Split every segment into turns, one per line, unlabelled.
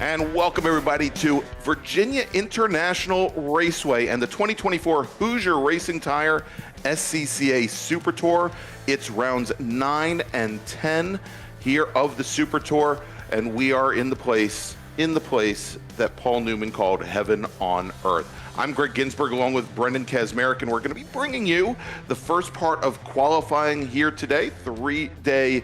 And welcome everybody to Virginia International Raceway and the 2024 Hoosier Racing Tire SCCA Super Tour. It's rounds 9 and 10 here of the Super Tour, and we are in the place that Paul Newman called heaven on earth. I'm Gregg Ginsberg along with Brendan Kazmarek, and we're going to be bringing you the first part of qualifying here today, three-day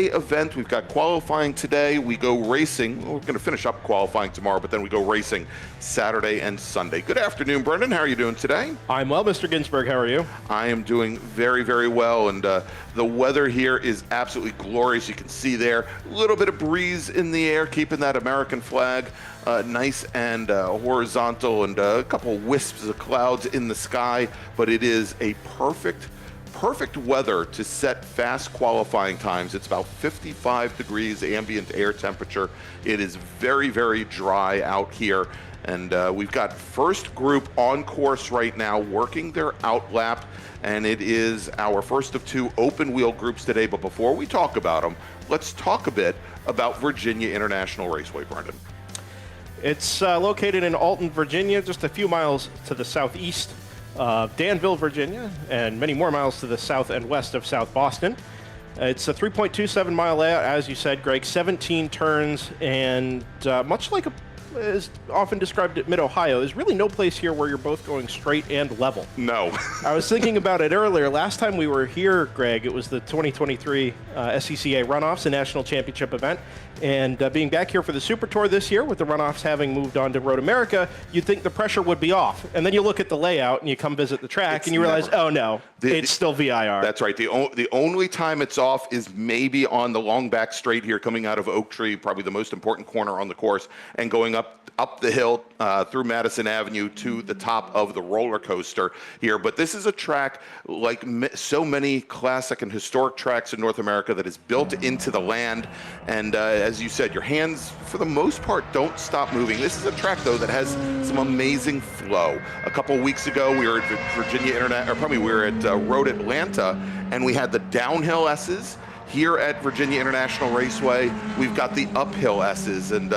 event. We've got qualifying today. We go racing. We're going to finish up qualifying tomorrow, but then we go racing Saturday and Sunday. Good afternoon, Brendan. How are you doing today?
I'm well, Mr. Ginsberg. How are you?
I am doing very, very well, and the weather here is absolutely glorious. You can see there a little bit of breeze in the air, keeping that American flag nice and horizontal, and a couple wisps of clouds in the sky, but it is a perfect weather to set fast qualifying times. It's about 55 degrees ambient air temperature. It is very, very dry out here. And we've got first group on course right now working their out lap. And it is our first of two open wheel groups today. But before we talk about them, let's talk a bit about Virginia International Raceway, Brendan.
It's located in Alton, Virginia, just a few miles to the southeast of Danville, Virginia, and many more miles to the south and west of South Boston. It's a 3.27 mile layout, as you said, Greg, 17 turns, and much like is often described at Mid-Ohio, there's really no place here where you're both going straight and level.
No.
I was thinking about it earlier. Last time we were here, Greg, it was the 2023 SCCA Runoffs, a national championship event. And being back here for the Super Tour this year, with the Runoffs having moved on to Road America, you'd think the pressure would be off. And then you look at the layout and you come visit the track and you realize, oh no, it's still VIR.
That's right. The only time it's off is maybe on the long back straight here coming out of Oak Tree, probably the most important corner on the course, and going up the hill through Madison Avenue to the top of the roller coaster here. But this is a track like so many classic and historic tracks in North America that is built into the land. And as you said, your hands, for the most part, don't stop moving. This is a track, though, that has some amazing flow. A couple weeks ago, we were at Virginia International, or probably we were at Road Atlanta, and we had the downhill S's. Here at Virginia International Raceway, we've got the uphill S's, and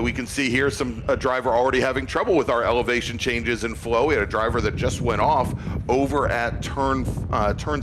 we can see here a driver already having trouble with our elevation changes and flow. We had a driver that just went off over at turn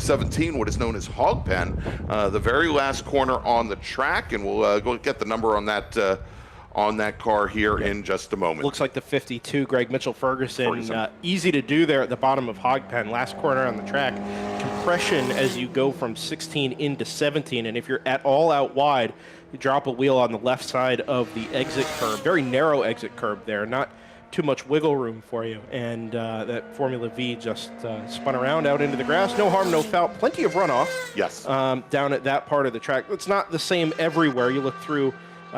17, what is known as Hog Pen, the very last corner on the track, and we'll go get the number on that car here in just a moment.
Looks like the 52, Greg Mitchell Ferguson. Easy to do there at the bottom of Hog Pen, last corner on the track. Compression as you go from 16 into 17, and if you're at all out wide, you drop a wheel on the left side of the exit curb. Very narrow exit curb there, not too much wiggle room for you. And that Formula V just spun around out into the grass. No harm, no foul. Plenty of runoff.
Yes.
Down at that part of the track. It's not the same everywhere. You look through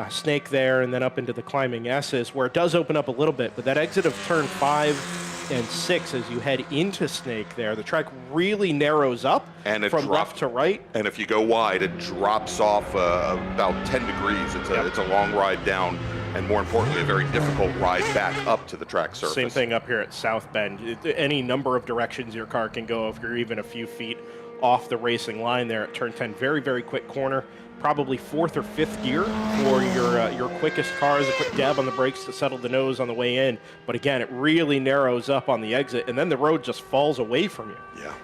Snake there and then up into the climbing S's, where it does open up a little bit, but that exit of turn 5 and 6 as you head into Snake there, the track really narrows up and from left to right.
And if you go wide, it drops off about 10 degrees. It's a long ride down, and more importantly, a very difficult ride back up to the track surface.
Same thing up here at South Bend. Any number of directions your car can go if you're even a few feet off the racing line there at turn 10. Very, very quick corner. Probably 4th or 5th gear for your quickest cars, a quick dab on the brakes to settle the nose on the way in. But again, it really narrows up on the exit, and then the road just falls away from you.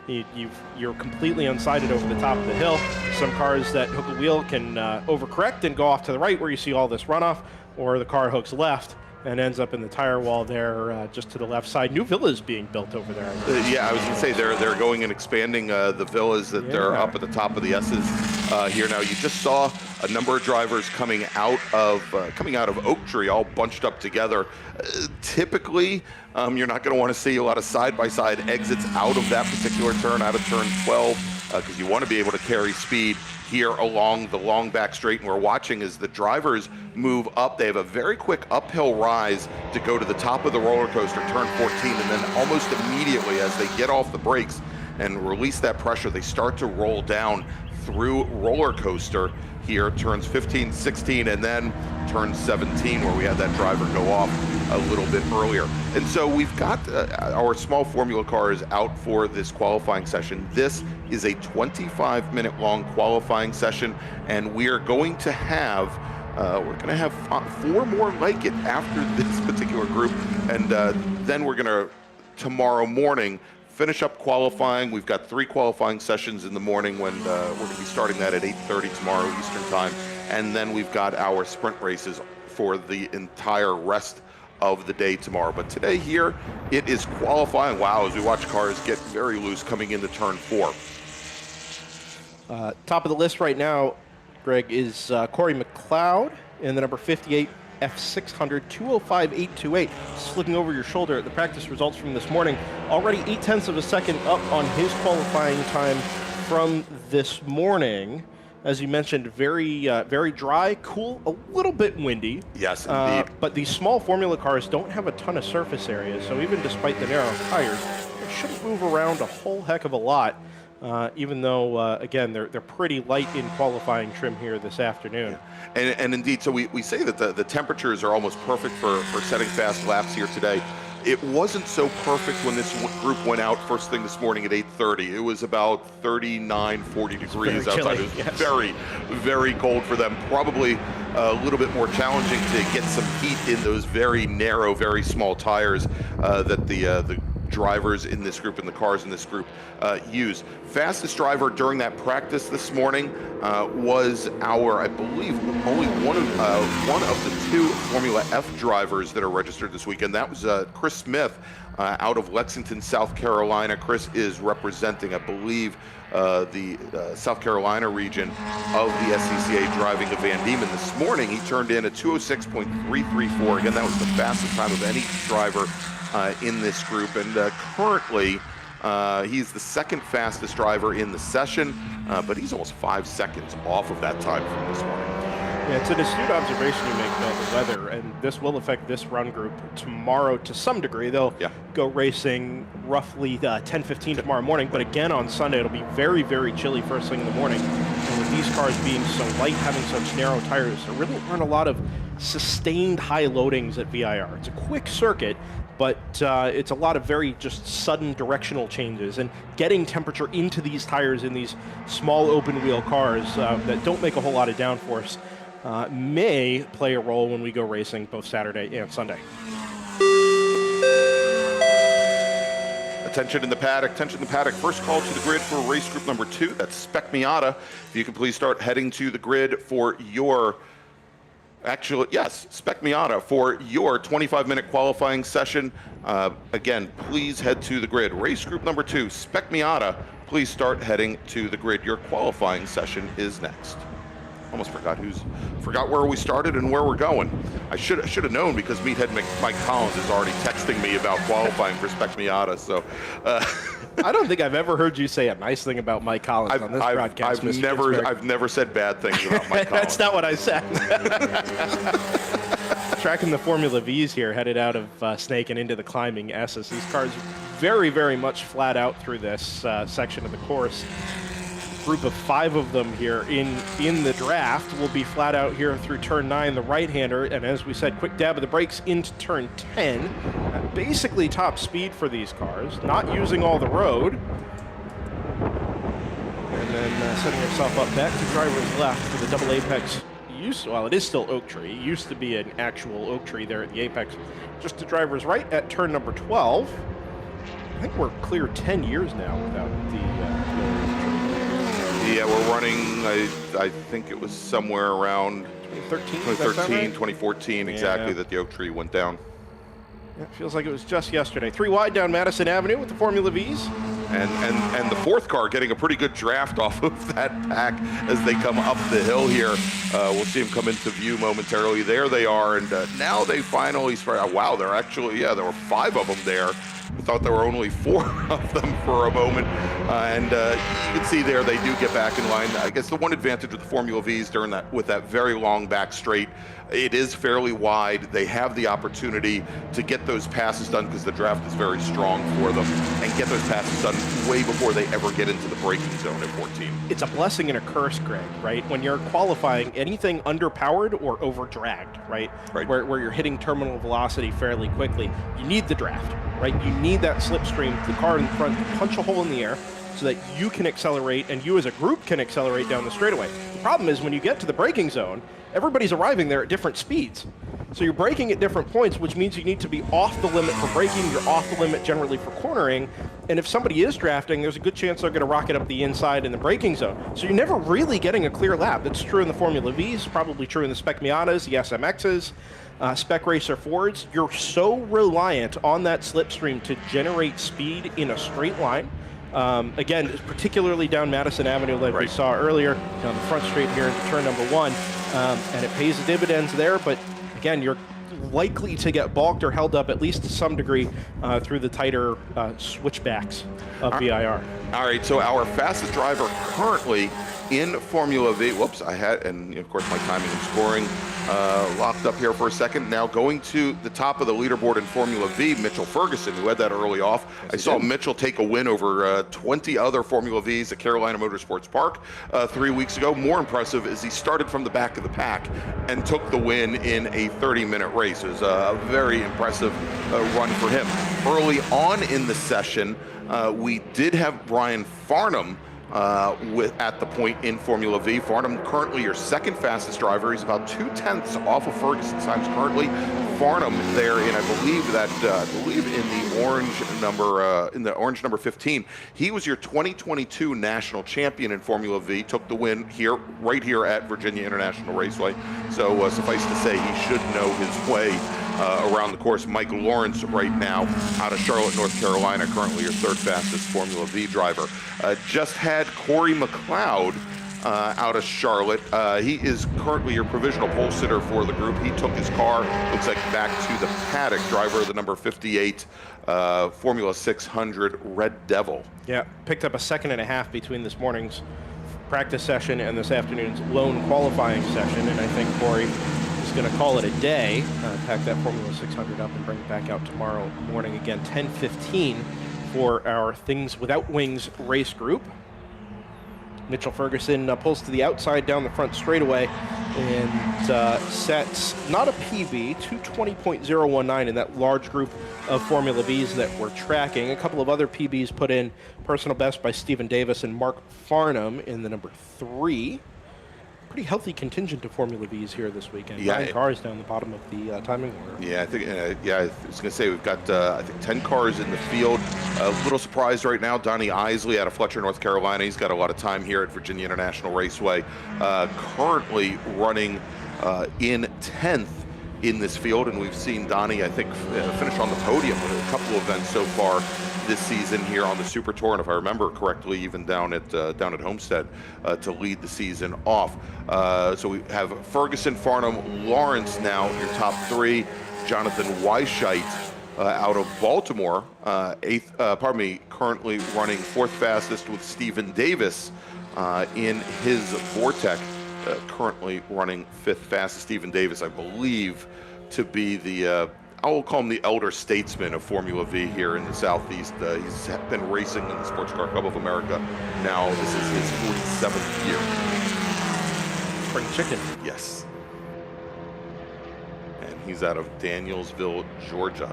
Yeah.
You're completely unsighted over the top of the hill. Some cars that hook a wheel can overcorrect and go off to the right where you see all this runoff, or the car hooks left and ends up in the tire wall there just to the left side. New villas being built over there.
Yeah, I was going to say they're going and expanding the villas that they're up at the top of the S's here now. You just saw a number of drivers coming out of Oak Tree, all bunched up together. Typically, you're not going to want to see a lot of side-by-side exits out of that particular turn, out of turn 12, because you want to be able to carry speed here along the long back straight. And we're watching as the drivers move up. They have a very quick uphill rise to go to the top of the roller coaster, turn 14, and then almost immediately as they get off the brakes and release that pressure, they start to roll down through roller coaster here, turns 15, 16, and then turn 17, where we had that driver go off a little bit earlier. And so we've got our small formula cars out for this qualifying session. This is a 25-minute long qualifying session, and we are going to have We're going to have 4 more like it after this particular group, and then we're going to, tomorrow morning, finish up qualifying. We've got 3 qualifying sessions in the morning when we're going to be starting that at 8:30 tomorrow Eastern time, and then we've got our sprint races for the entire rest of the day tomorrow. But today here, it is qualifying. Wow, as we watch cars get very loose coming into turn 4.
Top of the list right now, Greg, is Corey McLeod in the number 58 F600, 205.828. Just looking over your shoulder at the practice results from this morning, already 0.8 of a second up on his qualifying time from this morning. As you mentioned, very dry, cool, a little bit windy.
Yes, indeed.
But these small Formula cars don't have a ton of surface area, so even despite the narrow tires, they shouldn't move around a whole heck of a lot. Even though, again, they're pretty light in qualifying trim here this afternoon.
Yeah. And indeed, so we say that the temperatures are almost perfect for setting fast laps here today. It wasn't so perfect when this group went out first thing this morning at 8:30. It was about 39, 40 degrees outside. It was
yes.
very, very cold for them. Probably a little bit more challenging to get some heat in those very narrow, very small tires that the drivers in this group and the cars in this group use. Fastest driver during that practice this morning was our, I believe, only one of the 2 Formula F drivers that are registered this weekend. That was Chris Smith out of Lexington, South Carolina. Chris is representing, I believe, the South Carolina region of the SCCA, driving the Van Diemen. This morning, he turned in a 206.334. Again, that was the fastest time of any driver in this group, and currently he's the 2nd fastest driver in the session, but he's almost 5 seconds off of that time from this morning.
Yeah, it's an astute observation you make about the weather, and this will affect this run group tomorrow to some degree. They'll go racing roughly 10:15 tomorrow morning, but again on Sunday it'll be very, very chilly first thing in the morning. And with these cars being so light, having such narrow tires, there really aren't a lot of sustained high loadings at VIR. It's a quick circuit, but it's a lot of very just sudden directional changes, and getting temperature into these tires in these small open wheel cars that don't make a whole lot of downforce may play a role when we go racing both Saturday and Sunday.
Attention in the paddock, attention in the paddock. First call to the grid for race group number 2. That's Spec Miata. If you can please start heading to the grid for your, Spec Miata for your 25-minute qualifying session. Again, please head to the grid. Race group number 2, Spec Miata. Please start heading to the grid. Your qualifying session is next. Almost forgot where we started and where we're going. I should have known, because meathead Mike Collins is already texting me about qualifying for Spec Miata. So
I don't think I've ever heard you say a nice thing about Mike Collins on this broadcast.
I've never said bad things about Mike Collins.
That's not what I said. Tracking the Formula V's here, headed out of Snake and into the climbing S's. These cars very, very much flat out through this section of the course. Group of 5 of them here in the draft will be flat out here through turn 9, the right-hander, and as we said, quick dab of the brakes into turn 10. Basically top speed for these cars, not using all the road. And then setting yourself up back to driver's left for the double apex. Well, it is still oak tree. It used to be an actual oak tree there at the apex. Just to driver's right at turn number 12. I think we're clear 10 years now without the
Yeah, we're running, I think it was somewhere around 2013, 2014 exactly, that the oak tree went down.
Yeah, it feels like it was just yesterday. 3 wide down Madison Avenue with the Formula V's.
And the 4th car getting a pretty good draft off of that pack as they come up the hill here. We'll see them come into view momentarily. There they are, and now they finally start. Wow, they're actually, there were 5 of them there. I thought there were only 4 of them for a moment. And you can see there they do get back in line. I guess the one advantage with the Formula V's with that very long back straight, it is fairly wide. They have the opportunity to get those passes done because the draft is very strong for them, and get those passes done way before they ever get into the braking zone at 14.
It's a blessing and a curse, Greg, right? When you're qualifying, anything underpowered or over-dragged, right? Where you're hitting terminal velocity fairly quickly, you need the draft, right? You need that slipstream, the car in front to punch a hole in the air, so that you can accelerate and you as a group can accelerate down the straightaway. The problem is when you get to the braking zone, everybody's arriving there at different speeds. So you're braking at different points, which means you need to be off the limit for braking, you're off the limit generally for cornering, and if somebody is drafting, there's a good chance they're going to rocket up the inside in the braking zone. So you're never really getting a clear lap. That's true in the Formula Vs, probably true in the Spec Miatas, the SMXs, Spec Racer Fords. You're so reliant on that slipstream to generate speed in a straight line. Again, particularly down Madison Avenue like we saw earlier, down the front straight here into turn number 1, and it pays the dividends there, but again, you're likely to get balked or held up at least to some degree through the tighter switchbacks of VIR.
All right, so our fastest driver currently in Formula V, whoops, I had, and of course my timing and scoring locked up here for a second. Now going to the top of the leaderboard in Formula V, Mitchell Ferguson, who had that early off. I saw Mitchell take a win over 20 other Formula Vs at Carolina Motorsports Park 3 weeks ago. More impressive is he started from the back of the pack and took the win in a 30-minute race. It was a very impressive run for him. Early on in the session, we did have Brian Farnham at the point in Formula V. Farnham currently your second fastest driver. He's about 2/10 off of Ferguson's times currently. Farnham there in, I believe in the orange number 15. He was your 2022 national champion in Formula V. Took the win here, right here at VIRginia International Raceway. So suffice to say, he should know his way around the course. Mike Lawrence right now out of Charlotte, North Carolina, currently your third fastest Formula V driver. Just had Corey McLeod out of Charlotte. He is currently your provisional pole sitter for the group. He took his car, looks like, back to the paddock. Driver of the number 58 Formula 600 Red Devil.
Yeah, picked up a second and a half between this morning's practice session and this afternoon's lone qualifying session, and I think Corey is going to call it a day, pack that Formula 600 up and bring it back out tomorrow morning again, 10:15 for our Things Without Wings race group. Mitchell Ferguson pulls to the outside down the front straightaway and sets not a PB, 220.019 in that large group of Formula Vs that we're tracking. A couple of other PBs put in, personal best by Stephen Davis and Mark Farnham in the number 3. Pretty healthy contingent of Formula Vs here this weekend.
Yeah,
9 cars down the bottom of the timing order.
Yeah, I think. I was going to say we've got I think 10 cars in the field. A little surprised right now. Donnie Isley out of Fletcher, North Carolina. He's got a lot of time here at VIRginia International Raceway. Currently running in 10th in this field, and we've seen Donnie, I think, finish on the podium in a couple of events so far this season here on the Super Tour, and if I remember correctly, even down at Homestead to lead the season off. So we have Ferguson, Farnham, Lawrence now your top 3. Jonathan Weisheit out of Baltimore, currently running 4th fastest with Stephen Davis in his Vortec. Currently running 5th fastest. Stephen Davis, I believe, to be the I will call him the elder statesman of Formula V here in the Southeast. He's been racing in the Sports Car Cup of America. Now this is his 47th year.
Spring chicken.
Yes. And he's out of Danielsville, Georgia.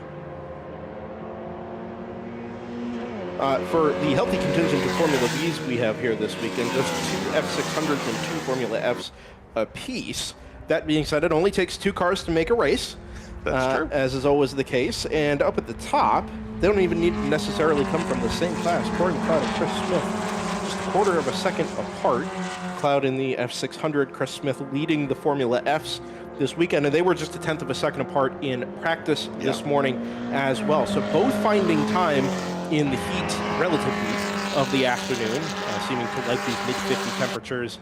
For the healthy contingent of Formula Vs we have here this weekend, just 2 F600s and 2 Formula Fs apiece. That being said, it only takes 2 cars to make a race.
That's true.
As is always the case. And up at the top, they don't even need to necessarily come from the same class. Corey McLeod and Chris Smith, just a quarter of a second apart. McLeod in the F600, Chris Smith leading the Formula Fs this weekend, and they were just a 1/10 of a second apart in practice this morning as well. So both finding time in the heat, relative heat, of the afternoon, seeming to like these mid-50 temperatures,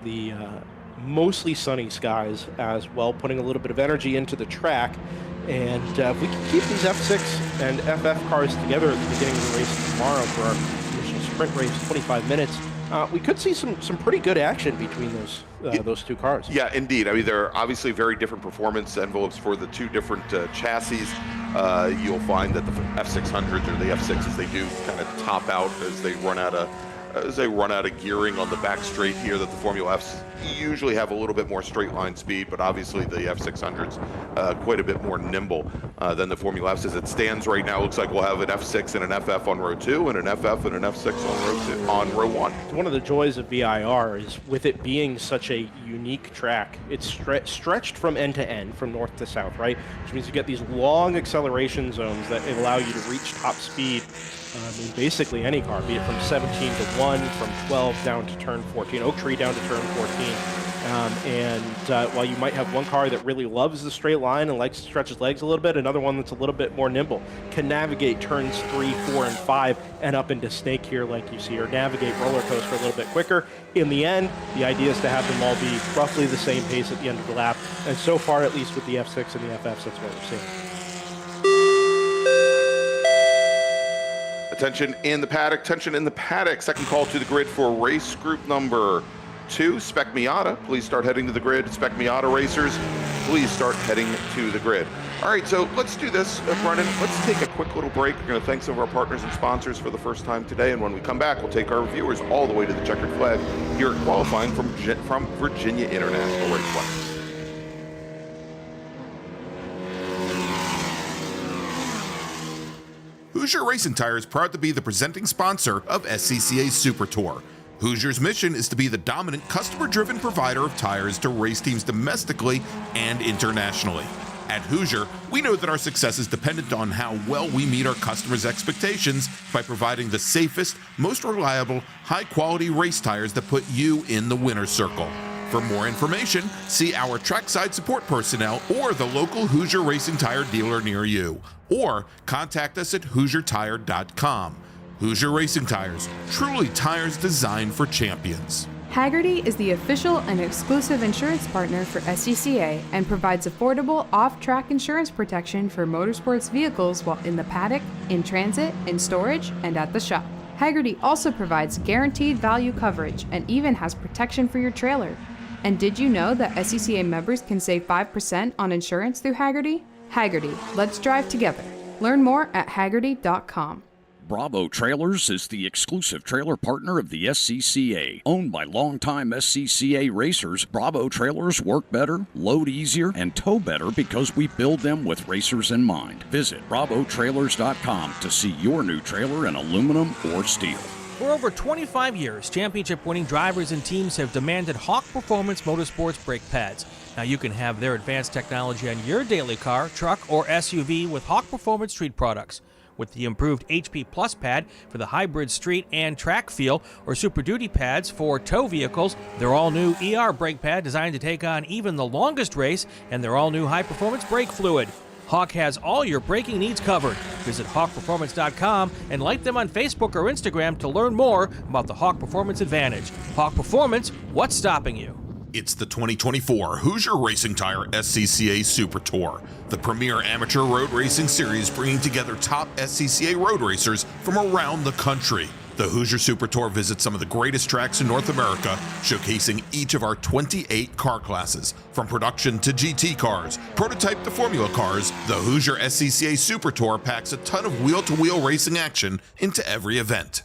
the mostly sunny skies as well, putting a little bit of energy into the track. And if we can keep these F6 and FF cars together at the beginning of the race tomorrow for our initial sprint race, 25 minutes, we could see some pretty good action between those 2 cars.
Yeah, indeed. I mean, they're obviously very different performance envelopes for the 2 different chassis. You'll find that the F600s or the F6s, they do kind of top out as they run out of as they run out of gearing on the back straight here that the Formula Fs usually have a little bit more straight line speed, but obviously the F600's quite a bit more nimble than the Formula Fs. As it stands right now, looks like we'll have an F6 and an FF on row 2 and an FF and an F6 on row 1.
One of the joys of VIR is with it being such a unique track, it's stretched from end to end, from north to south, right? Which means you get these long acceleration zones that allow you to reach top speed in basically any car, be it from 17 to 1, from 12 down to turn 14, Oak Tree down to turn 14. While you might have one car that really loves the straight line and likes to stretch its legs a little bit, another one that's a little bit more nimble, can navigate turns 3, 4, and 5 and up into Snake here like you see, or navigate Roller Coaster a little bit quicker. In the end, the idea is to have them all be roughly the same pace at the end of the lap, and so far, at least with the F6 and the FFs, that's what we're seeing.
Attention in the paddock, tension in the paddock. Second call to the grid for race group number 2, Spec Miata. Please start heading to the grid. Spec Miata racers, please start heading to the grid. All right, so let's do this, Brennan. Let's take a quick little break. We're going to thank some of our partners and sponsors for the first time today, and when we come back, we'll take our viewers all the way to the checkered flag here at qualifying from Virginia International Raceway.
Hoosier Racing Tire is proud to be the presenting sponsor of SCCA Super Tour. Hoosier's mission is to be the dominant customer-driven provider of tires to race teams domestically and internationally. At Hoosier, we know that our success is dependent on how well we meet our customers' expectations by providing the safest, most reliable, high-quality race tires that put you in the winner's circle. For more information, see our trackside support personnel or the local Hoosier Racing Tire dealer near you, or contact us at HoosierTire.com. Hoosier Racing Tires, truly tires designed for champions.
Hagerty is the official and exclusive insurance partner for SCCA and provides affordable off-track insurance protection for motorsports vehicles while in the paddock, in transit, in storage, and at the shop. Hagerty also provides guaranteed value coverage and even has protection for your trailer. And did you know that SCCA members can save 5% on insurance through Hagerty? Hagerty, let's drive together. Learn more at Hagerty.com.
Bravo Trailers is the exclusive trailer partner of the SCCA. Owned by longtime SCCA racers, Bravo Trailers work better, load easier, and tow better because we build them with racers in mind. Visit bravotrailers.com to see your new trailer in aluminum or steel.
For over 25 years, championship-winning drivers and teams have demanded Hawk Performance Motorsports brake pads. Now you can have their advanced technology on your daily car, truck, or SUV with Hawk Performance Street products. With the improved HP Plus pad for the hybrid street and track feel, or Super Duty pads for tow vehicles, their all-new ER brake pad designed to take on even the longest race, and their all-new high-performance brake fluid. Hawk has all your braking needs covered. Visit HawkPerformance.com and like them on Facebook or Instagram to learn more about the Hawk Performance Advantage. Hawk Performance, what's stopping you?
It's the 2024 Hoosier Racing Tire SCCA Super Tour, the premier amateur road racing series bringing together top SCCA road racers from around the country. The Hoosier Super Tour visits some of the greatest tracks in North America, showcasing each of our 28 car classes. From production to GT cars, prototype to Formula cars, the Hoosier SCCA Super Tour packs a ton of wheel-to-wheel racing action into every event.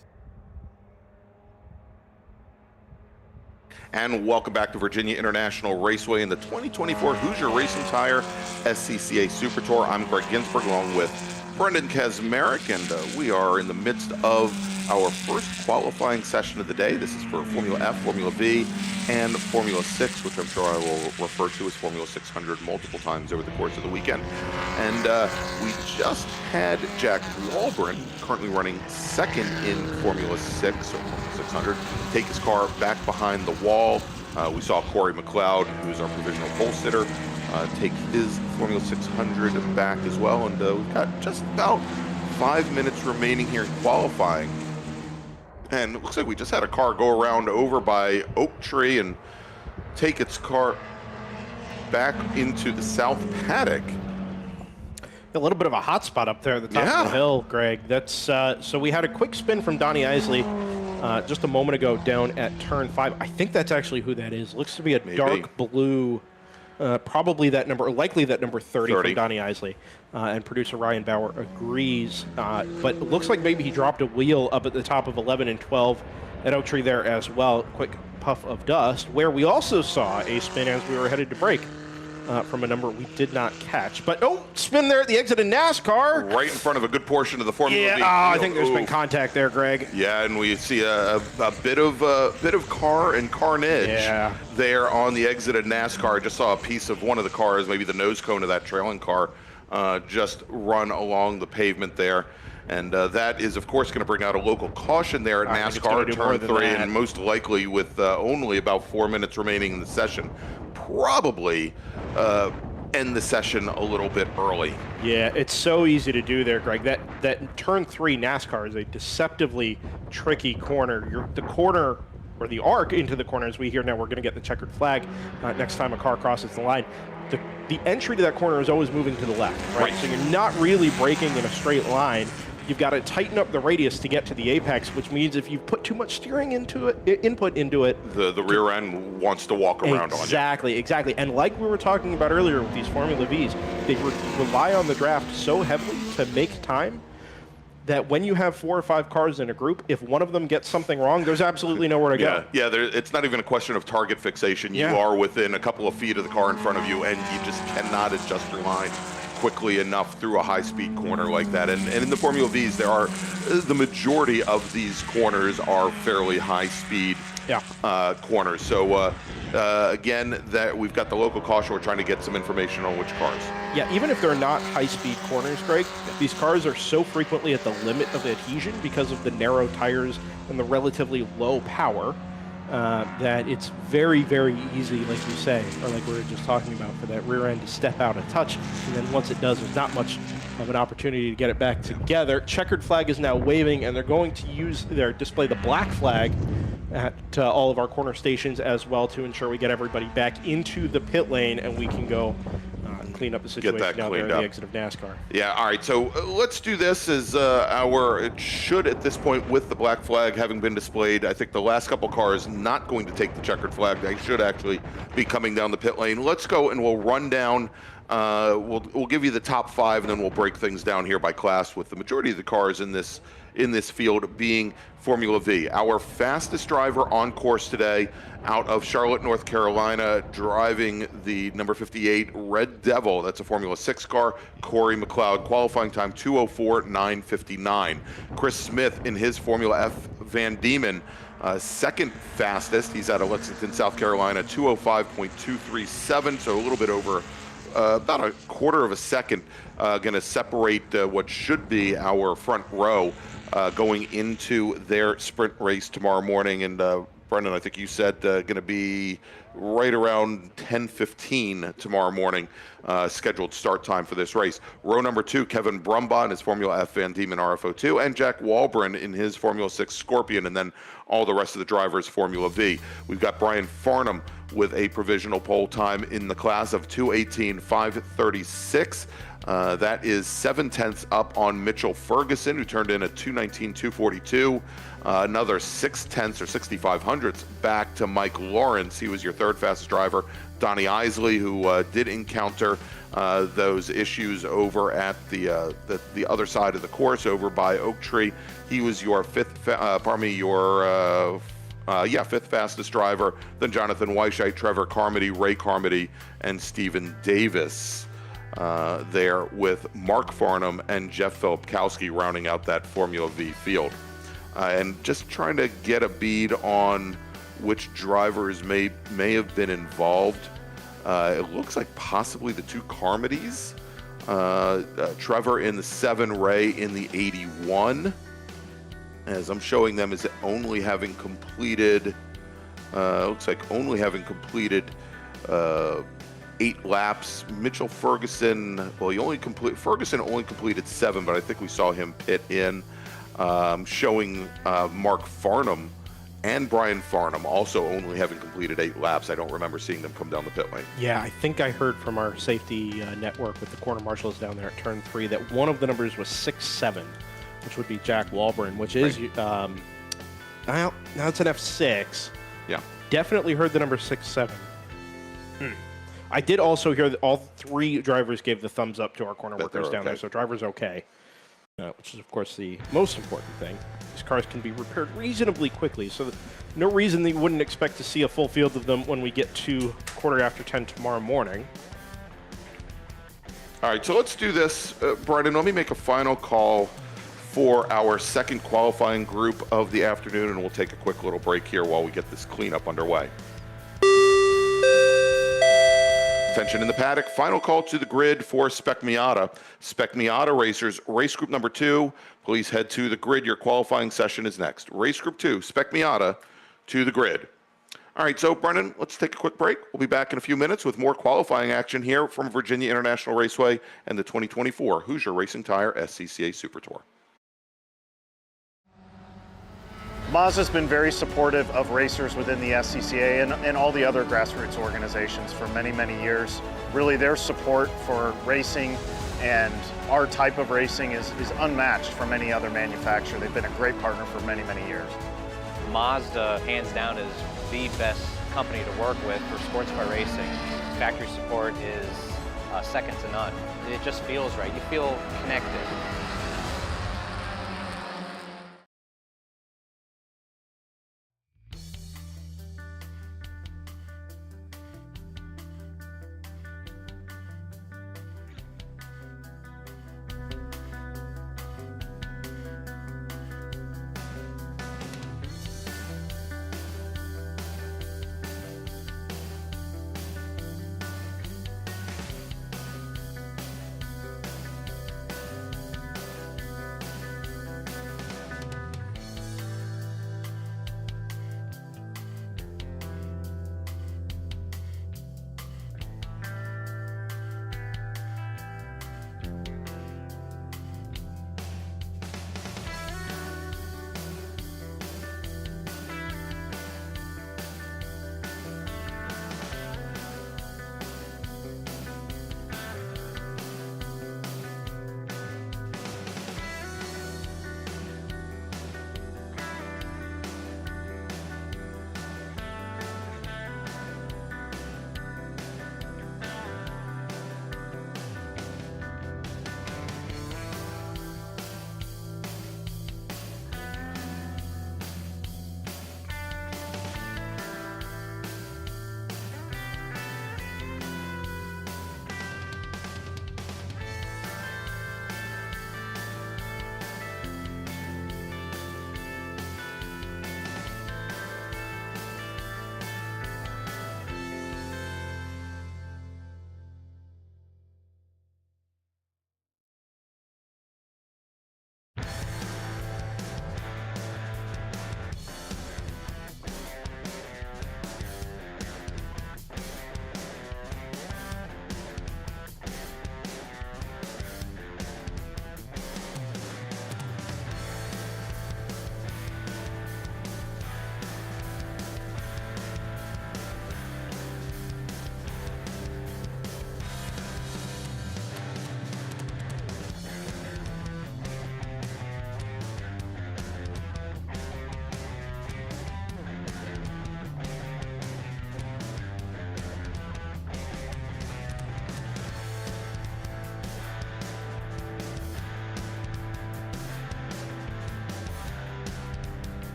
And welcome back to Virginia International Raceway in the 2024 Hoosier Racing Tire SCCA Super Tour. I'm Gregg Ginsberg along with Brendan Kazmarek, and we are in the midst of our first qualifying session of the day. This is for Formula F, Formula V, and Formula 6, which I'm sure I will refer to as Formula 600 multiple times over the course of the weekend. And we just had Jack Walbrin, currently running second in Formula 6, or Formula 600, take his car back behind the wall. We saw Corey McLeod, who's our provisional pole sitter, take his Formula 600 back as well. And we've got just about 5 minutes remaining here in qualifying. And it looks like we just had a car go around over by Oak Tree and take its car back into the south paddock.
A little bit of a hot spot up there at the top of the hill, Greg. That's so we had a quick spin from Donnie Isley just a moment ago down at turn 5. I think that's actually who that is. Looks to be a dark blue, probably that number, or likely that number 30 from Donnie Isley. And producer Ryan Bauer agrees. But it looks like maybe he dropped a wheel up at the top of 11 and 12 at Oak Tree there as well. Quick puff of dust, where we also saw a spin as we were headed to break from a number we did not catch. But spin there at the exit of NASCAR.
Right in front of a good portion of the Formula V.
I think there's been contact there, Greg.
Yeah, and we see a bit of car and carnage there on the exit of NASCAR. I just saw a piece of one of the cars, maybe the nose cone of that trailing car, just run along the pavement there. And that is, of course, going to bring out a local caution there at NASCAR Turn 3, and most likely with only about 4 minutes remaining in the session, probably end the session a little bit early.
Yeah, it's so easy to do there, Greg. That Turn 3 NASCAR is a deceptively tricky corner. The corner, or the arc into the corner, as we hear now, we're going to get the checkered flag next time a car crosses the line. The entry to that corner is always moving to the left, right? So you're not really braking in a straight line. You've got to tighten up the radius to get to the apex, which means if you put too much steering input into it,
the rear end wants to walk around on you.
Exactly. And like we were talking about earlier with these Formula Vs, they rely on the draft so heavily to make time that when you have 4 or 5 cars in a group, if one of them gets something wrong, there's absolutely nowhere to go.
Yeah, it's not even a question of target fixation. You are within a couple of feet of the car in front of you, and you just cannot adjust your line quickly enough through a high-speed corner like that. And in the Formula Vs, the majority of these corners are fairly high-speed corners. So again, that we've got the local caution. We're trying to get some information on which cars.
Yeah, even if they're not high-speed corners, Greg, these cars are so frequently at the limit of adhesion because of the narrow tires and the relatively low power that it's very, very easy, like you say, or like we were just talking about, for that rear end to step out a touch. And then once it does, there's not much of an opportunity to get it back together. Checkered flag is now waving, and they're going to display the black flag at all of our corner stations as well to ensure we get everybody back into the pit lane and we can go clean up the situation down there at the exit of NASCAR.
Yeah, all right, so let's do this as it should at this point, with the black flag having been displayed, I think the last couple cars not going to take the checkered flag. They should actually be coming down the pit lane. Let's go and we'll run down, we'll give you the top 5 and then we'll break things down here by class, with the majority of the cars in this field being Formula V. Our fastest driver on course today out of Charlotte, North Carolina, driving the number 58 Red Devil. That's a Formula 6 car, Corey McLeod. Qualifying time 2:04.959. Chris Smith in his Formula F Van Diemen, second fastest. He's out of Lexington, South Carolina, 2:05.237, so a little bit over about a quarter of a second, going to separate what should be our front row going into their sprint race tomorrow morning. And Brendan, I think you said going to be right around 10:15 tomorrow morning, scheduled start time for this race. Row number 2, Kevin Brumbaugh in his Formula F Van Diemen RFO2, and Jack Walbron in his Formula 6 Scorpion, and then all the rest of the drivers Formula V. We've got Brian Farnham with a provisional pole time in the class of 2:18.536. That is 7/10 up on Mitchell Ferguson, who turned in a 2:19.242. Another 6/10 or 6500ths back to Mike Lawrence. He was your third fastest driver. Donnie Isley, who did encounter those issues over at the other side of the course, over by Oak Tree. He was your fifth fastest driver. Then Jonathan Weishite, Trevor Carmody, Ray Carmody, and Stephen Davis. There with Mark Farnham and Jeff Filipkowski rounding out that Formula V field. And just trying to get a bead on which drivers may have been involved. It looks like possibly the 2 Carmodys. Trevor in the 7, Ray in the 81. As I'm showing them as only having completed, looks like only having completed 8 laps. Mitchell Ferguson, Ferguson only completed 7, but I think we saw him pit in. Showing Mark Farnham and Brian Farnham also only having completed 8 laps. I don't remember seeing them come down the pit lane.
Yeah, I think I heard from our safety network with the corner marshals down there at turn 3 that one of the numbers was 6-7, which would be Jack Walbron, which is, now it's an F6.
Yeah.
Definitely heard the number 6-7. I did also hear that all 3 drivers gave the thumbs up to our corner workers down there, so driver's okay. which is, of course, the most important thing. These cars can be repaired reasonably quickly, so no reason that you wouldn't expect to see a full field of them when we get to 10:15 tomorrow morning.
All right, so let's do this. Brendan, let me make a final call for our second qualifying group of the afternoon, and we'll take a quick little break here while we get this cleanup underway. Attention in the paddock, final call to the grid for Spec Miata. Spec Miata racers, race group number 2, please head to the grid. Your qualifying session is next. Race group 2, Spec Miata, to the grid. All right, so Brendan, let's take a quick break. We'll be back in a few minutes with more qualifying action here from VIRginia International Raceway and the 2024 Hoosier Racing Tire SCCA Super Tour.
Mazda's been very supportive of racers within the SCCA and all the other grassroots organizations for many, many years. Really, their support for racing and our type of racing is unmatched from any other manufacturer. They've been a great partner for many, many years.
Mazda, hands down, is the best company to work with for sports car racing. Factory support is second to none. It just feels right. You feel connected.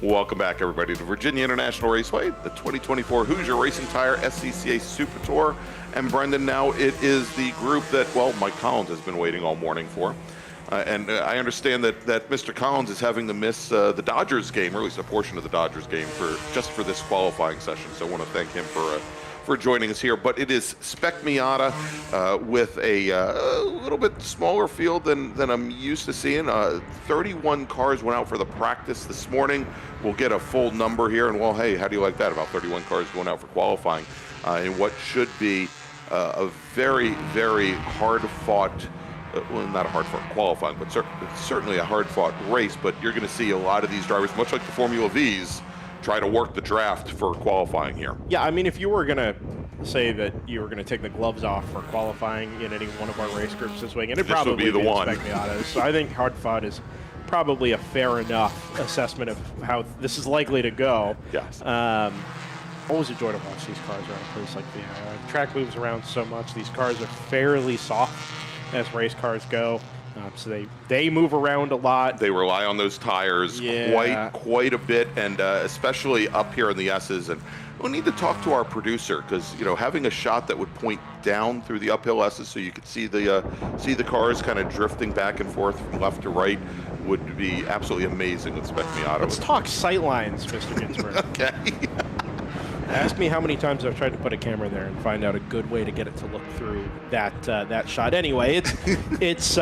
Welcome back, everybody, to Virginia International Raceway, the 2024 Hoosier Racing Tire SCCA Super Tour. And Brendan, now it is the group that, well, Mike Collins has been waiting all morning for. And I understand that Mr. Collins is having to miss the Dodgers game, or at least a portion of the Dodgers game, just for this qualifying session. So I want to thank him for joining us here. But it is Spec Miata with a little bit smaller field than I'm used to seeing. 31 cars went out for the practice this morning. We'll get a full number here. And, well, hey, how do you like that, about 31 cars going out for qualifying in what should be a very, very hard-fought, well, not a hard-fought qualifying, but certainly a hard-fought race. But you're going to see a lot of these drivers, much like the Formula Vs, try to work the draft for qualifying here.
Yeah, I mean, if you were going to say that you were going to take the gloves off for qualifying in any one of our race groups this weekend, it'd probably
be the one.
Spec Miatas. So I think hard-fought is probably a fair enough assessment of how this is likely to go.
Yes.
Always a joy to watch these cars around a place like VIR. The track moves around so much. These cars are fairly soft as race cars go. So they move around a lot.
They rely on those tires quite a bit, and especially up here in the S's. And we'll need to talk to our producer, because having a shot that would point down through the uphill S's so you could see the cars kind of drifting back and forth from left to right would be absolutely amazing with Spec Miata.
Let's talk sight lines, Mr. Ginsberg.
Okay.
Ask me how many times I've tried to put a camera there and find out a good way to get it to look through that shot. Anyway, it is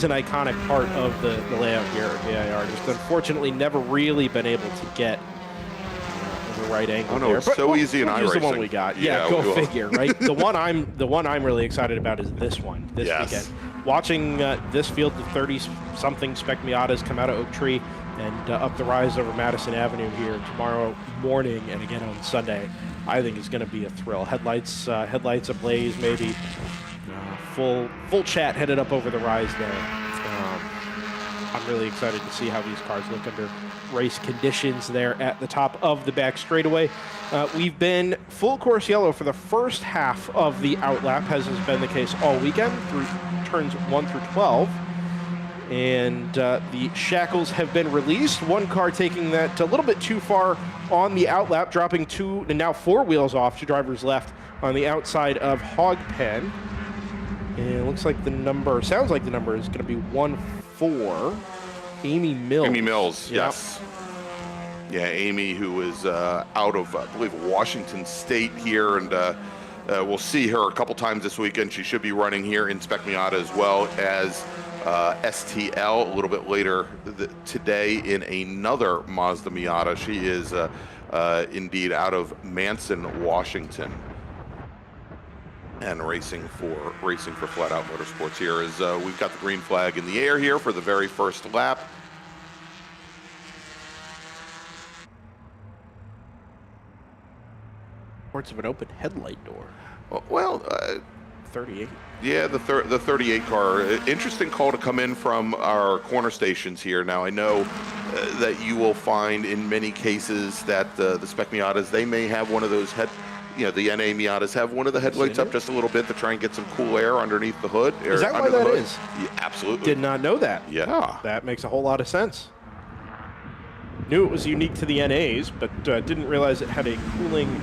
an iconic part of the layout here at VIR. Just unfortunately never really been able to get the right angle.
Oh no,
there.
it's so easy in iRacing.
Use the one we got. Yeah, go figure, right? the one I'm really excited about is this one this weekend. Watching this field of 30-something Spec Miatas come out of Oak Tree and up the rise over Madison Avenue here tomorrow morning and again on Sunday, I think is going to be a thrill. Headlights ablaze, maybe full chat headed up over the rise there. I'm really excited to see how these cars look under race conditions there at the top of the back straightaway. We've been full course yellow for the first half of the outlap, as has been the case all weekend through turns 1 through 12. And the shackles have been released. One car taking that a little bit too far on the outlap, dropping 2 and now 4 wheels off to drivers left on the outside of Hog Pen. And it looks like sounds like the number is going to be 1-4. Amy Mills.
Amy Mills, yes. Yeah, Amy, who is out of, I believe, Washington State here, and we'll see her a couple times this weekend. She should be running here in Spec Miata as well as STL a little bit later today in another Mazda Miata. She is indeed out of Manson, Washington, and racing for Flat Out Motorsports here. Is we've got the green flag in the air here for the very first lap.
Reports of an open headlight door.
Well,
38.
Yeah, the 38 car. Interesting call to come in from our corner stations here. Now, I know that you will find in many cases that the Spec Miatas, they may have one of those the NA Miatas have one of the headlights up just a little bit to try and get some cool air underneath the hood.
Is that why that is?
Yeah, absolutely.
Did not know that.
Yeah.
That makes a whole lot of sense. Knew it was unique to the NAs, but didn't realize it had a cooling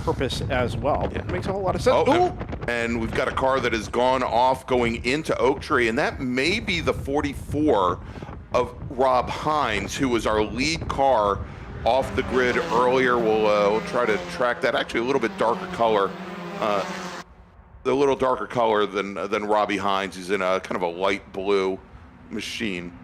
purpose as well. Yeah. It makes a whole lot of sense.
Oh, and we've got a car that has gone off going into Oak Tree, and that may be the 44 of Rob Hines, who was our lead car off the grid earlier. We'll try to track that. Actually, a little bit darker color. A little darker color than Robbie Hines. He's in a kind of a light blue machine.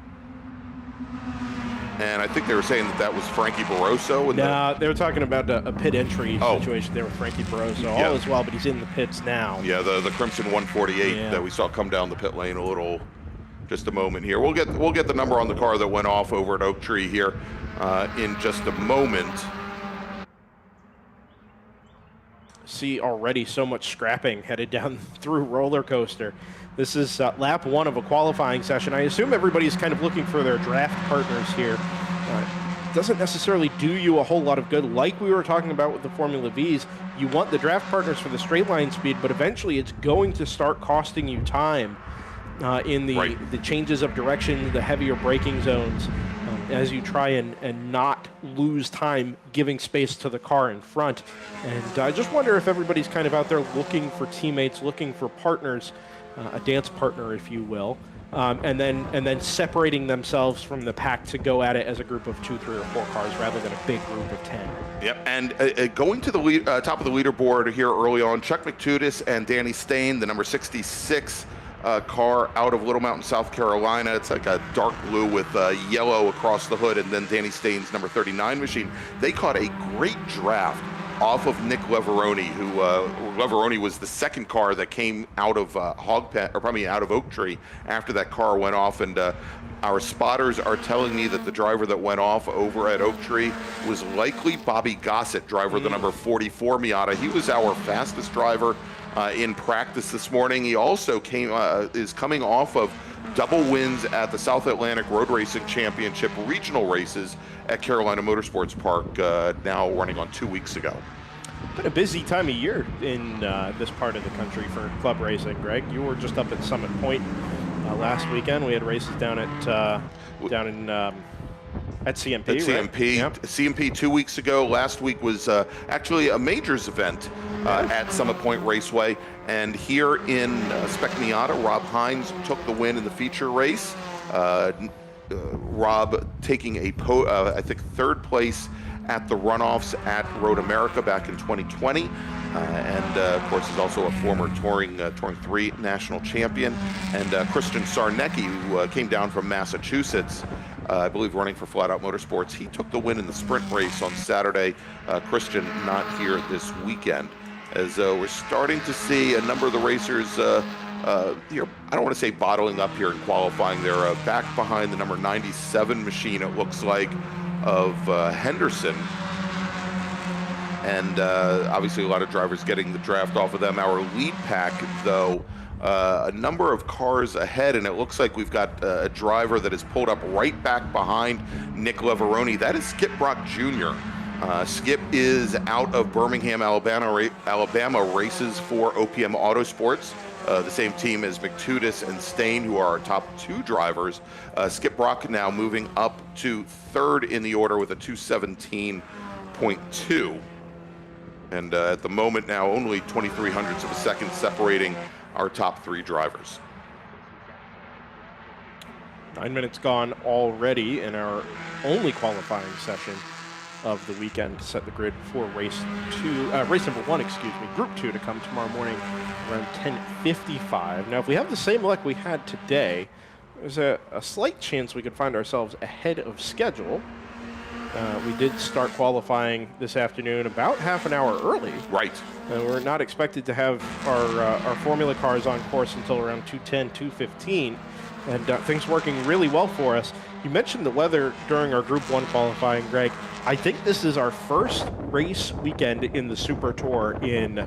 And I think they were saying that was Frankie Barroso.
No, they were talking about a pit entry situation there with Frankie Barroso. All is well, but he's in the pits now.
Yeah, the Crimson 148 that we saw come down the pit lane just a moment here. We'll get the number on the car that went off over at Oak Tree here in just a moment.
See already so much scrapping headed down through roller coaster. This is lap 1 of a qualifying session. I assume everybody's kind of looking for their draft partners here. Doesn't necessarily do you a whole lot of good. Like we were talking about with the Formula Vs, you want the draft partners for the straight line speed, but eventually it's going to start costing you time in the changes of direction, the heavier braking zones. as you try and not lose time giving space to the car in front. And I just wonder if everybody's kind of out there looking for teammates, looking for partners, a dance partner, if you will, and then separating themselves from the pack to go at it as a group of 2, 3, or 4 cars rather than a big group of 10.
Yep, and going to the top of the leaderboard here early on, Chuck McTutis and Danny Stain, the number 66 car out of Little Mountain, South Carolina. It's like a dark blue with yellow across the hood, and then Danny Stain's number 39 machine. They caught a great draft off of Nick Leveroni, who Leveroni was the second car that came out of out of Oak Tree after that car went off. And our spotters are telling me that the driver that went off over at Oak Tree was likely Bobby Gossett, driver of the number 44 Miata. He was our fastest driver in practice this morning. He also is coming off of double wins at the South Atlantic Road Racing Championship regional races at Carolina Motorsports Park, now running on 2 weeks ago.
Been a busy time of year in this part of the country for club racing, Greg. You were just up at Summit Point last weekend. We had races down at CMP.
At CMP,
Yep.
CMP 2 weeks ago. Last week was actually a majors event at Summit Point Raceway. And here in Spec Miata, Rob Hines took the win in the feature race. Rob taking I think third place at the Runoffs at Road America back in 2020. And of course, he's also a former Touring 3 national champion. And Christian Sarnecki, who came down from Massachusetts, I believe running for Flat Out Motorsports, he took the win in the sprint race on Saturday. Christian not here this weekend. As we're starting to see a number of the racers, I don't want to say bottling up here in qualifying. They're back behind the number 97 machine, it looks like, of Henderson. And obviously a lot of drivers getting the draft off of them. Our lead pack, though, a number of cars ahead, and it looks like we've got a driver that is pulled up right back behind Nick Leveroni. That is Skip Brock Jr. Skip is out of Birmingham, Alabama, races for OPM Autosports, the same team as McTutis and Stain, who are our top 2 drivers. Skip Brock now moving up to 3rd in the order with a 217.2. And at the moment now, only 0.23 of a second separating our top 3 drivers.
9 minutes gone already in our only qualifying session of the weekend to set the grid for race number 1, Group 2, to come tomorrow morning around 10:55. Now, if we have the same luck we had today, there's a slight chance we could find ourselves ahead of schedule. We did start qualifying this afternoon about half an hour early.
Right.
We're not expected to have our Formula cars on course until around 2:10, 2:15, and things working really well for us. You mentioned the weather during our Group 1 qualifying, Greg. I think this is our first race weekend in the Super Tour in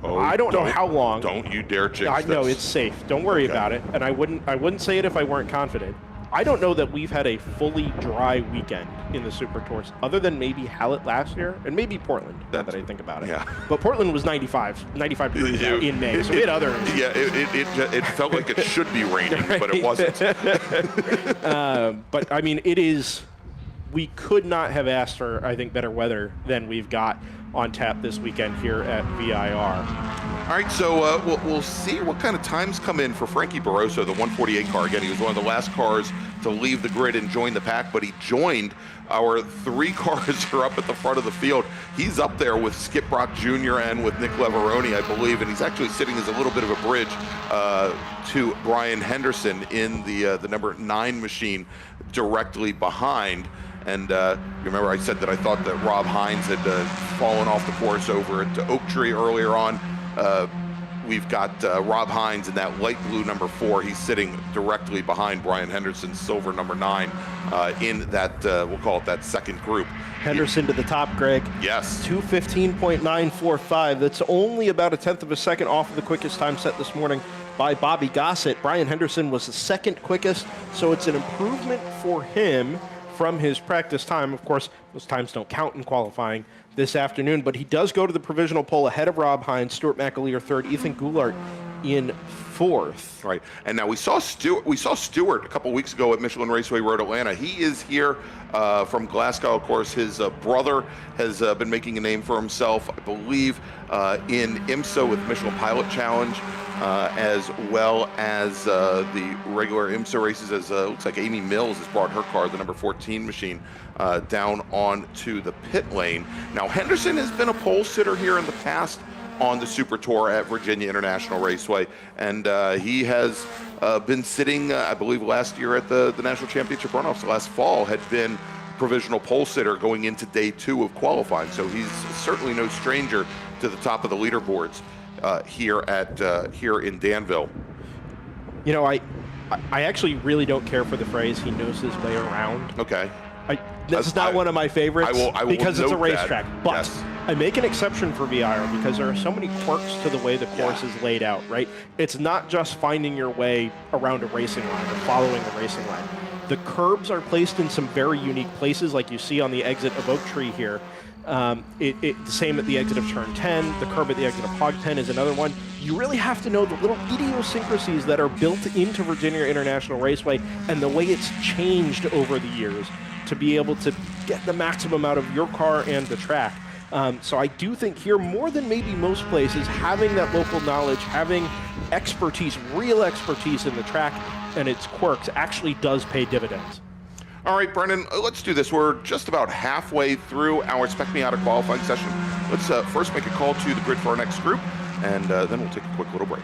I don't know how long.
Don't you dare jinx
I know
this.
it's safe. Don't worry about it. And I wouldn't say it if I weren't confident. I don't know that we've had a fully dry weekend in the Super Tours, other than maybe Hallett last year, and maybe Portland, now that I think about it.
Yeah.
But Portland was 95 degrees out in May, so we had other...
Yeah, it felt like it should be raining, but it wasn't.
But, I mean, it is... We could not have asked for, I think, better weather than we've got on tap this weekend here at VIR.
All right, so we'll see what kind of times come in for Frankie Barroso, the 148 car. Again, he was one of the last cars to leave the grid and join the pack, but he joined our 3 cars that are up at the front of the field. He's up there with Skip Brock Jr. and with Nick Leveroni, I believe, and he's actually sitting as a little bit of a bridge to Brian Henderson in the number 9 machine directly behind. And remember I said that I thought that Rob Hines had fallen off the course over at Oak Tree earlier on. We've got Rob Hines in that light blue number 4. He's sitting directly behind Brian Henderson's silver number 9 in that, we'll call it that second group.
Henderson to the top, Greg.
Yes.
2:15.945. That's only about a tenth of a second off of the quickest time set this morning by Bobby Gossett. Brian Henderson was the second quickest, so it's an improvement for him from his practice time. Of course, those times don't count in qualifying this afternoon, but he does go to the provisional pole ahead of Rob Hines, Stuart McAleer third, Ethan Goulart in fourth.
Right, and now we saw Stewart a couple weeks ago at Michelin Raceway Road Atlanta. He is here from Glasgow. Of course, his brother has been making a name for himself, I believe, in IMSA with Michelin Pilot Challenge, as well as the regular IMSA races. As looks like Amy Mills has brought her car, the number 14 machine, down onto the pit lane. Now, Henderson has been a pole sitter here in the past on the Super Tour at Virginia International Raceway, and he has been sitting, I believe last year at the National Championship Runoffs last fall, had been provisional pole sitter going into day 2 of qualifying, so he's certainly no stranger to the top of the leaderboards here in Danville.
You know, I actually really don't care for the phrase "he knows his way around."
Okay.
This is not one of my favorites
I will
because it's a
note
racetrack.
that.
But
Yes.
I make an exception for VIR because there are so many quirks to the way the course is laid out, right? It's not just finding your way around a racing line or following a racing line. The curbs are placed in some very unique places, like you see on the exit of Oak Tree here. The same at the exit of Turn 10. The curb at the exit of Hog 10 is another one. You really have to know the little idiosyncrasies that are built into Virginia International Raceway and the way it's changed over the years to be able to get the maximum out of your car and the track. So I do think here, more than maybe most places, having that local knowledge, having expertise, real expertise in the track and its quirks actually does pay dividends.
All right, Brendan, let's do this. We're just about halfway through our Spec Miata qualifying session. Let's first make a call to the grid for our next group, and then we'll take a quick little break.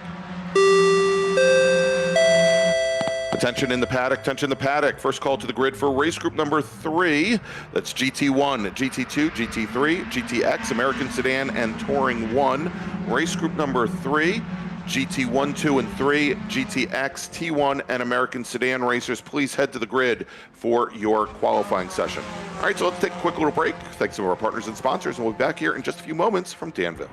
Attention in the paddock, attention in the paddock. First call to the grid for race group number 3. That's GT1, GT2, GT3, GTX, American Sedan, and Touring 1. Race group number 3. GT1, 2, and 3, GTX, T1, and American Sedan racers, please head to the grid for your qualifying session. All right, so let's take a quick little break. Thanks to our partners and sponsors, and we'll be back here in just a few moments from Danville.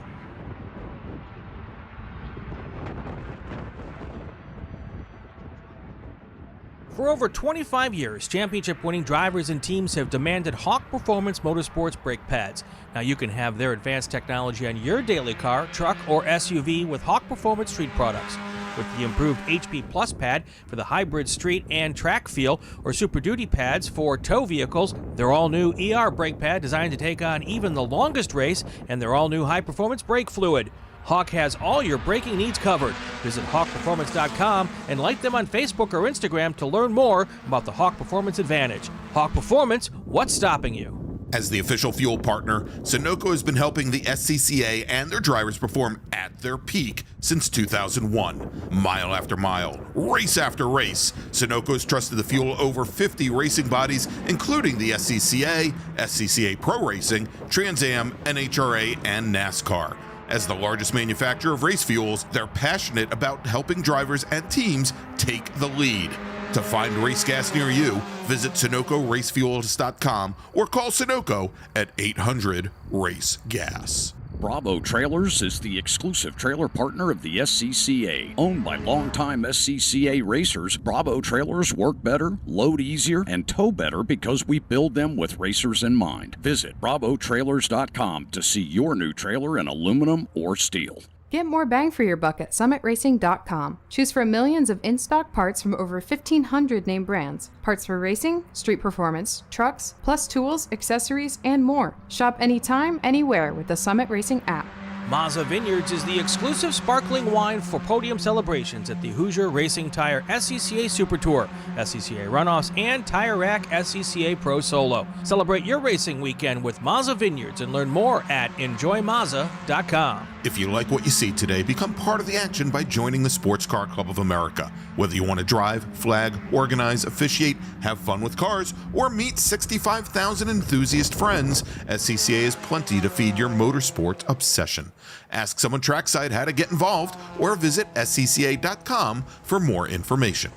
For over 25 years, championship-winning drivers and teams have demanded Hawk Performance Motorsports brake pads. Now you can have their advanced technology on your daily car, truck, or SUV with Hawk Performance Street products. With the improved HP Plus pad for the hybrid street and track feel, or Super Duty pads for tow vehicles, their all-new ER brake pad designed to take on even the longest race, and their all-new high-performance brake fluid. Hawk has all your braking needs covered. Visit hawkperformance.com and like them on Facebook or Instagram to learn more about the Hawk Performance Advantage. Hawk Performance, what's stopping you?
As the official fuel partner, Sunoco has been helping the SCCA and their drivers perform at their peak since 2001. Mile after mile, race after race, Sunoco has trusted the fuel over 50 racing bodies, including the SCCA, SCCA Pro Racing, Trans Am, NHRA, and NASCAR. As the largest manufacturer of race fuels, they're passionate about helping drivers and teams take the lead. To find race gas near you, visit SunocoRacefuels.com or call Sunoco at 800-RACE-GAS.
Bravo Trailers is the exclusive trailer partner of the SCCA. Owned by longtime SCCA racers, Bravo Trailers work better, load easier, and tow better because we build them with racers in mind. Visit BravoTrailers.com to see your new trailer in aluminum or steel.
Get more bang for your buck at SummitRacing.com. Choose from millions of in-stock parts from over 1,500 name brands. Parts for racing, street performance, trucks, plus tools, accessories, and more. Shop anytime, anywhere with the Summit Racing app.
Mazza Vineyards is the exclusive sparkling wine for podium celebrations at the Hoosier Racing Tire SCCA Super Tour, SCCA Runoffs, and Tire Rack SCCA Pro Solo. Celebrate your racing weekend with Mazza Vineyards and learn more at enjoymazza.com.
If you like what you see today, become part of the action by joining the Sports Car Club of America. Whether you want to drive, flag, organize, officiate, have fun with cars, or meet 65,000 enthusiast friends, SCCA has plenty to feed your motorsports obsession. Ask someone trackside how to get involved or visit scca.com for more information.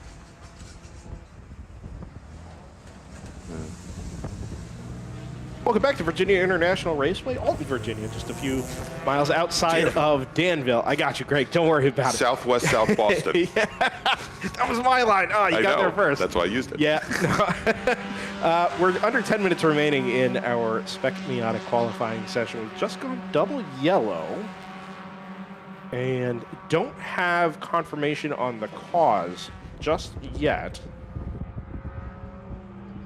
Welcome back to Virginia International Raceway, Alton, Virginia, just a few miles outside of Danville. I got you, Greg. Don't worry about it.
Southwest South Boston.
Yeah. That was my line. Oh, you got there first.
That's why I used it.
Yeah. We're under 10 minutes remaining in our Spec Miata qualifying session. We've just gone double yellow. And don't have confirmation on the cause just yet.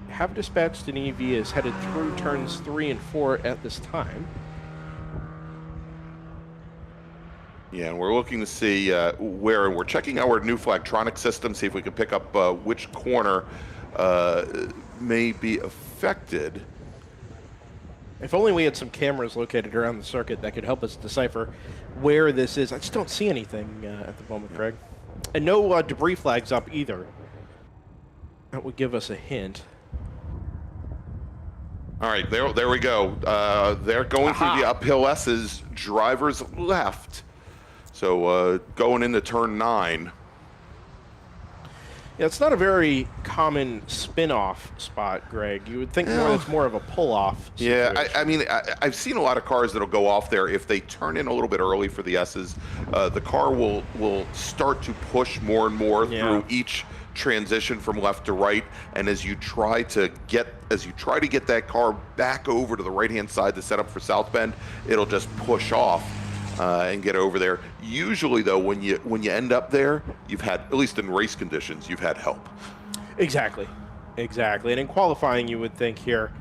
Have dispatched an EV is headed through turns 3 and 4 at this time.
Yeah, and we're looking to see where, and we're checking our new Flagtronic system, see if we can pick up which corner may be affected.
If only we had some cameras located around the circuit that could help us decipher where this is. I just don't see anything at the moment, Greg. And no debris flags up either. That would give us a hint.
All right, there we go. They're going through the uphill S's, drivers left. So going into turn 9.
Yeah, it's not a very common spin-off spot, Greg. You would think it's more of a pull-off situation.
Yeah, I mean, I've seen a lot of cars that'll go off there. If they turn in a little bit early for the S's, the car will start to push more and more through each transition from left to right, and as you try to get that car back over to the right-hand side to set up for South Bend, it'll just push off and get over there. Usually, though, when you end up there, you've had, at least in race conditions, you've had help.
Exactly. And in qualifying, you would think here,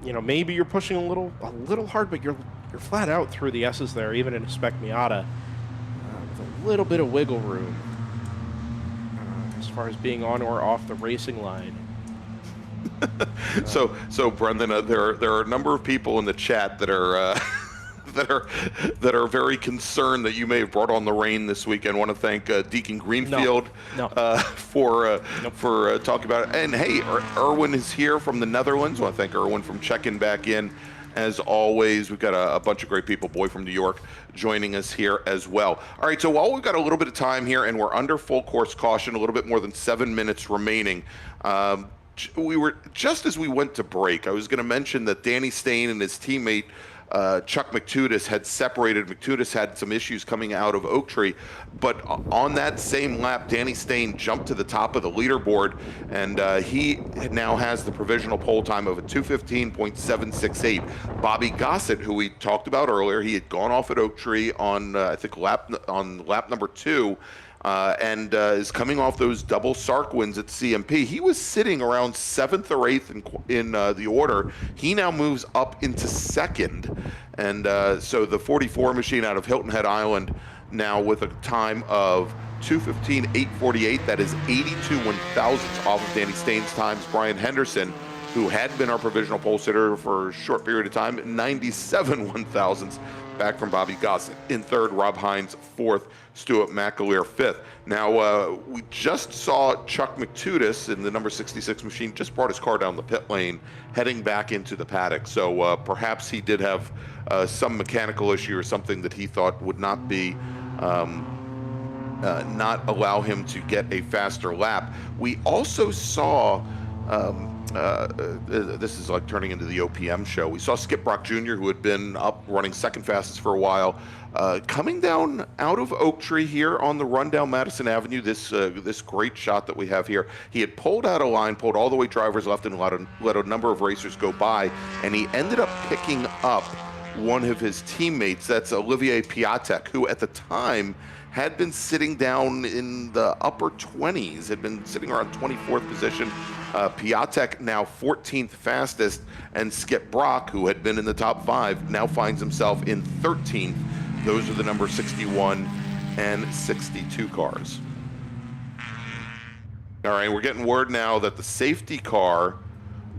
maybe you're pushing a little hard, but you're flat out through the S's there, even in a Spec Miata, with a little bit of wiggle room as far as being on or off the racing line.
So Brendan, there are a number of people in the chat that are that are very concerned that you may have brought on the rain this weekend. I want to thank Deacon Greenfield for talking about it. And hey, Erwin is here from the Netherlands. I want to thank Erwin from checking back in. As always, we've got a bunch of great people, Boy from New York, joining us here as well. All right, so while we've got a little bit of time here and we're under full course caution, a little bit more than 7 minutes remaining, we were, just as we went to break, I was going to mention that Danny Stain and his teammate Chuck McTudis had separated. McTudis had some issues coming out of Oak Tree, but on that same lap, Danny Stain jumped to the top of the leaderboard, and he now has the provisional pole time of a 2:15.768. Bobby Gossett, who we talked about earlier, he had gone off at Oak Tree on I think lap number 2. And is coming off those double Sark wins at CMP. He was sitting around 7th or 8th in the order. He now moves up into 2nd. And so the 44 machine out of Hilton Head Island now with a time of 2:15.848. That is 82 1,000ths off of Danny Stain's times. Brian Henderson, who had been our provisional pole sitter for a short period of time, 97 1,000ths back from Bobby Gossett. In 3rd, Rob Hines 4th, Stuart McAleer 5th. Now, we just saw Chuck McTudis in the number 66 machine just brought his car down the pit lane, heading back into the paddock. So perhaps he did have some mechanical issue or something that he thought would not be not allow him to get a faster lap. We also saw this is like turning into the OPM show. We saw Skip Brock Jr., who had been up running 2nd fastest for a while, coming down out of Oak Tree here on the run down Madison Avenue. This great shot that we have here. He had pulled out a line, pulled all the way drivers left, and let a number of racers go by, and he ended up picking up one of his teammates. That's Olivier Piatek, who at the time had been sitting down in the upper 20s, had been sitting around 24th position. Piatek now 14th fastest, and Skip Brock, who had been in the top 5, now finds himself in 13th. Those are the number 61 and 62 cars. All right, we're getting word now that the safety car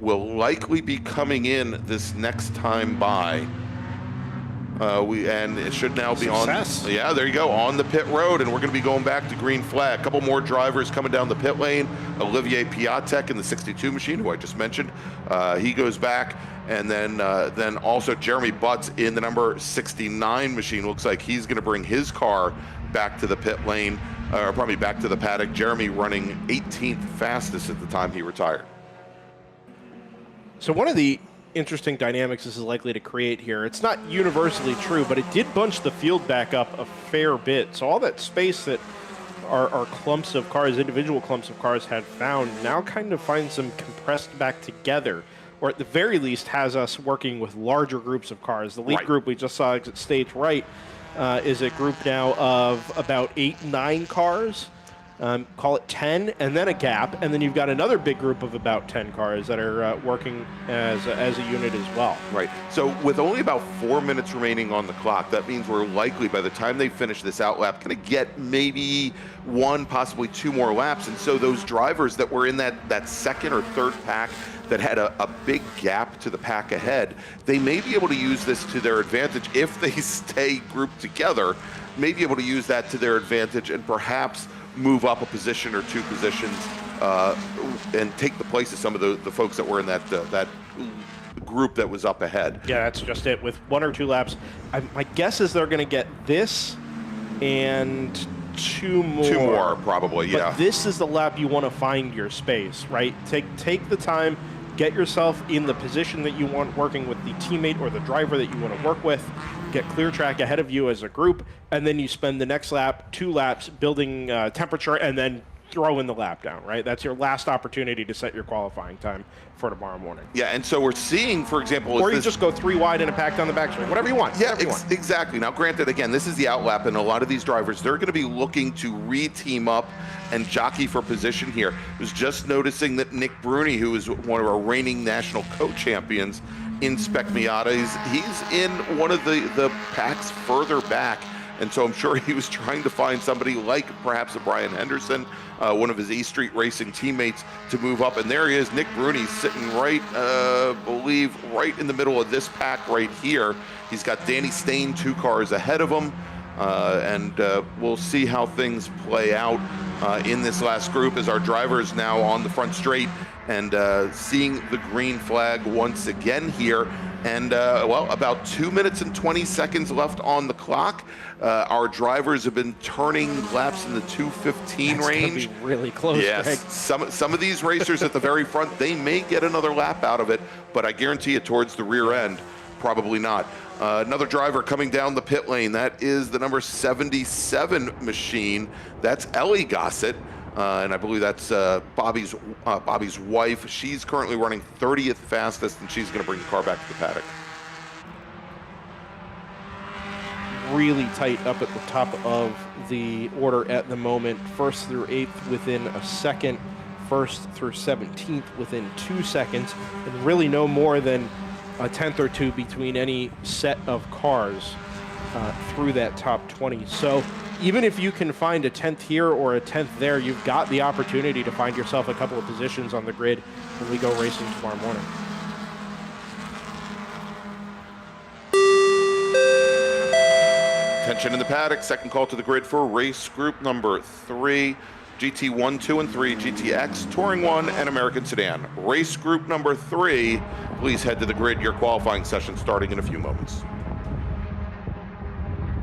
will likely be coming in this next time by. And it should now be
Success.
on. Yeah, there you go, on the pit road, and we're going to be going back to green flag. A couple more drivers coming down the pit lane. Olivier Piatek in the 62 machine, who I just mentioned, he goes back, and then also Jeremy Butts in the number 69 machine. Looks like he's going to bring his car back to the pit lane, or probably back to the paddock. Jeremy running 18th fastest at the time he retired.
So one of the interesting dynamics this is likely to create here, it's not universally true, but it did bunch the field back up a fair bit. So all that space that our clumps of cars, individual clumps of cars had found, now kind of finds them compressed back together, or at the very least has us working with larger groups of cars. The lead group we just saw exit stage right is a group now of about 8, 9 cars. Call it 10, and then a gap, and then you've got another big group of about 10 cars that are working as a unit as well.
Right. So with only about 4 minutes remaining on the clock, that means we're likely, by the time they finish this out lap, going to get maybe 1, possibly 2 more laps. And so those drivers that were in that second or third pack that had a big gap to the pack ahead, they may be able to use this to their advantage if they stay grouped together, may be able to use that to their advantage and perhaps move up a position or 2 positions and take the place of some of the folks that were in that group that was up ahead.
Yeah, that's just it. With 1 or 2 laps, my guess is they're going to get this and 2 more.
2 more, probably, yeah.
But this is the lap you want to find your space, right? Take the time, get yourself in the position that you want, working with the teammate or the driver that you want to work with, get clear track ahead of you as a group, and then you spend the next lap, 2 laps, building temperature, and then throw in the lap down, right? That's your last opportunity to set your qualifying time for tomorrow morning.
Yeah, and so we're seeing, for example...
Or you just go 3 wide in a pack down the backstreet, whatever you want.
Yeah, exactly. Now, granted, again, this is the out lap, and a lot of these drivers, they're going to be looking to re-team up and jockey for position here. I was just noticing that Nick Bruni, who is one of our reigning national co-champions in Spec Miata, he's in one of the packs further back. And so I'm sure he was trying to find somebody like perhaps a Brian Henderson, one of his E Street Racing teammates, to move up. And there he is, Nick Bruni, sitting right, believe, right in the middle of this pack right here. He's got Danny Stain 2 cars ahead of him. And we'll see how things play out in this last group as our drivers now on the front straight and seeing the green flag once again here. And, well, about 2 minutes and 20 seconds left on the clock. Our drivers have been turning laps in the 2:15 range.
Be really close,
yes,
Greg.
some of these racers at the very front, they may get another lap out of it, but I guarantee you towards the rear end, probably not. Another driver coming down the pit lane, that is the number 77 machine. That's Ellie Gossett. And I believe that's Bobby's wife. She's currently running 30th fastest, and she's going to bring the car back to the paddock.
Really tight up at the top of the order at the moment. 1st through 8th within a second. 1st through 17th within 2 seconds. And really no more than a 10th or 2 between any set of cars through that top 20. So even if you can find a 10th here or a 10th there, you've got the opportunity to find yourself a couple of positions on the grid when we go racing tomorrow morning.
Attention in the paddock, second call to the grid for race group number 3, GT1, 2, and 3, GTX, Touring 1, and American Sedan. Race group number 3, please head to the grid. Your qualifying session starting in a few moments.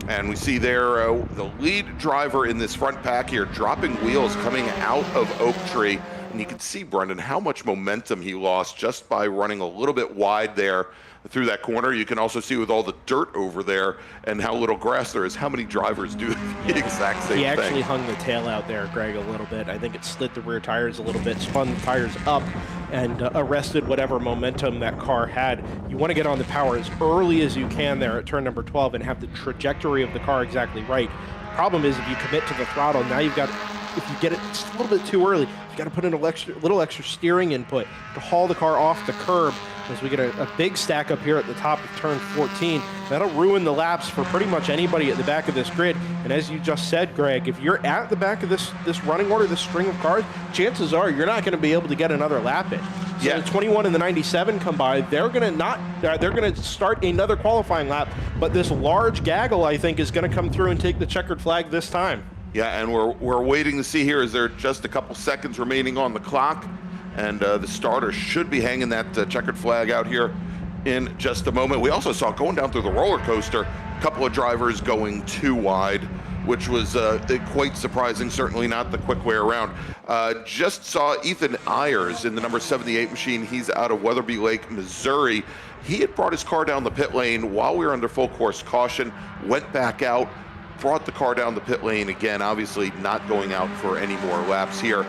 And we see there the lead driver in this front pack here dropping wheels coming out of Oak Tree. And you can see, Brendan, how much momentum he lost just by running a little bit wide there through that corner. You can also see with all the dirt over there and how little grass there is, how many drivers do the exact same thing.
He actually hung the tail out there, Greg, a little bit. I think it slid the rear tires a little bit, spun the tires up, and arrested whatever momentum that car had. You want to get on the power as early as you can there at turn number 12 and have the trajectory of the car exactly right. Problem is, if you commit to the throttle, now you've got, if you get it just a little bit too early, you've got to put in a little extra steering input to haul the car off the curb, as we get a big stack up here at the top of turn 14. That'll ruin the laps for pretty much anybody at the back of this grid. And as you just said, Greg, if you're at the back of this running order, this string of cars, chances are you're not going to be able to get another lap in. So
Yeah.
the 21 and the 97 come by, they're going to start another qualifying lap, but this large gaggle, I think, is going to come through and take the checkered flag this time.
Yeah, and we're waiting to see here. Is there just a couple seconds remaining on the clock? And the starter should be hanging that checkered flag out here in just a moment. We also saw going down through the roller coaster, a couple of drivers going too wide, which was quite surprising, certainly not the quick way around. Just saw Ethan Ayers in the number 78 machine. He's out of Weatherby Lake, Missouri. He had brought his car down the pit lane while we were under full course caution, went back out, brought the car down the pit lane again, obviously not going out for any more laps here.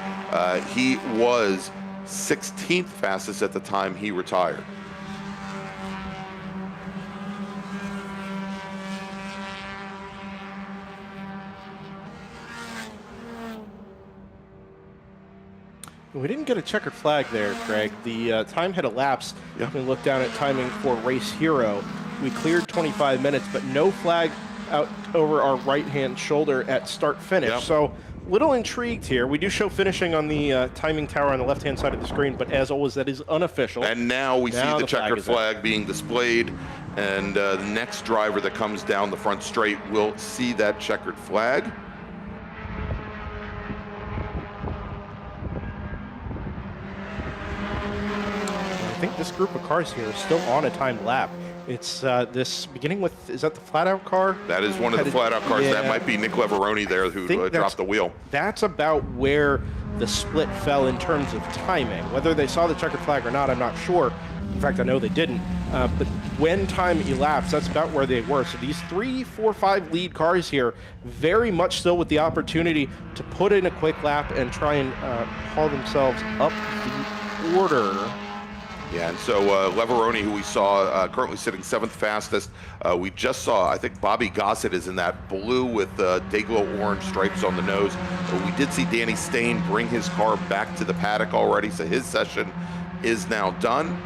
He was 16th fastest at the time he retired.
We didn't get a checkered flag there, Greg. The time had elapsed.
Yeah.
We looked down at timing for Race Hero. We cleared 25 minutes, but no flag out over our right-hand shoulder at start-finish.
Yep.
So, little intrigued here. We do show finishing on the timing tower on the left-hand side of the screen, but as always, that is unofficial.
And now we see the checkered
flag
flag being displayed, and the next driver that comes down the front straight will see that checkered flag.
I think this group of cars here is still on a timed lap. It's this beginning with, is that the flat-out car?
That is one of the flat-out cars.
Yeah.
That might be Nick Leveroni there who dropped the wheel.
That's about where the split fell in terms of timing. Whether they saw the checkered flag or not, I'm not sure. In fact, I know they didn't. But when time elapsed, that's about where they were. So these 3, 4, 5 lead cars here, very much still with the opportunity to put in a quick lap and try and haul themselves up the order.
Yeah, and so Leveroni, who we saw currently sitting 7th fastest, we just saw, I think Bobby Gossett is in that blue with day-glow orange stripes on the nose. But we did see Danny Stain bring his car back to the paddock already, so his session is now done.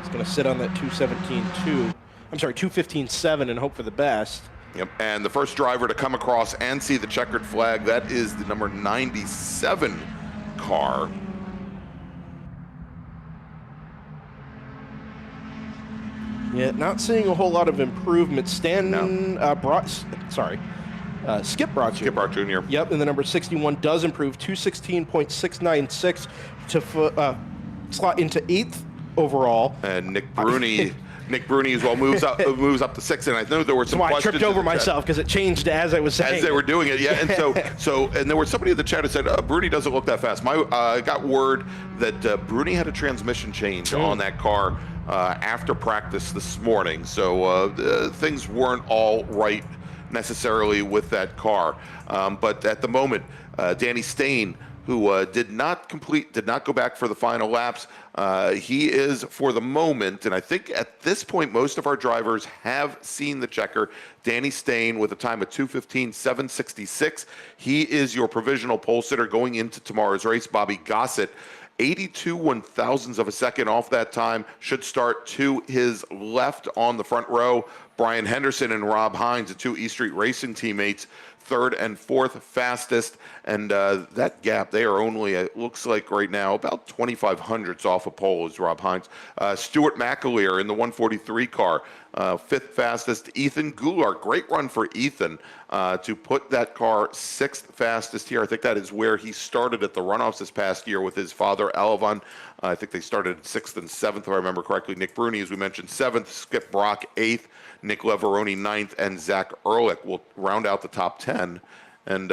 He's going to sit on that 215.7 and hope for the best.
Yep, and the first driver to come across and see the checkered flag, that is the number 97 car.
Yeah, not seeing a whole lot of improvement. Skip Brock Jr.
Skip Brock Jr.
Yep, and the number 61 does improve, 216.696 to slot into 8th overall.
And Nick Bruni as well moves up to 6th. And I know there were some questions.
I tripped over myself because it changed as I was saying.
As they were doing it, yeah. And and there was somebody in the chat who said Bruni doesn't look that fast. I got word that Bruni had a transmission change on that car after practice this morning. So things weren't all right necessarily with that car. But at the moment, Danny Stain, who did not go back for the final laps. He is, for the moment, and I think at this point, most of our drivers have seen the checker. Danny Stain with a time of 2:15.766. He is your provisional pole sitter going into tomorrow's race. Bobby Gossett, 82 1,000ths of a second off that time, should start to his left on the front row. Brian Henderson and Rob Hines, the 2 E Street Racing teammates, 3rd and 4th fastest, and that gap, they are only, it looks like right now, about 2,500ths off a pole is Rob Hines. Stuart McAleer in the 143 car, 5th fastest. Ethan Goulart, great run for Ethan to put that car 6th fastest here. I think that is where he started at the runoffs this past year with his father, Alvan. I think they started 6th and 7th, if I remember correctly. Nick Bruni, as we mentioned, 7th. Skip Brock, 8th. Nick Leveroni, 9th. And Zach Ehrlich will round out the top 10. And,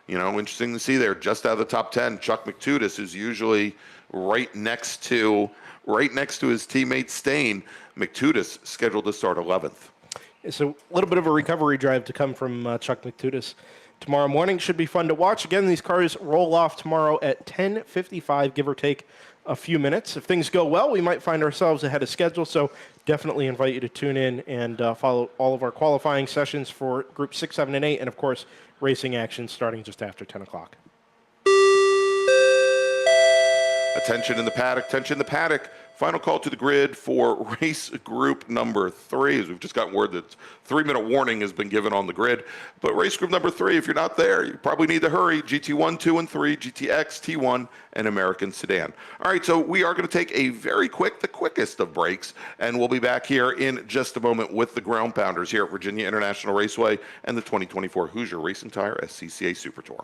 interesting to see there, just out of the top 10, Chuck McTudis, who's usually right next to his teammate Stain. McTudis scheduled to start 11th.
So a little bit of a recovery drive to come from Chuck McTudis tomorrow morning. Should be fun to watch. Again, these cars roll off tomorrow at 10:55, give or take a few minutes. If things go well, we might find ourselves ahead of schedule, so definitely invite you to tune in and follow all of our qualifying sessions for Group 6, 7, and 8, and of course, racing action starting just after 10 o'clock.
Attention in the paddock, attention in the paddock. Final call to the grid for race group number 3, as we've just gotten word that 3-minute warning has been given on the grid. But race group number 3, if you're not there, you probably need to hurry. GT1, 2, and 3, GTX, T1, and American Sedan. All right, so we are going to take a the quickest of breaks, and we'll be back here in just a moment with the ground pounders here at VIRginia International Raceway and the 2024 Hoosier Racing Tire SCCA Super Tour.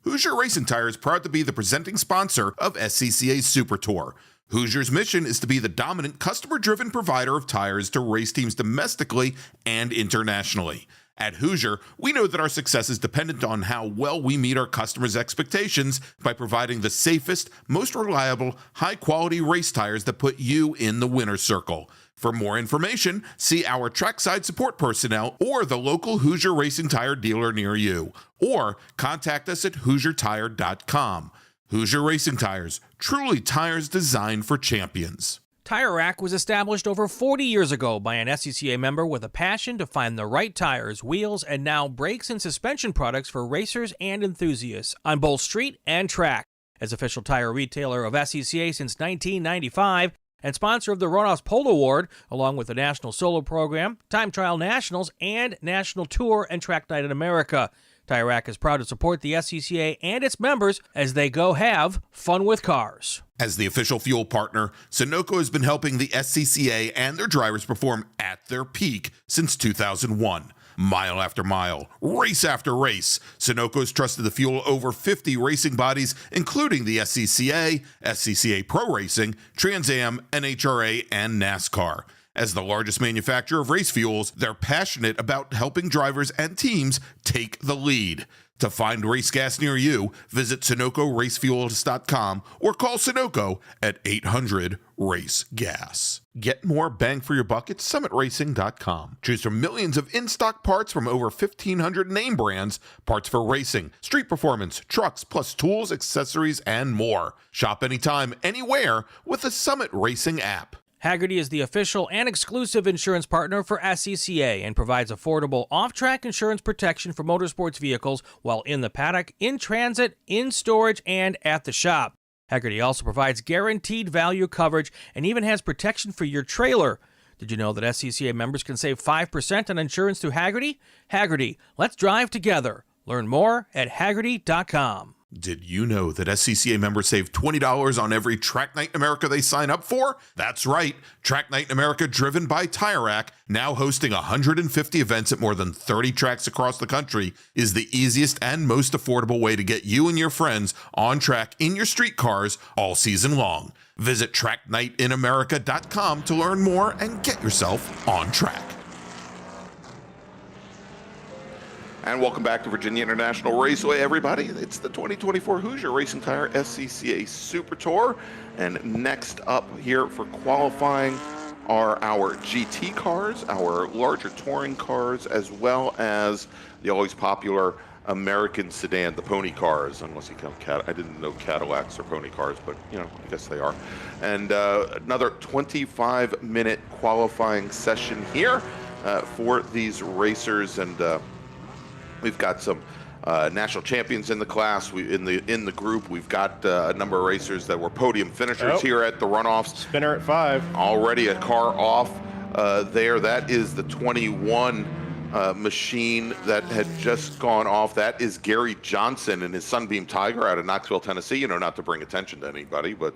Hoosier Racing Tire is proud to be the presenting sponsor of SCCA Super Tour. Hoosier's mission is to be the dominant customer-driven provider of tires to race teams domestically and internationally. At Hoosier, we know that our success is dependent on how well we meet our customers' expectations by providing the safest, most reliable, high-quality race tires that put you in the winner's circle. For more information, see our trackside support personnel or the local Hoosier Racing Tire dealer near you, or contact us at HoosierTire.com. Hoosier Racing Tires, truly tires designed for champions.
Tire Rack was established over 40 years ago by an SCCA member with a passion to find the right tires, wheels, and now brakes and suspension products for racers and enthusiasts on both street and track. As official tire retailer of SCCA since 1995 and sponsor of the Runoffs Pole Award, along with the National Solo Program, Time Trial Nationals, and National Tour and Track Night in America, Tire Rack is proud to support the SCCA and its members as they go have fun with cars.
As the official fuel partner, Sunoco has been helping the SCCA and their drivers perform at their peak since 2001. Mile after mile, race after race, Sunoco has trusted the fuel over 50 racing bodies, including the SCCA, SCCA Pro Racing, Trans Am, NHRA, and NASCAR. As the largest manufacturer of race fuels, they're passionate about helping drivers and teams take the lead. To find race gas near you, visit SunocoRacefuels.com or call Sunoco at 800-RACE-GAS. Get more bang for your buck at SummitRacing.com. Choose from millions of in-stock parts from over 1,500 name brands, parts for racing, street performance, trucks, plus tools, accessories, and more. Shop anytime, anywhere with the Summit Racing app.
Hagerty is the official and exclusive insurance partner for SCCA and provides affordable off-track insurance protection for motorsports vehicles while in the paddock, in transit, in storage, and at the shop. Hagerty also provides guaranteed value coverage and even has protection for your trailer. Did you know that SCCA members can save 5% on insurance through Hagerty? Hagerty, let's drive together. Learn more at Hagerty.com.
Did you know that SCCA members save $20 on every Track Night in America they sign up for? That's right. Track Night in America, driven by Tire Rack, now hosting 150 events at more than 30 tracks across the country, is the easiest and most affordable way to get you and your friends on track in your street cars all season long. Visit TrackNightInAmerica.com to learn more and get yourself on track.
And welcome back to Virginia International Raceway, everybody. It's the 2024 Hoosier Racing Tire SCCA Super Tour. And next up here for qualifying are our GT cars, our larger touring cars, as well as the always popular American sedan, the pony cars, unless you count I didn't know Cadillacs are pony cars, but you know, I guess they are. And another 25-minute qualifying session here for these racers, and we've got some national champions in the class. In the group, we've got a number of racers that were podium finishers here at the Runoffs.
Spinner at 5.
Already a car off there. That is the 21 machine that had just gone off. That is Gary Johnson and his Sunbeam Tiger out of Knoxville, Tennessee. You know, not to bring attention to anybody, but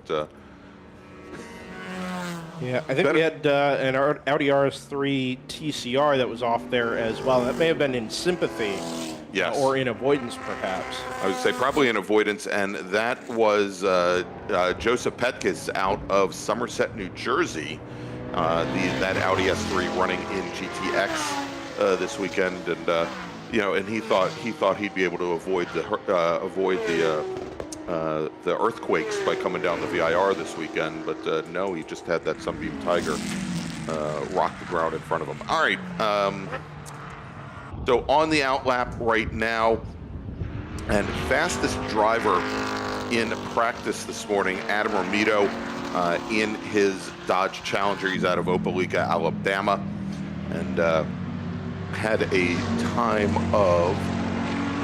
yeah, I think we had an Audi RS3 TCR that was off there as well. That may have been in sympathy,
yes,
or in avoidance, perhaps.
I would say probably in avoidance, and that was Joseph Petkes out of Somerset, New Jersey. That Audi S3 running in GTX this weekend, and you know, and he thought he'd be able to avoid the earthquakes by coming down the VIR this weekend, but no, he just had that Sunbeam Tiger rock the ground in front of him. All right, so on the outlap right now, and fastest driver in practice this morning, Adam Romito, in his Dodge Challenger. He's out of Opelika, Alabama, and had a time of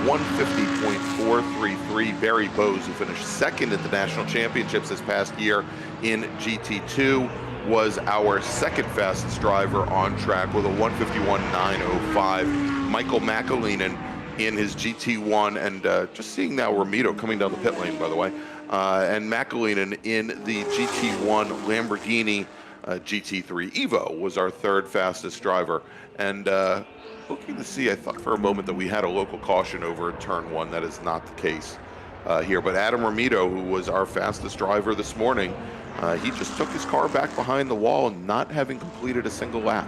150.433. Barry Bowes, who finished second at the national championships this past year in GT2, was our second fastest driver on track with a 151.905. Michael McAleenan in his GT1, and just seeing now Romito coming down the pit lane, by the way, and McAleenan in the GT1 Lamborghini GT3 Evo was our third fastest driver. And looking to see, I thought for a moment that we had a local caution over turn 1. That is not the case here. But Adam Romito, who was our fastest driver this morning, he just took his car back behind the wall, not having completed a single lap.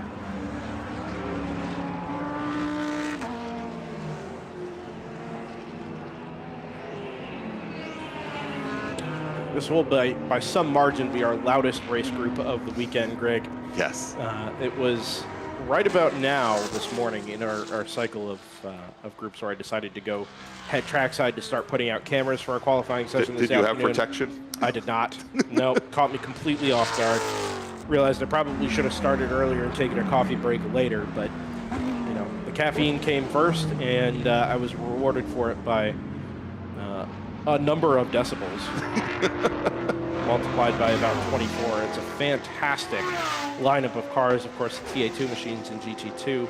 This will, by some margin, be our loudest race group of the weekend, Greg.
Yes.
It was right about now this morning in our cycle of groups where I decided to go head trackside to start putting out cameras for our qualifying session this afternoon.
Did you have protection?
I did not. No, caught me completely off guard. realized I probably should have started earlier and taken a coffee break later, but you know, the caffeine came first, and I was rewarded for it by a number of decibels multiplied by about 24. It's a fantastic lineup of cars. Of course, the TA2 machines and GT2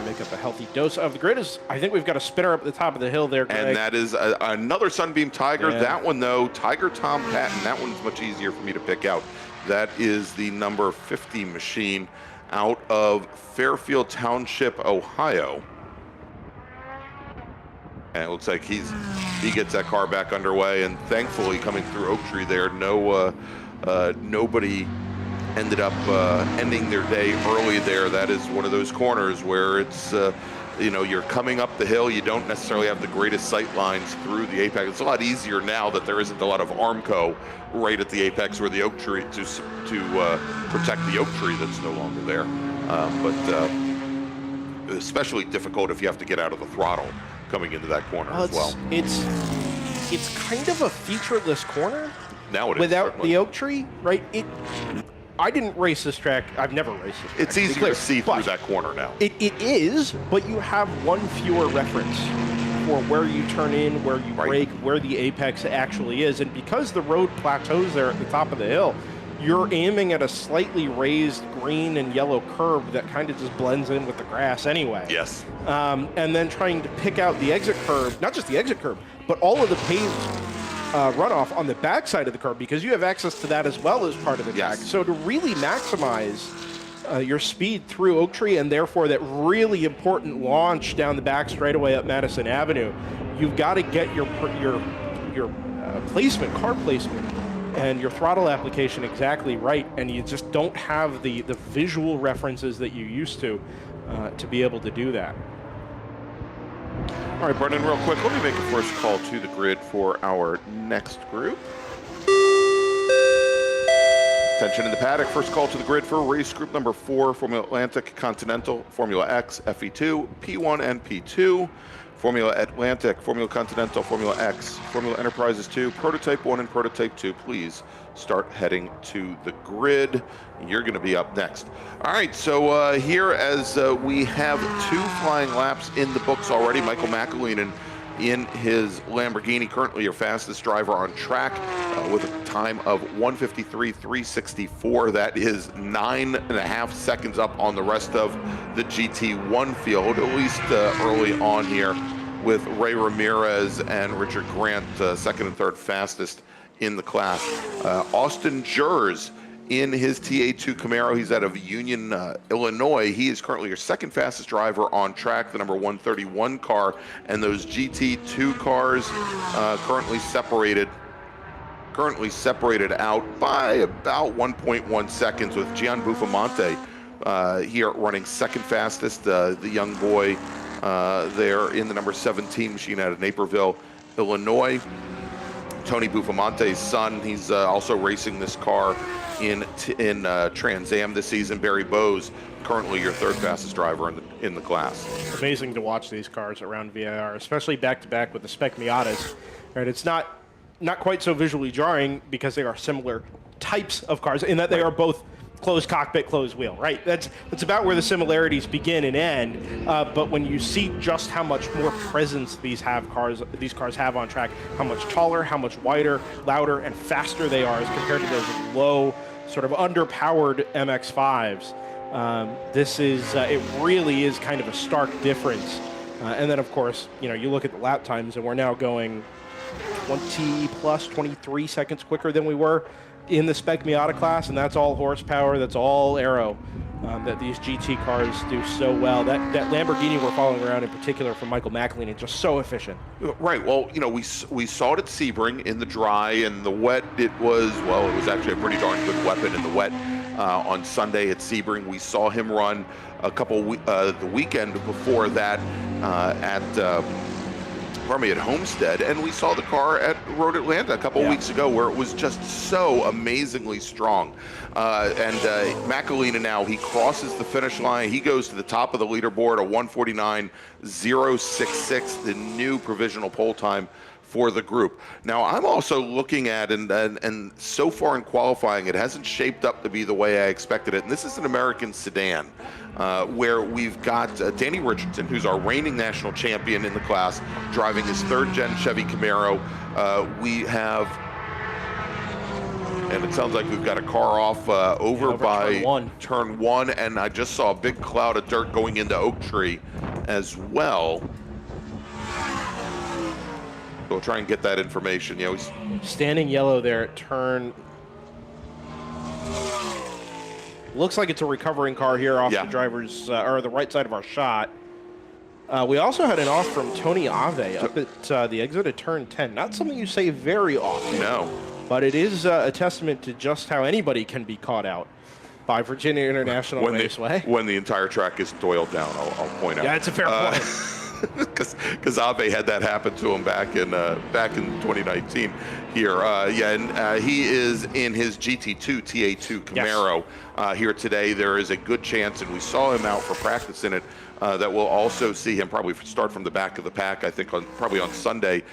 make up a healthy dose of the grid. I think we've got a spinner up at the top of the hill there, Greg.
And that is another Sunbeam Tiger.
Yeah.
That one, though, Tiger Tom Patton, that one's much easier for me to pick out. That is the number 50 machine out of Fairfield Township, Ohio. And it looks like he gets that car back underway, and thankfully coming through Oak Tree there, nobody ended up ending their day early there. That is one of those corners where it's, you know, you're coming up the hill, you don't necessarily have the greatest sight lines through the apex. It's a lot easier now that there isn't a lot of Armco right at the apex where the oak tree to protect the oak tree that's no longer there. But especially difficult if you have to get out of the throttle coming into that corner as well.
It's kind of a featureless corner
Now it is
without
certainly.
the oak tree, right? I didn't race this track. I've never raced this track.
It's easier to see through that corner now.
It is, but you have one fewer reference for where you turn in, where you brake, where the apex actually is. And because the road plateaus there at the top of the hill, you're aiming at a slightly raised green and yellow curve that kind of just blends in with the grass anyway.
Yes.
And then trying to pick out the exit curve, not just the exit curve, but all of the paved runoff on the backside of the curve, because you have access to that as well as part of the track. So to really maximize your speed through Oak Tree, and therefore that really important launch down the back straightaway up Madison Avenue, you've got to get your placement, car placement, and your throttle application exactly right, and you just don't have the visual references that you used to be able to do that.
All right, Brendan, real quick, let me make a first call to the grid for our next group. Attention in the paddock, first call to the grid for race group number 4, Formula Atlantic, Continental, Formula X, FE2, P1 and P2, Formula Atlantic, Formula Continental, Formula X, Formula Enterprises 2, Prototype 1 and Prototype 2. Please start heading to the grid. You're going to be up next. All right, so here as we have 2 flying laps in the books already, Michael McAleenan in his Lamborghini, currently your fastest driver on track with a time of 1:53.364. That is 9.5 seconds up on the rest of the GT1 field, at least early on here, with Ray Ramirez and Richard Grant, second and third fastest in the class. Austin Jers in his TA2 Camaro. He's out of Union, Illinois. He is currently your second fastest driver on track, the number 131 car. And those GT2 cars currently separated out by about 1.1 seconds, with Gian Buffamante here running second fastest, the young boy there in the number 17 machine out of Naperville, Illinois. Tony Buffamonte's son, he's also racing this car in Trans Am this season. Barry Bowes, currently your third fastest driver in the class.
Amazing to watch these cars around VIR, especially back-to-back with the Spec Miatas. Right, it's not quite so visually jarring because they are similar types of cars in that they are both closed cockpit, closed wheel, right? That's about where the similarities begin and end. But when you see just how much more presence these cars have on track, how much taller, how much wider, louder, and faster they are as compared to those low, sort of underpowered MX-5s, it really is kind of a stark difference. And then, of course, you look at the lap times, and we're now going 23 seconds quicker than we were in the Spec Miata class, and that's all horsepower, that's all aero that these GT cars do so well. That Lamborghini we're following around in particular from Michael McAleen is just so efficient.
Right, well, we saw it at Sebring in the dry, and the wet, it was actually a pretty darn good weapon in the wet on Sunday at Sebring. We saw him run a couple, the weekend before that at Homestead, and we saw the car at Road Atlanta a couple weeks ago, where it was just so amazingly strong. And McAleen now, he crosses the finish line. He goes to the top of the leaderboard, a 1:49.066, the new provisional pole time for the group. Now, I'm also looking at, and so far in qualifying, it hasn't shaped up to be the way I expected it. And this is an American sedan, where we've got Danny Richardson, who's our reigning national champion in the class, driving his third-gen Chevy Camaro. We have, and it sounds like we've got a car off over by turn one, and I just saw a big cloud of dirt going into Oak Tree as well. We'll try and get that information. You know, he's
standing yellow there at turn. Looks like it's a recovering car here off the driver's or the right side of our shot. We also had an off from Tony Ave up at the exit of turn 10. Not something you say very often.
No.
But it is a testament to just how anybody can be caught out by Virginia International Raceway.
When the entire track isn't oiled down, I'll point out.
Yeah, it's a fair point.
Because Ave had that happen to him back in 2019 here. And he is in his GT2 TA2 Camaro here today. There is a good chance, and we saw him out for practice in it, that we'll also see him probably start from the back of the pack, I think probably on Sunday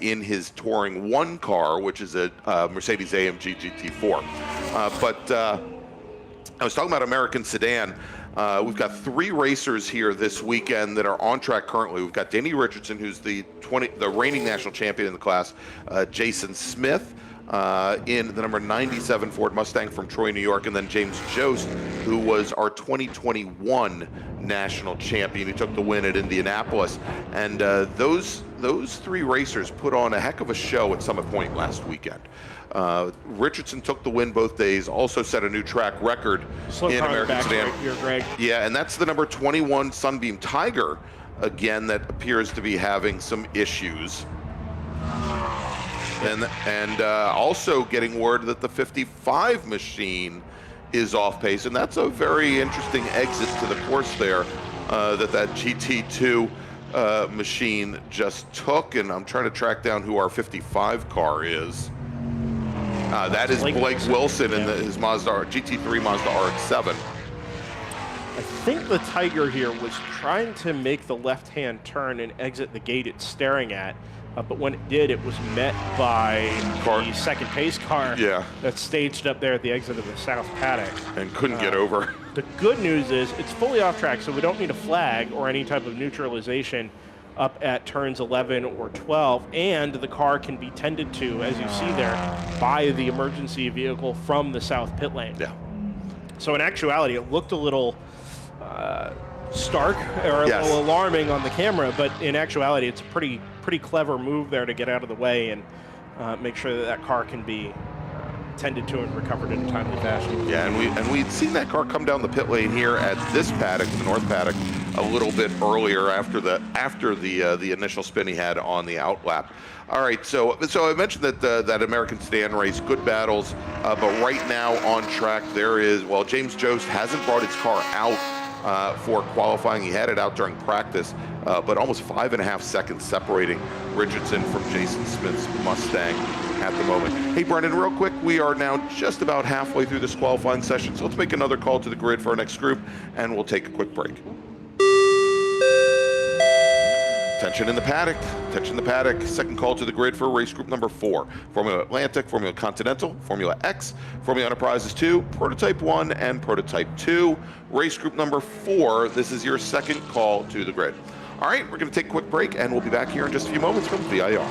in his Touring 1 car, which is a Mercedes-AMG GT4. But I was talking about American sedan. We've got 3 racers here this weekend that are on track currently. We've got Danny Richardson, who's the reigning national champion in the class. Jason Smith in the number 97 Ford Mustang from Troy, New York, and then James Jost, who was our 2021 national champion. He took the win at Indianapolis, and those 3 racers put on a heck of a show at Summit Point last weekend. Richardson took the win both days, also set a new track record in American sedan.
Greg.
Yeah, and that's the number 21 Sunbeam Tiger, again, that appears to be having some issues. And also getting word that the 55 machine is off pace, and that's a very interesting exit to the course there that GT2 machine just took, and I'm trying to track down who our 55 car is. That is Blake Wilson in his GT3 Mazda RX-7.
I think the Tiger here was trying to make the left-hand turn and exit the gate it's staring at, but when it did, it was met by the second pace car that's staged up there at the exit of the south paddock.
And couldn't get over.
The good news is it's fully off track, so we don't need a flag or any type of neutralization up at turns 11 or 12, and the car can be tended to, as you see there, by the emergency vehicle from the south pit lane.
Yeah.
So in actuality, it looked a little stark or a little alarming on the camera, but in actuality, it's a pretty clever move there to get out of the way and make sure that that car can be tended to and recovered in a timely fashion.
Yeah, and we'd seen that car come down the pit lane here at this paddock, the north paddock, a little bit earlier after the initial spin he had on the outlap. All right, so I mentioned that that American sedan race, good battles, but right now on track there is, well, James Jost hasn't brought his car out for qualifying. He had it out during practice, but almost 5.5 seconds separating Richardson from Jason Smith's Mustang at the moment. Hey, Brendan, real quick, we are now just about halfway through this qualifying session, so let's make another call to the grid for our next group, and we'll take a quick break. Attention in the paddock, attention in the paddock. Second call to the grid for race group number 4. Formula Atlantic, Formula Continental, Formula X, Formula Enterprises 2, Prototype 1, and Prototype 2. Race group number 4, this is your second call to the grid. All right, we're gonna take a quick break, and we'll be back here in just a few moments from VIR.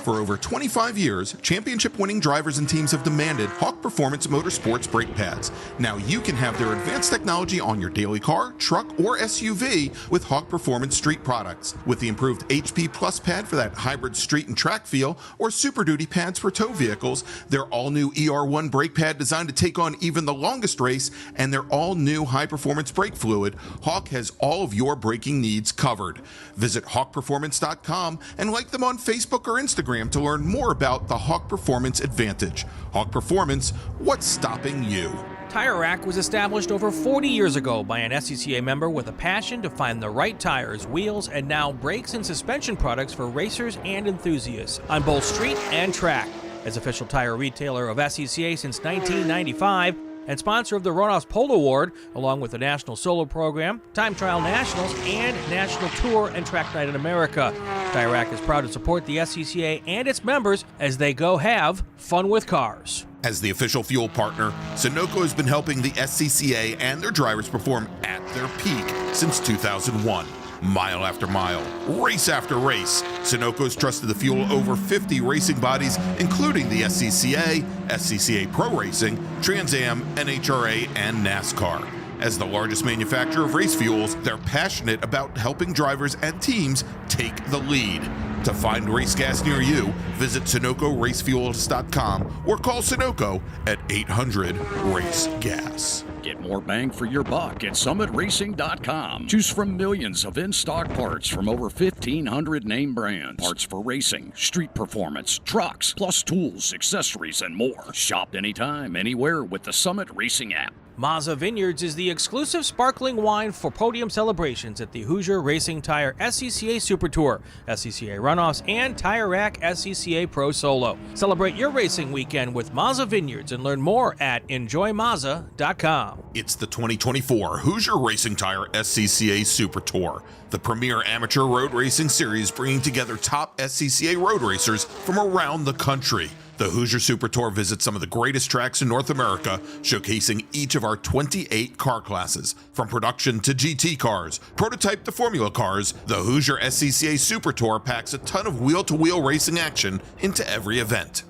For over 25 years, championship-winning drivers and teams have demanded Hawk Performance Motorsports brake pads. Now you can have their advanced technology on your daily car, truck, or SUV with Hawk Performance Street products. With the improved HP Plus pad for that hybrid street and track feel, or Super Duty pads for tow vehicles, their all-new ER1 brake pad designed to take on even the longest race, and their all-new high-performance brake fluid, Hawk has all of your braking needs covered. Visit hawkperformance.com and like them on Facebook or Instagram to learn more about the Hawk Performance Advantage. Hawk Performance, what's stopping you?
Tire Rack was established over 40 years ago by an SCCA member with a passion to find the right tires, wheels, and now brakes and suspension products for racers and enthusiasts on both street and track. As official tire retailer of SCCA since 1995, and sponsor of the Runoffs Pole Award, along with the National Solo Program, Time Trial Nationals, and National Tour and Track Night in America. Tire Rack is proud to support the SCCA and its members as they go have fun with cars.
As the official fuel partner, Sunoco has been helping the SCCA and their drivers perform at their peak since 2001. Mile after mile, race after race, Sunoco's trusted the fuel over 50 racing bodies, including the SCCA, SCCA Pro Racing, Trans Am, NHRA, and NASCAR. As the largest manufacturer of race fuels, they're passionate about helping drivers and teams take the lead. To find race gas near you, visit SunocoRacefuels.com or call Sunoco at 800-RACE-GAS.
Get more bang for your buck at SummitRacing.com. Choose from millions of in-stock parts from over 1,500 name brands. Parts for racing, street performance, trucks, plus tools, accessories, and more. Shop anytime, anywhere with the Summit Racing app.
Mazza Vineyards is the exclusive sparkling wine for podium celebrations at the Hoosier Racing Tire SCCA Super Tour, SCCA Runoffs, and Tire Rack SCCA Pro Solo. Celebrate your racing weekend with Mazza Vineyards and learn more at enjoymazza.com.
It's the 2024 Hoosier Racing Tire SCCA Super Tour, the premier amateur road racing series bringing together top SCCA road racers from around the country. The Hoosier Super Tour visits some of the greatest tracks in North America, showcasing each of our 28 car classes. From production to GT cars, prototype to Formula cars, the Hoosier SCCA Super Tour packs a ton of wheel-to-wheel racing action into every event.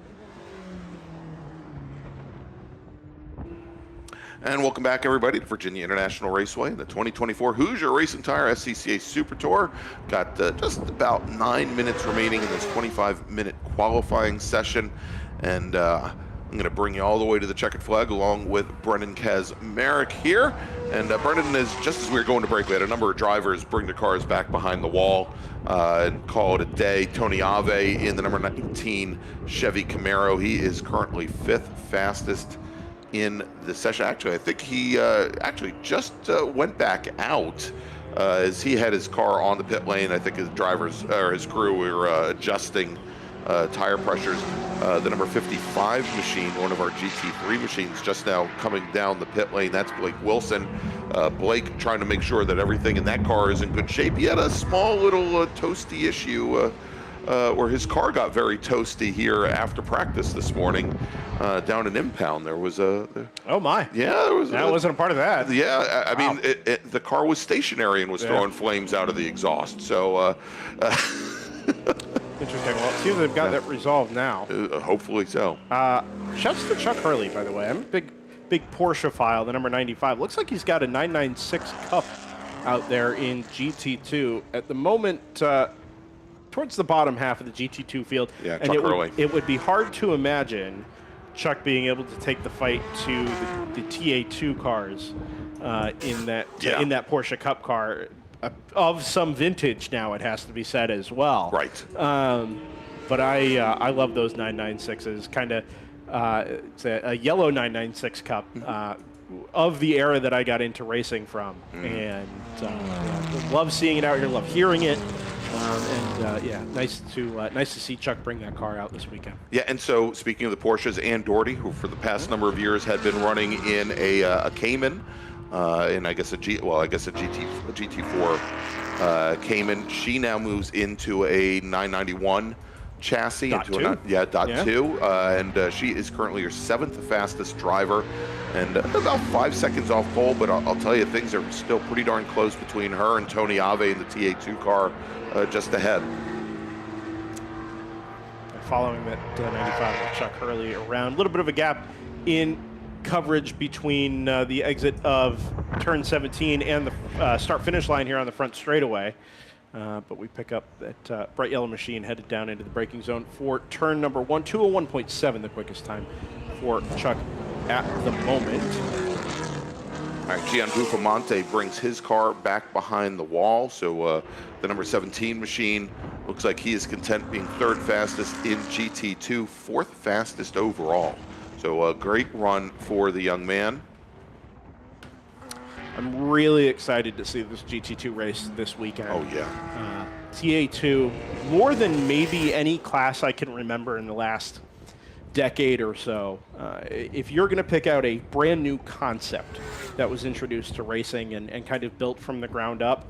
And welcome back, everybody, to Virginia International Raceway, the 2024 Hoosier Racing Tire SCCA Super Tour. Got just about 9 minutes remaining in this 25-minute qualifying session. And I'm going to bring you all the way to the checkered flag along with Brendan Kazmarek here. And Brendan, is just as we were going to break, we had a number of drivers bring their cars back behind the wall and call it a day. Tony Ave in the number 19 Chevy Camaro. He is currently 5th fastest in the session. Actually, I think he actually just went back out as he had his car on the pit lane. I think his drivers or his crew were adjusting tire pressures. The number 55 machine, one of our GT3 machines, just now coming down the pit lane. That's Blake Wilson. Blake trying to make sure that everything in that car is in good shape. He had a small little toasty issue where his car got very toasty here after practice this morning down in Impound. There was a...
Oh, my.
Yeah, there was...
I wasn't a part of that.
Yeah, I
Wow.
mean, the car was stationary and was throwing flames out of the exhaust, so...
Interesting. Well, it seems they've got that resolved now.
Hopefully so.
Shouts to Chuck Hurley, by the way. I'm a big Porsche file, the number 95. Looks like he's got a 996 Cup out there in GT2. At the moment, towards the bottom half of the GT2 field.
Yeah,
and
Chuck Hurley.
It would be hard to imagine Chuck being able to take the fight to the TA2 cars in that Porsche Cup car. Of some vintage now, it has to be said as well.
Right.
But I love those 996s. Kind of, it's a yellow 996 Cup of the era that I got into racing from, and love seeing it out here. Love hearing it. Nice to see Chuck bring that car out this weekend.
Yeah, and so speaking of the Porsches, Ann Doherty, who for the past number of years had been running in a Cayman. And I guess a GT4 Cayman. She now moves into a 991 chassis. .2, and she is currently your 7th fastest driver, and about 5 seconds off pole. But I'll tell you, things are still pretty darn close between her and Tony Ave in the TA2 car, just ahead.
Following that 95 with Chuck Hurley around, a little bit of a gap in coverage between the exit of turn 17 and the start-finish line here on the front straightaway. But we pick up that bright yellow machine headed down into the braking zone for turn number 1, 2:01.7, the quickest time for Chuck at the moment.
All right, Gian Bufamonte brings his car back behind the wall. So the number 17 machine looks like he is content being 3rd fastest in GT2, 4th fastest overall. So a great run for the young man.
I'm really excited to see this GT2 race this weekend.
Oh, yeah.
TA2, more than maybe any class I can remember in the last decade or so, if you're going to pick out a brand new concept that was introduced to racing and kind of built from the ground up,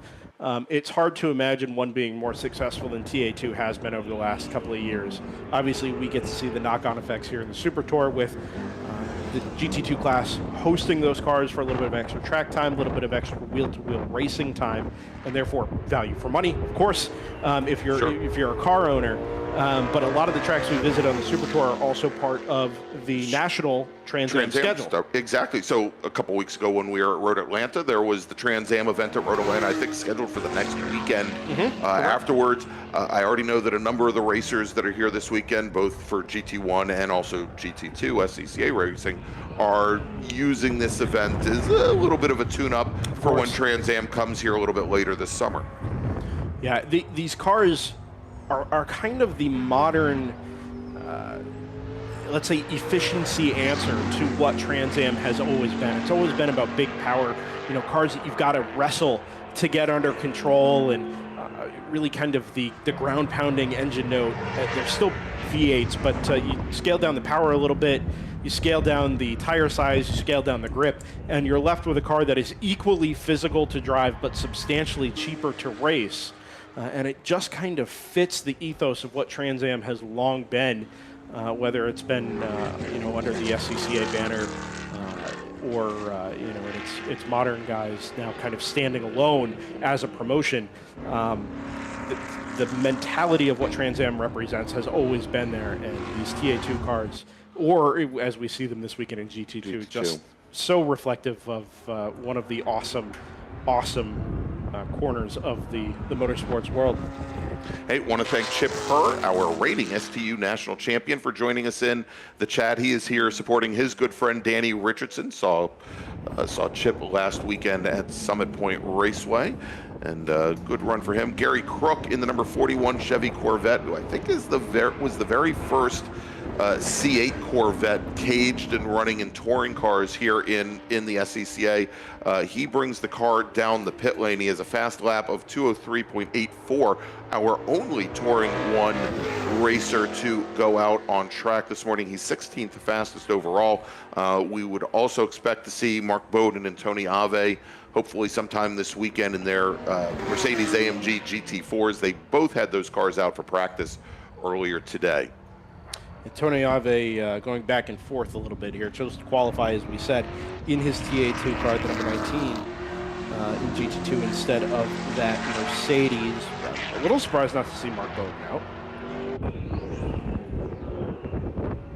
it's hard to imagine one being more successful than TA2 has been over the last couple of years. Obviously, we get to see the knock-on effects here in the Super Tour with the GT2 class hosting those cars for a little bit of extra track time, a little bit of extra wheel-to-wheel racing time, and therefore value for money, of course, if you're a car owner. But a lot of the tracks we visit on the Super Tour are also part of the national Trans Am schedule.
Exactly. So a couple weeks ago when we were at Road Atlanta, there was the Trans Am event at Road Atlanta, I think scheduled for the next weekend. Afterwards, I already know that a number of the racers that are here this weekend, both for GT1 and also GT2 SCCA racing, are using this event as a little bit of a tune-up for when Trans Am comes here a little bit later this summer.
Yeah, these cars are kind of the modern, let's say, efficiency answer to what Trans Am has always been. It's always been about big power, cars that you've got to wrestle to get under control, and really kind of the ground-pounding engine note. They're still V8s, but you scale down the power a little bit, you scale down the tire size, you scale down the grip, and you're left with a car that is equally physical to drive but substantially cheaper to race. And it just kind of fits the ethos of what Trans Am has long been, whether it's been under the SCCA banner or it's modern guys now kind of standing alone as a promotion. The mentality of what Trans Am represents has always been there, and these TA2 cars, or as we see them this weekend in GT2, just so reflective of one of the awesome corners of the motorsports world.
Hey, want to thank Chip Herr, our rating STU national champion, for joining us in the chat. He is here supporting his good friend Danny Richardson. Saw Chip last weekend at Summit Point Raceway, and good run for him. Gary Crook in the number 41 Chevy Corvette, who I think was the very first C8 Corvette caged and running in touring cars here in the SCCA. He brings the car down the pit lane. He has a fast lap of 2:03.84, our only Touring 1 racer to go out on track this morning. He's 16th fastest overall. We would also expect to see Mark Bowden and Tony Ave hopefully sometime this weekend in their Mercedes AMG GT4s. They both had those cars out for practice earlier today.
And Tony Ave going back and forth a little bit here, chose to qualify, as we said, in his TA2 car, the number 19, in GT2 instead of that Mercedes. A little surprised not to see Mark Bowden out.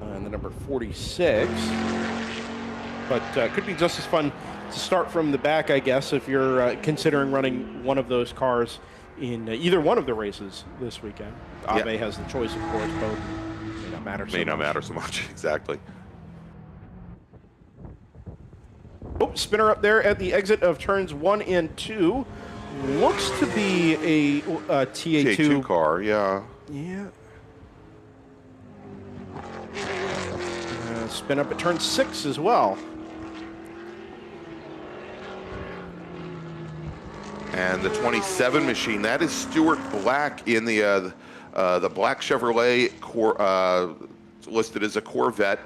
And the number 46. But could be just as fun to start from the back, I guess, if you're considering running one of those cars in either one of the races this weekend. Ave has the choice, of course. Bowden may not matter so much.
Exactly.
Oh, spinner up there at the exit of turns 1 and 2. Looks to be a TA2
car, yeah.
Yeah. Spin up at turn 6 as well.
And the 27 machine, that is Stuart Black in the black Chevrolet listed as a Corvette.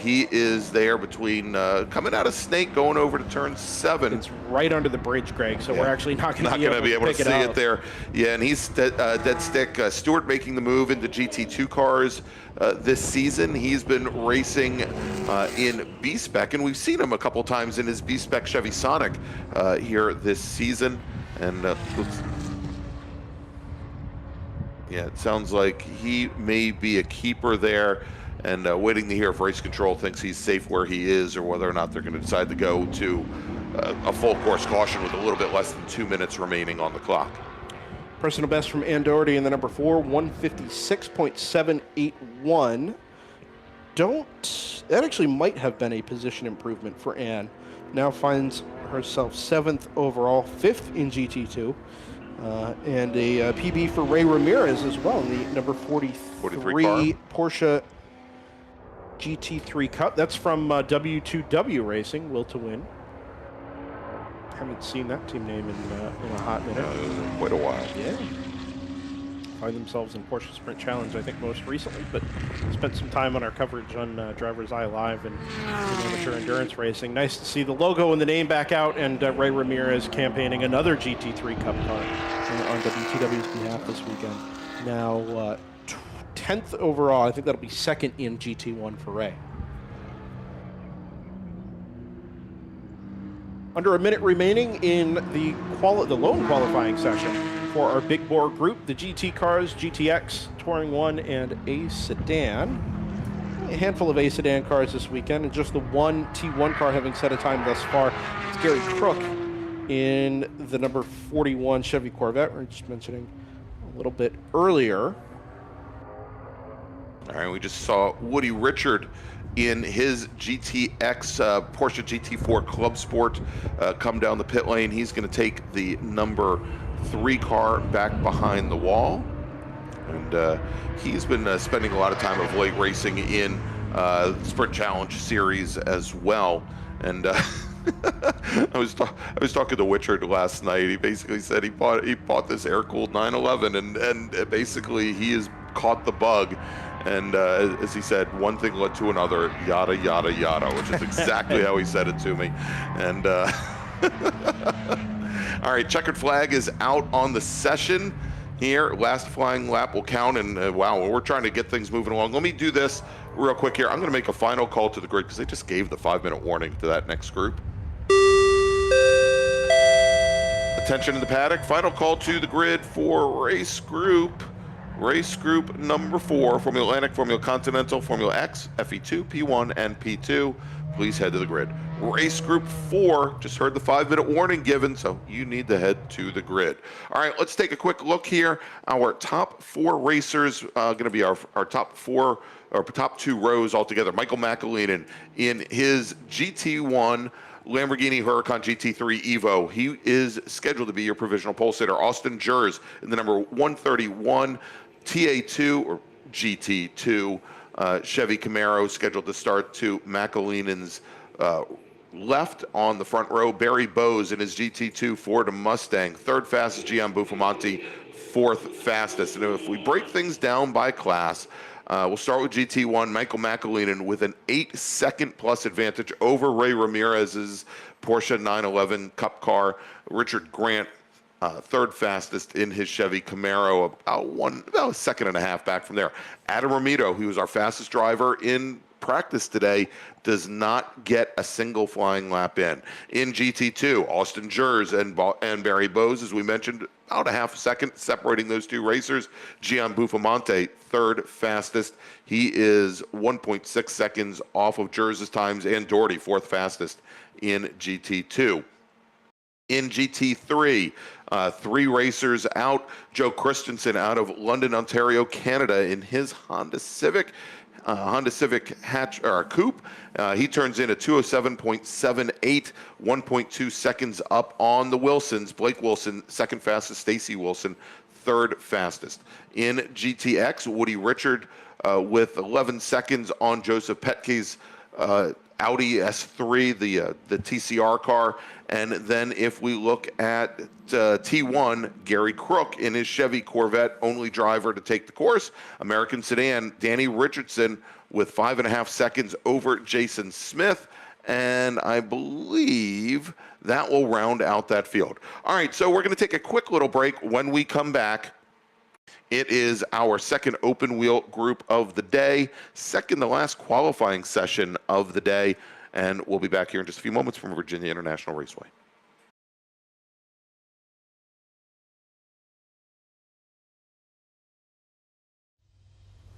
He is there between coming out of Snake, going over to turn 7.
It's right under the bridge, Greg, so we're actually not going to be able to
see it there. Yeah, and he's dead stick. Stewart making the move into GT2 cars this season. He's been racing in B-Spec, and we've seen him a couple times in his B-Spec Chevy Sonic here this season. And it sounds like he may be a keeper there. And waiting to hear if race control thinks he's safe where he is, or whether or not they're going to decide to go to a full course caution with a little bit less than 2 minutes remaining on the clock.
Personal best from Ann Doherty in the number 4, 156.781. That actually might have been a position improvement for Ann. Now finds herself 7th overall, 5th in GT2. And a PB for Ray Ramirez as well in the number 43 Porsche GT3 Cup. That's from W2W Racing, Will to Win. Haven't seen that team name in a hot minute.
Quite a while.
Yeah. find themselves in Porsche Sprint Challenge, I think, most recently, but spent some time on our coverage on DriversEye Live and amateur endurance racing. Nice to see the logo and the name back out, and Ray Ramirez campaigning another GT3 Cup car on WTW's behalf this weekend. Now, 10th overall. I think that'll be second in GT1 for Ray. Under a minute remaining in the lone qualifying session for our big bore group, the GT cars, GTX, Touring 1, and A Sedan. A handful of A Sedan cars this weekend, and just the one T1 car having set a time thus far. It's Gary Crook in the number 41 Chevy Corvette, we were just mentioning a little bit earlier.
All right, we just saw Woody Richard in his GTX Porsche GT4 Club Sport come down the pit lane. He's going to take the number 3 car back behind the wall. And he's been spending a lot of time of late racing in Sprint Challenge series as well. And I was talking to Richard last night. He basically said he bought this air-cooled 911, and basically he has caught the bug. And as he said, one thing led to another, yada, yada, yada, which is exactly how he said it to me. And all right, checkered flag is out on the session here. Last flying lap will count, and wow, we're trying to get things moving along. Let me do this real quick here. I'm going to make a final call to the grid because they just gave the 5-minute warning to that next group. Attention in the paddock. Final call to the grid for race group number 4, Formula Atlantic, Formula Continental, Formula X, FE2, P1, and P2. Please head to the grid. Race group 4, just heard the 5-minute warning given, so you need to head to the grid. All right, let's take a quick look here. Our top 4 racers, going to be our top 4, or top 2 rows altogether. Michael McAleenan in his GT1 Lamborghini Huracan GT3 Evo. He is scheduled to be your provisional pole sitter. Austin Jers in the number 131 TA2 or GT2 Chevy Camaro, scheduled to start to McAleenan's left on the front row. Barry Bowes in his GT2 Ford Mustang, 3rd fastest. Gian Buffalmonte, 4th fastest. And if we break things down by class, we'll start with GT1. Michael McAleenan with an 8-second plus advantage over Ray Ramirez's Porsche 911 Cup car. Richard Grant, 3rd fastest in his Chevy Camaro, about a second and a half back from there. Adam Ramito, who was our fastest driver in practice today, does not get a single flying lap in. In GT2, Austin Jers and Barry Bowes, as we mentioned, about a half a second separating those 2 racers. Gian Buffalmonte, 3rd fastest. He is 1.6 seconds off of Jers' times, and Doherty, 4th fastest in GT2. In GT3, 3 racers out. Joe Christensen out of London, Ontario, Canada, in his Honda Civic hatch or coupe. He turns in a 207.78, 1.2 seconds up on the Wilsons. Blake Wilson, 2nd fastest. Stacy Wilson, 3rd fastest. In GTX, Woody Richard with 11 seconds on Joseph Petke's Audi S3, the TCR car. And then if we look at T1, Gary Crook in his Chevy Corvette, only driver to take the course. American Sedan, Danny Richardson with 5.5 seconds over Jason Smith. And I believe that will round out that field. All right, so we're going to take a quick little break. When we come back, it is our second open wheel group of the day, second to last qualifying session of the day, and we'll be back here in just a few moments from Virginia International Raceway.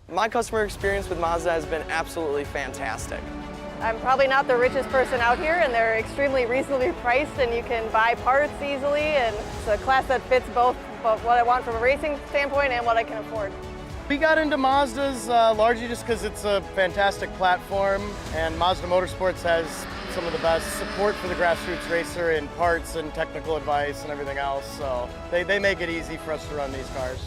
My customer experience with Mazda has been absolutely fantastic.
I'm probably not the richest person out here, and they're extremely reasonably priced, and you can buy parts easily, and it's a class that fits both what I want from a racing standpoint and what I can afford.
We got into Mazdas largely just because it's a fantastic platform, and Mazda Motorsports has some of the best support for the grassroots racer in parts and technical advice and everything else, so they make it easy for us to run these cars.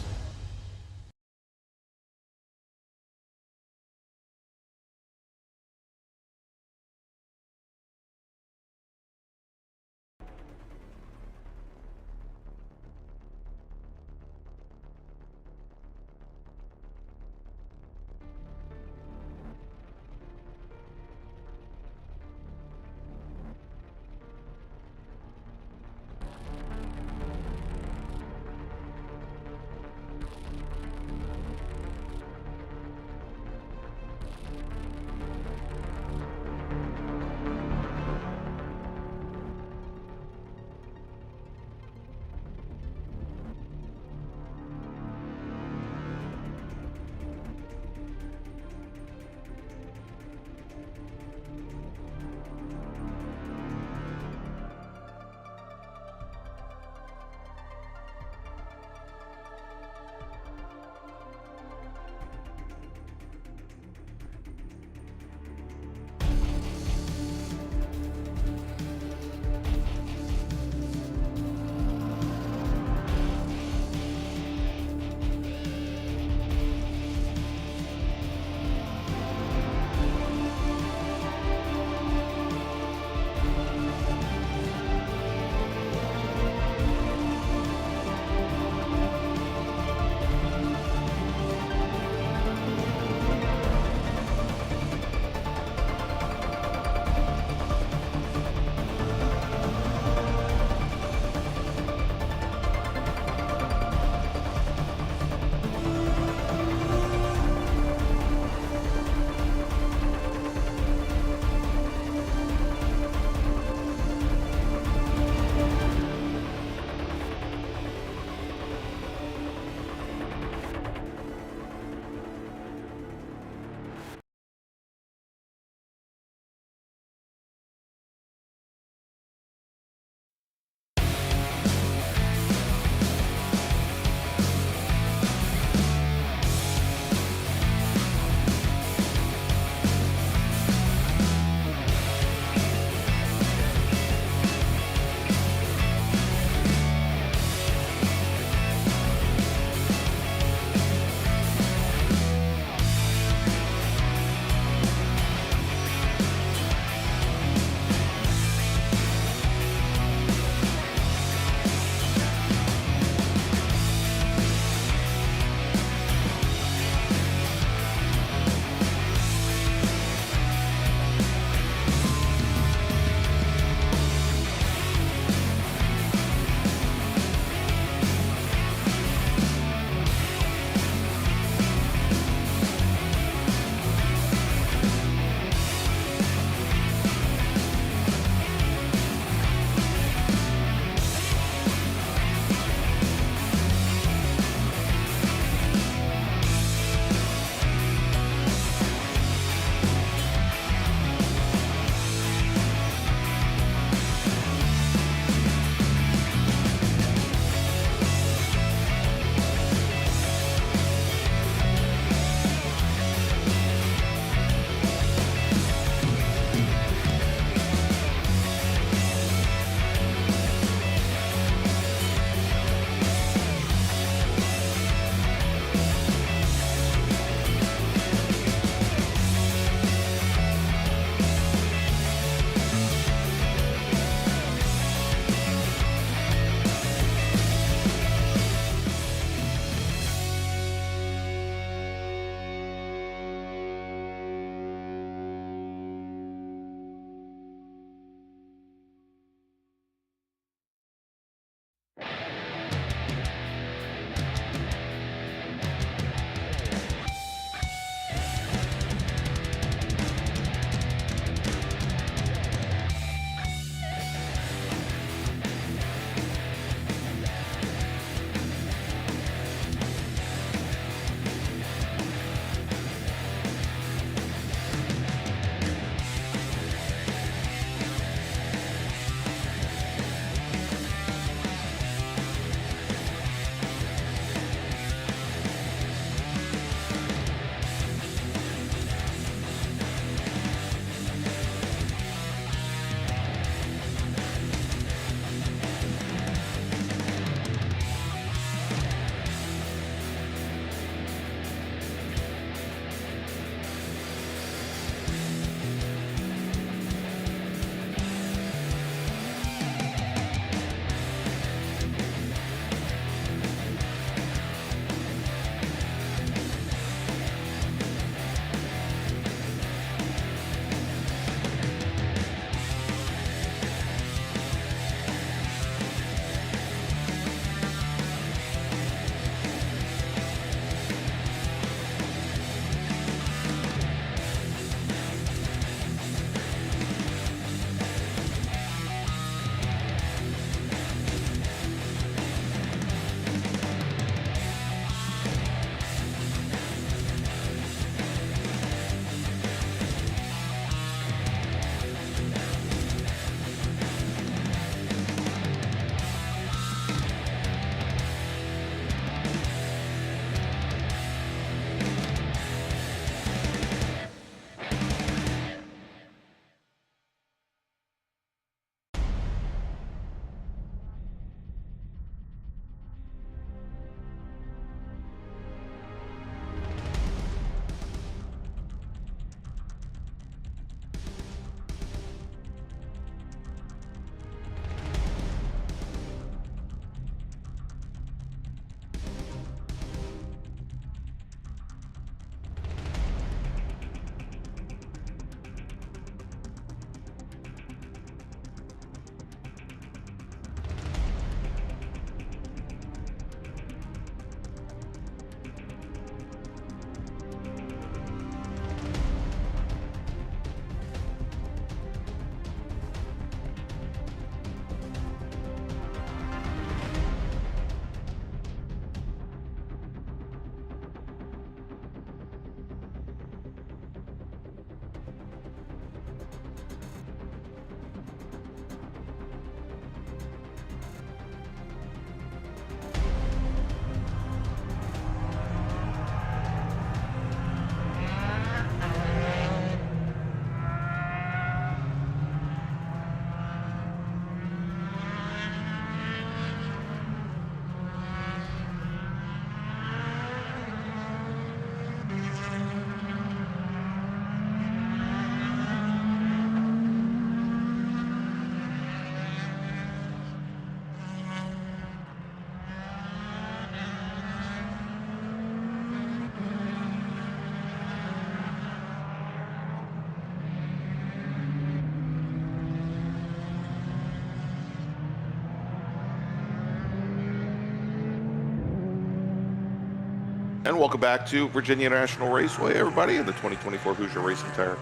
And welcome back to VIRginia International Raceway, everybody, in the 2024 Hoosier Racing Tire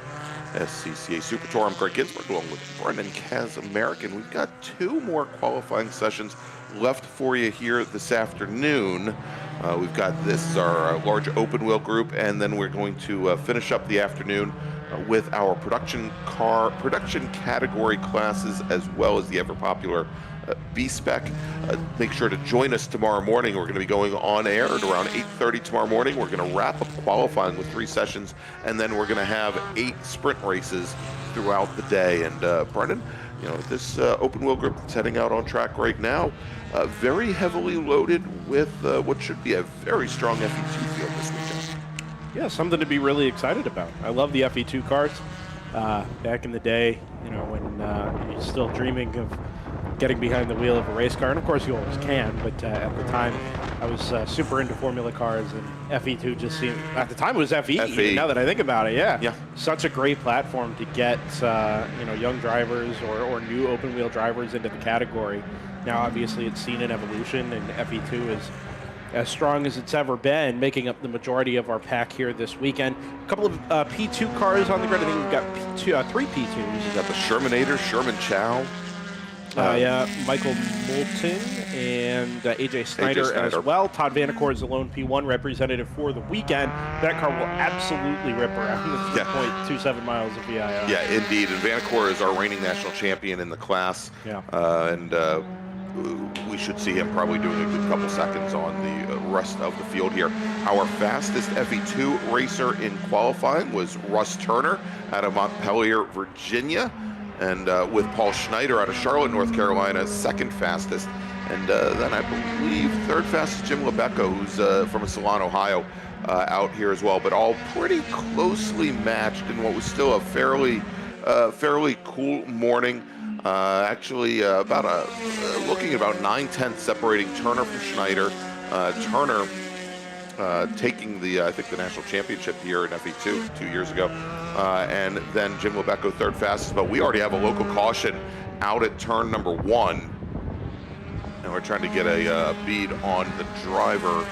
SCCA Super Tour. I'm Gregg Ginsberg along with Brendan Kaz-American. We've got 2 more qualifying sessions left for you here this afternoon. We've got this is our large open wheel group, and then we're going to finish up the afternoon with our production category classes, as well as the ever popular B-Spec. Make sure to join us tomorrow morning. We're going to be going on air at around 8:30 tomorrow morning. We're going to wrap up qualifying with 3 sessions, and then we're going to have 8 sprint races throughout the day. And Brendan, you know, this open wheel group that's heading out on track right now, very heavily loaded with what should be a very strong FE2 field this weekend.
Yeah, something to be really excited about. I love the FE2 cars. Back in the day, you know, when you're still dreaming of getting behind the wheel of a race car, and of course you always can, but at the time I was super into Formula cars, and FE2 just seemed, at the time it was FE. Even now that I think about it, yeah. Such a great platform to get you know, young drivers or new open wheel drivers into the category. Now obviously it's seen an evolution, and FE2 is as strong as it's ever been, making up the majority of our pack here this weekend. A couple of P2 cars on the grid. I think we've got 3 P2s.
We've got the Shermanator, Sherman Chow.
Yeah, Michael Moulton and AJ Snyder as well. Todd Vanacore is the lone P1 representative for the weekend. That car will absolutely rip around the 3.27 miles of VIR.
Yeah, indeed. And Vanacore is our reigning national champion in the class.
Yeah.
And we should see him probably doing a good couple seconds on the rest of the field here. Our fastest FE2 racer in qualifying was Russ Turner out of Montpelier, Virginia. And with Paul Schneider out of Charlotte, North Carolina, second fastest. And then I believe third fastest Jim Lebecco, who's from Salon, Ohio, out here as well. But all pretty closely matched in what was still a fairly cool morning. Actually, looking at about 9/10 separating Turner from Schneider. Turner taking the, I think, the national championship here in FE2 2 years ago. And then Jim Lebecco third fastest, but we already have a local caution out at turn number 1. And we're trying to get a bead on the driver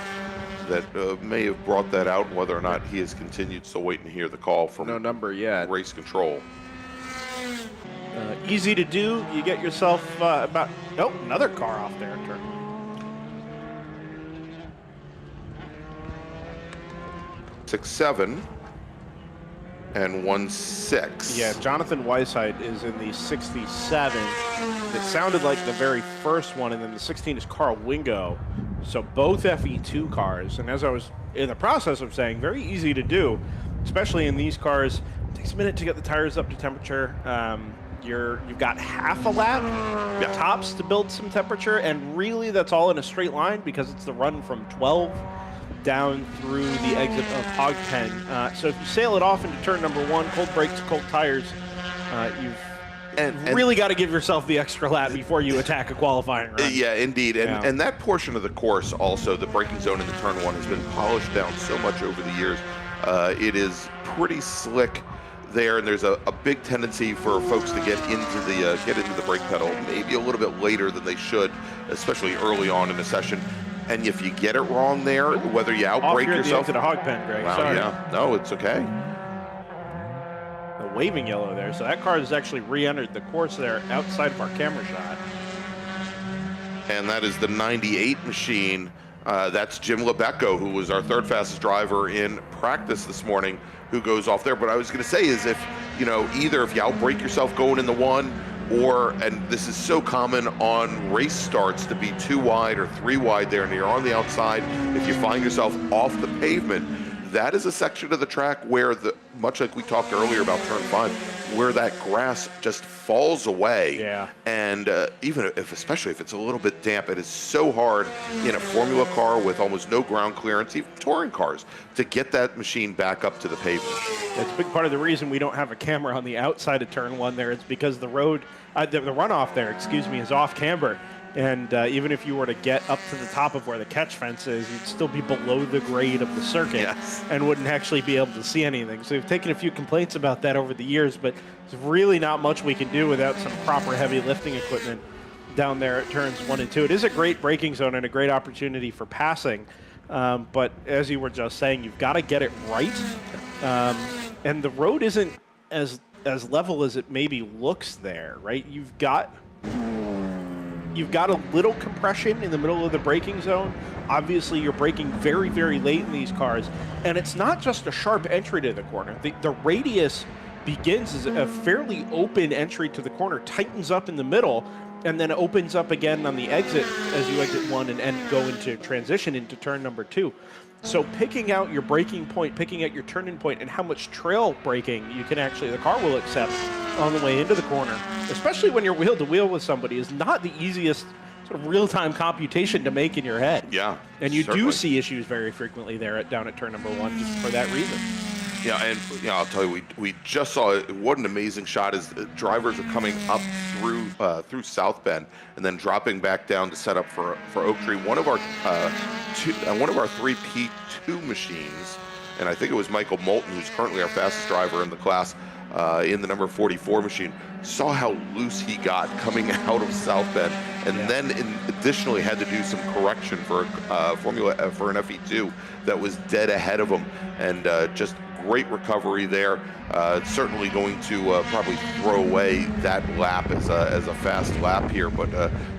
that may have brought that out, whether or not he has continued. Still waiting to hear the call from
no number yet.
Race control.
Easy to do. You get yourself another car off there in turn.
Six, 7. And 1-6.
Yeah, Jonathan Weishaupt is in the 67. It sounded like the very first one, and then the 16 is Carl Wingo. So both FE2 cars, and as I was in the process of saying, very easy to do, especially in these cars. It takes a minute to get the tires up to temperature. You've got half a lap tops to build some temperature, and really that's all in a straight line because it's the run from 12 down through the exit of Hogpen. So if you sail it off into turn number 1, cold brakes, cold tires, you've really got to give yourself the extra lap before you attack a qualifying run.
Yeah, indeed. And that portion of the course also, the braking zone in the turn 1 has been polished down so much over the years. It is pretty slick there, and there's a big tendency for folks to get into the brake pedal maybe a little bit later than they should, especially early on in the session. And if you get it wrong there, whether you outbrake yourself.
To the hog pen, Greg.
Wow,
sorry.
Yeah, no, it's okay.
The waving yellow there. So that car has actually re-entered the course there outside of our camera shot.
And that is the 98 machine. That's Jim Lebecco, who was our third fastest driver in practice this morning, who goes off there. But I was going to say is if you outbrake yourself going in the 1, and this is so common on race starts to be 2 wide or 3 wide there, and you're on the outside, if you find yourself off the pavement, that is a section of the track where, much like we talked earlier about turn 5, where that grass just falls away.
Yeah.
And especially if it's a little bit damp, it is so hard in a Formula car with almost no ground clearance, even touring cars, to get that machine back up to the pavement.
That's a big part of the reason we don't have a camera on the outside of turn 1 there. It's because the road, the runoff there, is off camber. And even if you were to get up to the top of where the catch fence is, you'd still be below the grade of the circuit and wouldn't actually be able to see anything. So we've taken a few complaints about that over the years, but there's really not much we can do without some proper heavy lifting equipment down there at turns 1 and 2. It is a great braking zone and a great opportunity for passing. But as you were just saying, you've got to get it right. And the road isn't as level as it maybe looks there, right? You've got a little compression in the middle of the braking zone. Obviously, you're braking very, very late in these cars. And it's not just a sharp entry to the corner. The radius begins as a fairly open entry to the corner, tightens up in the middle, and then opens up again on the exit as you exit one and go into transition into turn number 2. So picking out your braking point, picking out your turn-in point, and how much trail braking the car will accept on the way into the corner, especially when you're wheel-to-wheel with somebody, is not the easiest sort of real-time computation to make in your head.
Yeah,
and you
certainly
do see issues very frequently there down at turn number 1 just for that reason.
Yeah, and I'll tell you, we just saw it. What an amazing shot as drivers are coming up through South Bend and then dropping back down to set up for Oak Tree. One of our 3 P2 machines, and I think it was Michael Moulton, who's currently our fastest driver in the class, in the number 44 machine, saw how loose he got coming out of South Bend, and then additionally had to do some correction for for an FE2 that was dead ahead of him, and just great recovery there. Certainly going to probably throw away that lap as a fast lap here, but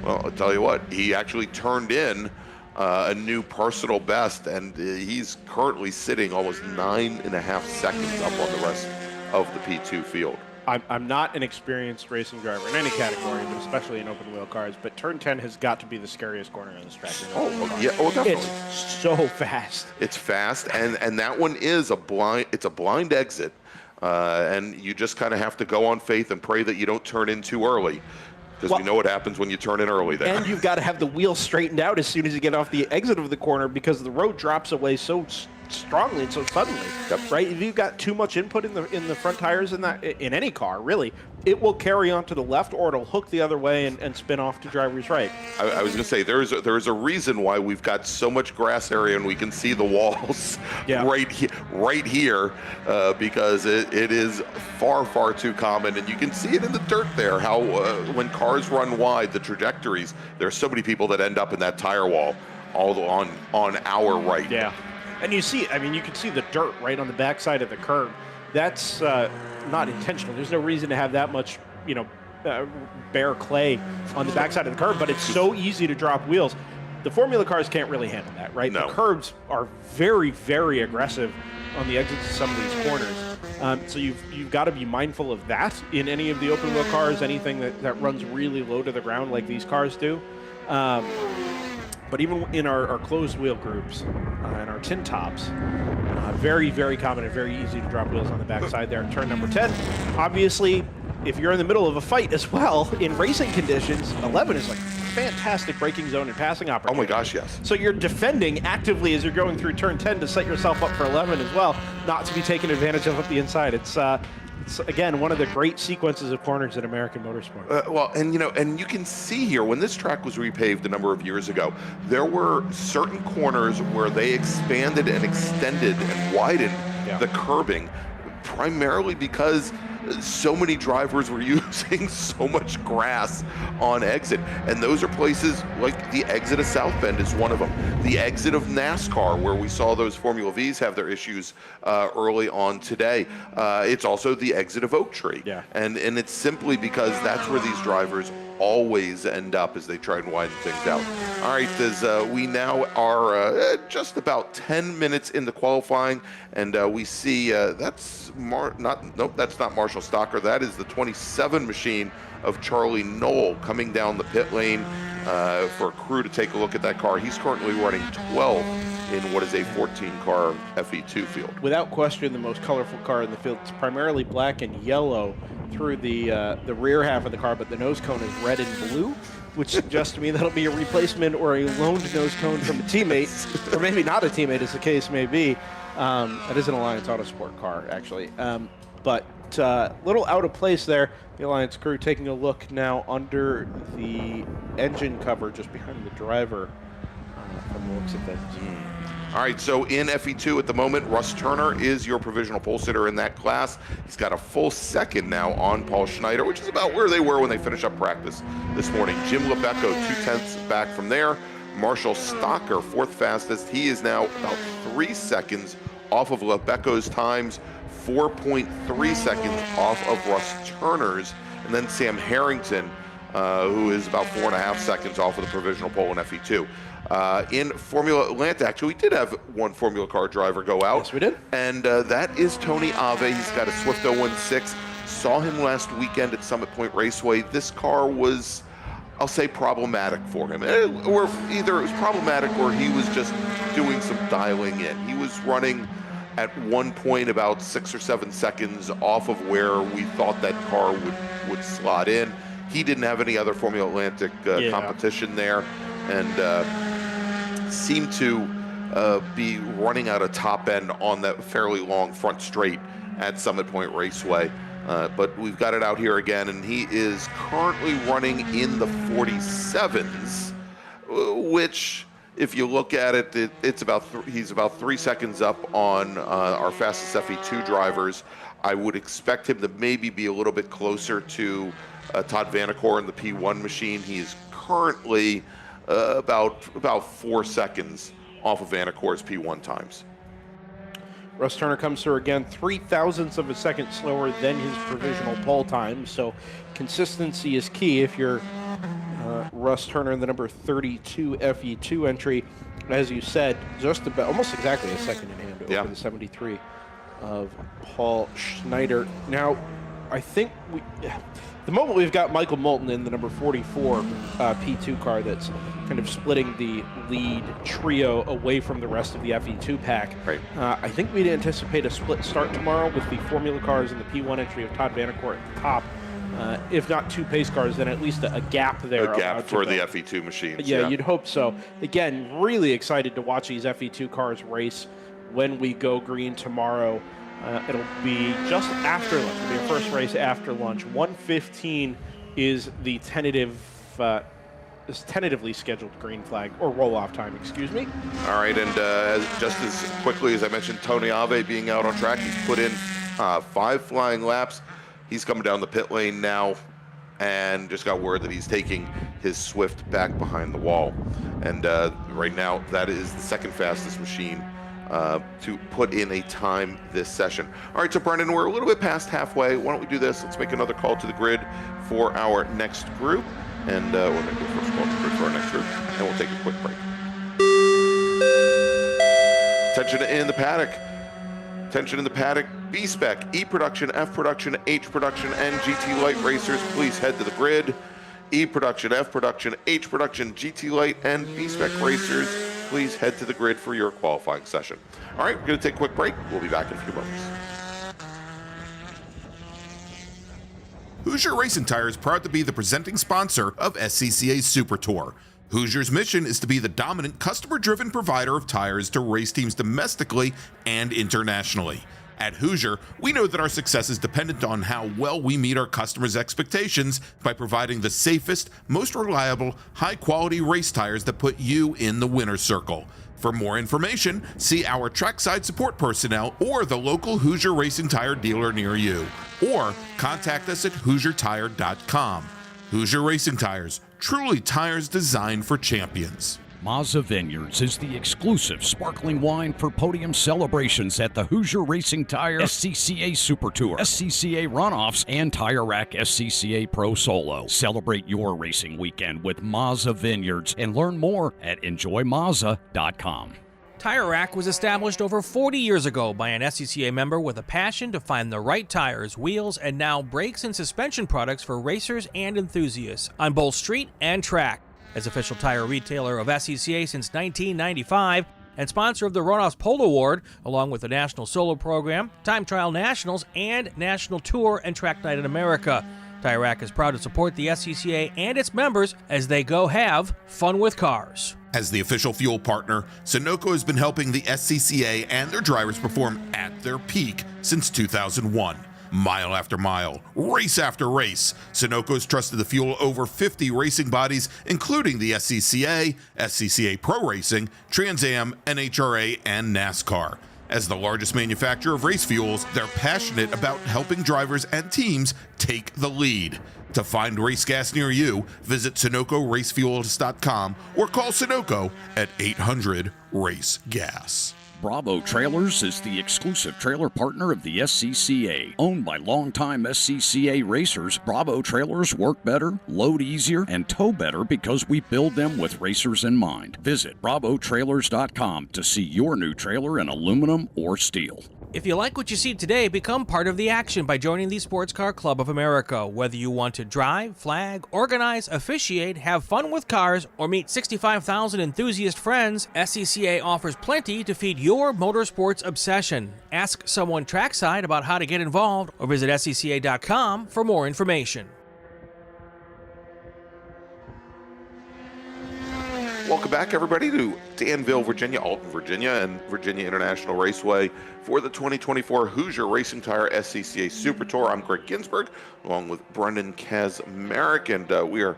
well, I'll tell you what, he actually turned in a new personal best, and he's currently sitting almost 9.5 seconds up on the rest of the P2 field.
I'm not an experienced racing driver in any category, but especially in open wheel cars, but turn 10 has got to be the scariest corner on this track.
Yeah, definitely.
It's so fast.
It's fast, and that one is a blind exit, and you just kind of have to go on faith and pray that you don't turn in too early, because we know what happens when you turn in early there.
And you've got to have the wheel straightened out as soon as you get off the exit of the corner, because the road drops away so strongly and so suddenly, right? If you've got too much input in the front tires in any car, really, it will carry on to the left, or it'll hook the other way and spin off to driver's right.
I was going to say, there's a reason why we've got so much grass area and we can see the walls right here, because it is far too common, and you can see it in the dirt there, how when cars run wide, the trajectories, there's so many people that end up in that tire wall all on our right.
Yeah. And you see, I mean, you can see the dirt right on the backside of the curb. That's not intentional. There's no reason to have that much, bare clay on the backside of the curb, but it's so easy to drop wheels. The Formula cars can't really handle that, right?
No.
The curbs are very, very aggressive on the exits of some of these corners. So you've got to be mindful of that in any of the open wheel cars, anything that runs really low to the ground like these cars do. But even in our closed wheel groups and our tin tops, very, very common and very easy to drop wheels on the backside there. Turn number 10. Obviously, if you're in the middle of a fight as well, in racing conditions, 11 is like fantastic braking zone and passing opportunity.
Oh my gosh, yes.
So you're defending actively as you're going through turn 10 to set yourself up for 11 as well, not to be taken advantage of up the inside. It's again one of the great sequences of corners in American motorsport.
Well, and you can see here, when this track was repaved a number of years ago, there were certain corners where they expanded and extended and widened the curbing, primarily because so many drivers were using so much grass on exit, and those are places like the exit of South Bend is one of them. The exit of NASCAR, where we saw those Formula Vs have their issues early on today. It's also the exit of Oak Tree, and it's simply because that's where these drivers always end up as they try and widen things out. All right, as we now are just about 10 minutes into qualifying, and we see that's not Marshall Stocker. That is the 27 machine of Charlie Knoll coming down the pit lane for a crew to take a look at that car. He's currently running 12 in what is a 14-car FE2 field.
Without question, the most colorful car in the field. It's primarily black and yellow through the rear half of the car, but the nose cone is red and blue, which suggests to me that'll be a replacement or a loaned nose cone from a teammate, or maybe not a teammate, as the case may be. That is an Alliance Autosport car, actually. But a little out of place there. The Alliance crew taking a look now under the engine cover just behind the driver from the looks of things.
All right, so in FE2 at the moment, Russ Turner is your provisional pole sitter in that class. He's got a full second now on Paul Schneider, which is about where they were when they finished up practice this morning. Jim Lebecco, 2/10 back from there. Marshall Stocker, fourth fastest. He is now about 3 seconds off of Lebeco's times, 4.3 seconds off of Russ Turner's, and then Sam Harrington, who is about 4.5 seconds off of the provisional pole in FE2. In Formula Atlanta, actually, we did have one Formula Car driver go out.
Yes, we did.
And that is Tony Ave. He's got a Swift 016. Saw him last weekend at Summit Point Raceway. This car was, I'll say, problematic for him. Or either it was problematic or he was just doing some dialing in. He was running at one point about 6 or 7 seconds off of where we thought that car would slot in. He didn't have any other Formula Atlantic competition there, and seemed to be running out of top end on that fairly long front straight at Summit Point Raceway. But we've got it out here again, and he is currently running in the 47s, which, if you look at it, he's about 3 seconds up on our fastest FE2 drivers. I would expect him to maybe be a little bit closer to Todd Vanacore in the P1 machine. He is currently about 4 seconds off of Vanacore's P1 times.
Russ Turner comes through again, 0.003 of a second slower than his provisional pole time. So consistency is key if you're Russ Turner in the number 32 FE2 entry. As you said, just about almost exactly a second in hand over the 73 of Paul Schneider. Now, I think the moment we've got Michael Moulton in the number 44 P2 car that's kind of splitting the lead trio away from the rest of the FE2 pack.
Right.
I think we'd anticipate a split start tomorrow with the Formula cars and the P1 entry of Todd Vanacore at the top. If not two pace cars, then at least a gap there.
A gap for the FE2 machines.
Yeah, you'd hope so. Again, really excited to watch these FE2 cars race when we go green tomorrow. It'll be just after lunch. It'll be our first race after lunch. 1:15 is the tentatively scheduled green flag, or roll-off time, excuse me.
All right, and just as quickly as I mentioned, Tony Ave being out on track, he's put in 5 flying laps. He's coming down the pit lane now, and just got word that he's taking his Swift back behind the wall. And right now, that is the second fastest machine to put in a time this session. All right, so Brendan, we're a little bit past halfway. Why don't we do this? Let's make another call to the grid for our next group. And we're going to do the first call to the grid for our next group, and we'll take a quick break. Attention in the paddock. Attention in the paddock. B-Spec, E-Production, F-Production, H-Production, and GT Light racers, please head to the grid. E-Production, F-Production, H-Production, GT Light, and B-Spec racers, please head to the grid for your qualifying session. All right, we're going to take a quick break. We'll be back in a few moments.
Hoosier Racing Tire is proud to be the presenting sponsor of SCCA Super Tour. Hoosier's mission is to be the dominant customer-driven provider of tires to race teams domestically and internationally. At Hoosier, we know that our success is dependent on how well we meet our customers' expectations by providing the safest, most reliable, high-quality race tires that put you in the winner's circle. For more information, see our trackside support personnel or the local Hoosier Racing Tire dealer near you, or contact us at HoosierTire.com. Hoosier Racing Tires, truly tires designed for champions.
Mazza Vineyards is the exclusive sparkling wine for podium celebrations at the Hoosier Racing Tire SCCA Super Tour, SCCA Runoffs, and Tire Rack SCCA Pro Solo. Celebrate your racing weekend with Mazza Vineyards and learn more at enjoymazza.com.
Tire Rack was established over 40 years ago by an SCCA member with a passion to find the right tires, wheels, and now brakes and suspension products for racers and enthusiasts on both street and track. As official tire retailer of SCCA since 1995 and sponsor of the Runoffs Pole Award, along with the National Solo Program, Time Trial Nationals, and National Tour and Track Night in America, Tire Rack is proud to support the SCCA and its members as they go have fun with cars.
As the official fuel partner, Sunoco has been helping the SCCA and their drivers perform at their peak since 2001. Mile after mile, race after race, Sunoco has trusted the fuel over 50 racing bodies, including the SCCA, SCCA Pro Racing, Trans Am, NHRA, and NASCAR. As the largest manufacturer of race fuels, they're passionate about helping drivers and teams take the lead. To find race gas near you, visit SunocoRacefuels.com or call Sunoco at 800-RACE-GAS.
Bravo Trailers is the exclusive trailer partner of the SCCA. Owned by longtime SCCA racers, Bravo Trailers work better, load easier, and tow better because we build them with racers in mind. Visit BravoTrailers.com to see your new trailer in aluminum or steel.
If you like what you see today, become part of the action by joining the Sports Car Club of America. Whether you want to drive, flag, organize, officiate, have fun with cars, or meet 65,000 enthusiast friends, SCCA offers plenty to feed your motorsports obsession. Ask someone trackside about how to get involved or visit SCCA.com for more information.
Welcome back, everybody, to Danville, Virginia, Alton, Virginia, and VIRginia International Raceway for the 2024 Hoosier Racing Tire SCCA Super Tour. I'm Gregg Ginsberg, along with Brendan Kazmarek, and we are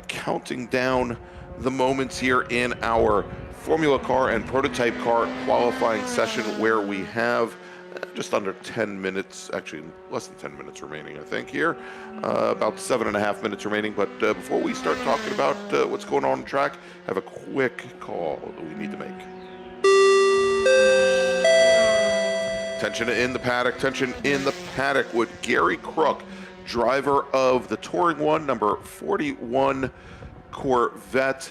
counting down the moments here in our Formula Car and Prototype Car qualifying session, where we have just under 10 minutes, actually less than 10 minutes remaining, I think, here. About 7.5 minutes remaining. But before we start talking about what's going on the track, I have a quick call that we need to make. Tension in the paddock, tension in the paddock with Gary Crook, driver of the Touring One, number 41 Corvette.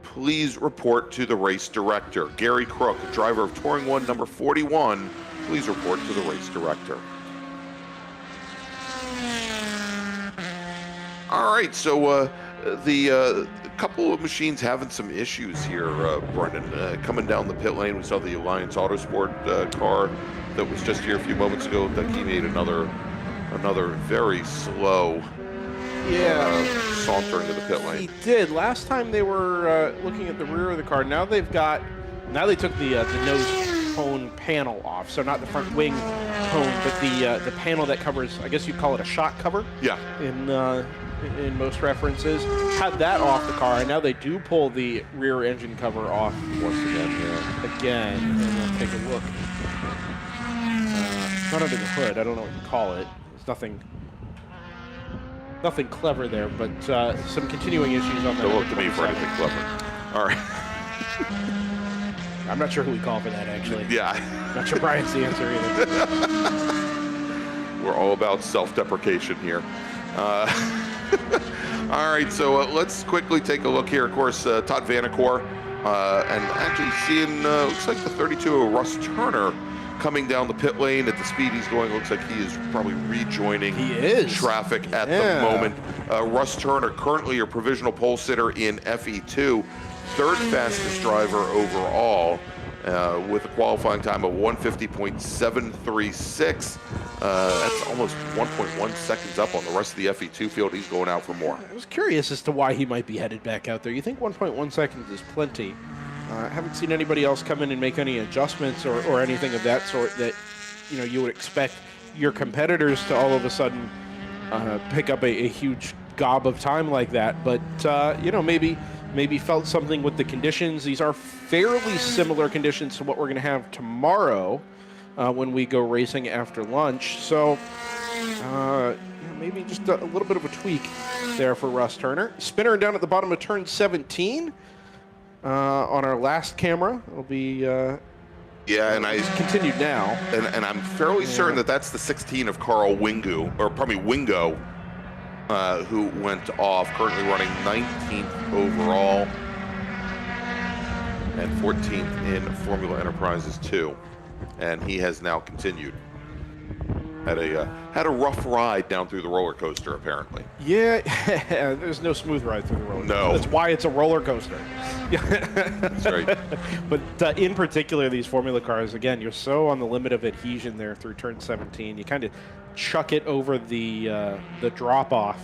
Please report to the race director. Gary Crook, driver of Touring One, number 41. Please report to the race director. All right, so the couple of machines having some issues here, Brendan. Coming down the pit lane, we saw the Alliance Autosport car that was just here a few moments ago. That he made another very slow saunter into the pit lane.
He did. Last time they were looking at the rear of the car. Now they took the nose cone panel off, so not the front wing cone, but the panel that covers, I guess you'd call it a shock cover.
Yeah.
In most references, had that off the car, and now they do pull the rear engine cover off once again. And we'll take a look. Not under the hood. I don't know what you call it. There's nothing clever there, but some continuing issues on that.
Don't look to me for anything clever. All right.
I'm not sure who we call for that, actually.
Yeah.
Not sure Brian's the answer either.
We're all about self-deprecation here. All right, so let's quickly take a look here. Of course, Todd Vanacore, and actually seeing, looks like the 32 of Russ Turner coming down the pit lane at the speed he's going. Looks like he is probably rejoining traffic at the moment. Russ Turner, currently your provisional pole sitter in FE2, third fastest driver overall, with a qualifying time of 150.736. That's almost 1.1 seconds up on the rest of the FE2 field. He's going out for more.
I was curious as to why he might be headed back out there. You think 1.1 seconds is plenty. I haven't seen anybody else come in and make any adjustments or anything of that sort that you would expect your competitors to all of a sudden pick up a huge gob of time like that. But maybe felt something with the conditions. These are fairly similar conditions to what we're going to have tomorrow when we go racing after lunch. So maybe just a little bit of a tweak there for Russ Turner. Spinner down at the bottom of turn 17 on our last camera. It'll be
and
it's continued now.
And I'm fairly certain that that's the 16 of Carl Wingo, who went off, currently running 19th overall and 14th in Formula Enterprises 2. And he has now continued. Had a rough ride down through the roller coaster, apparently.
Yeah, there's no smooth ride through the roller coaster.
No.
That's why it's a roller coaster.
That's right.
But in particular, these Formula cars, again, you're so on the limit of adhesion there through turn 17. You kind of chuck it over the drop-off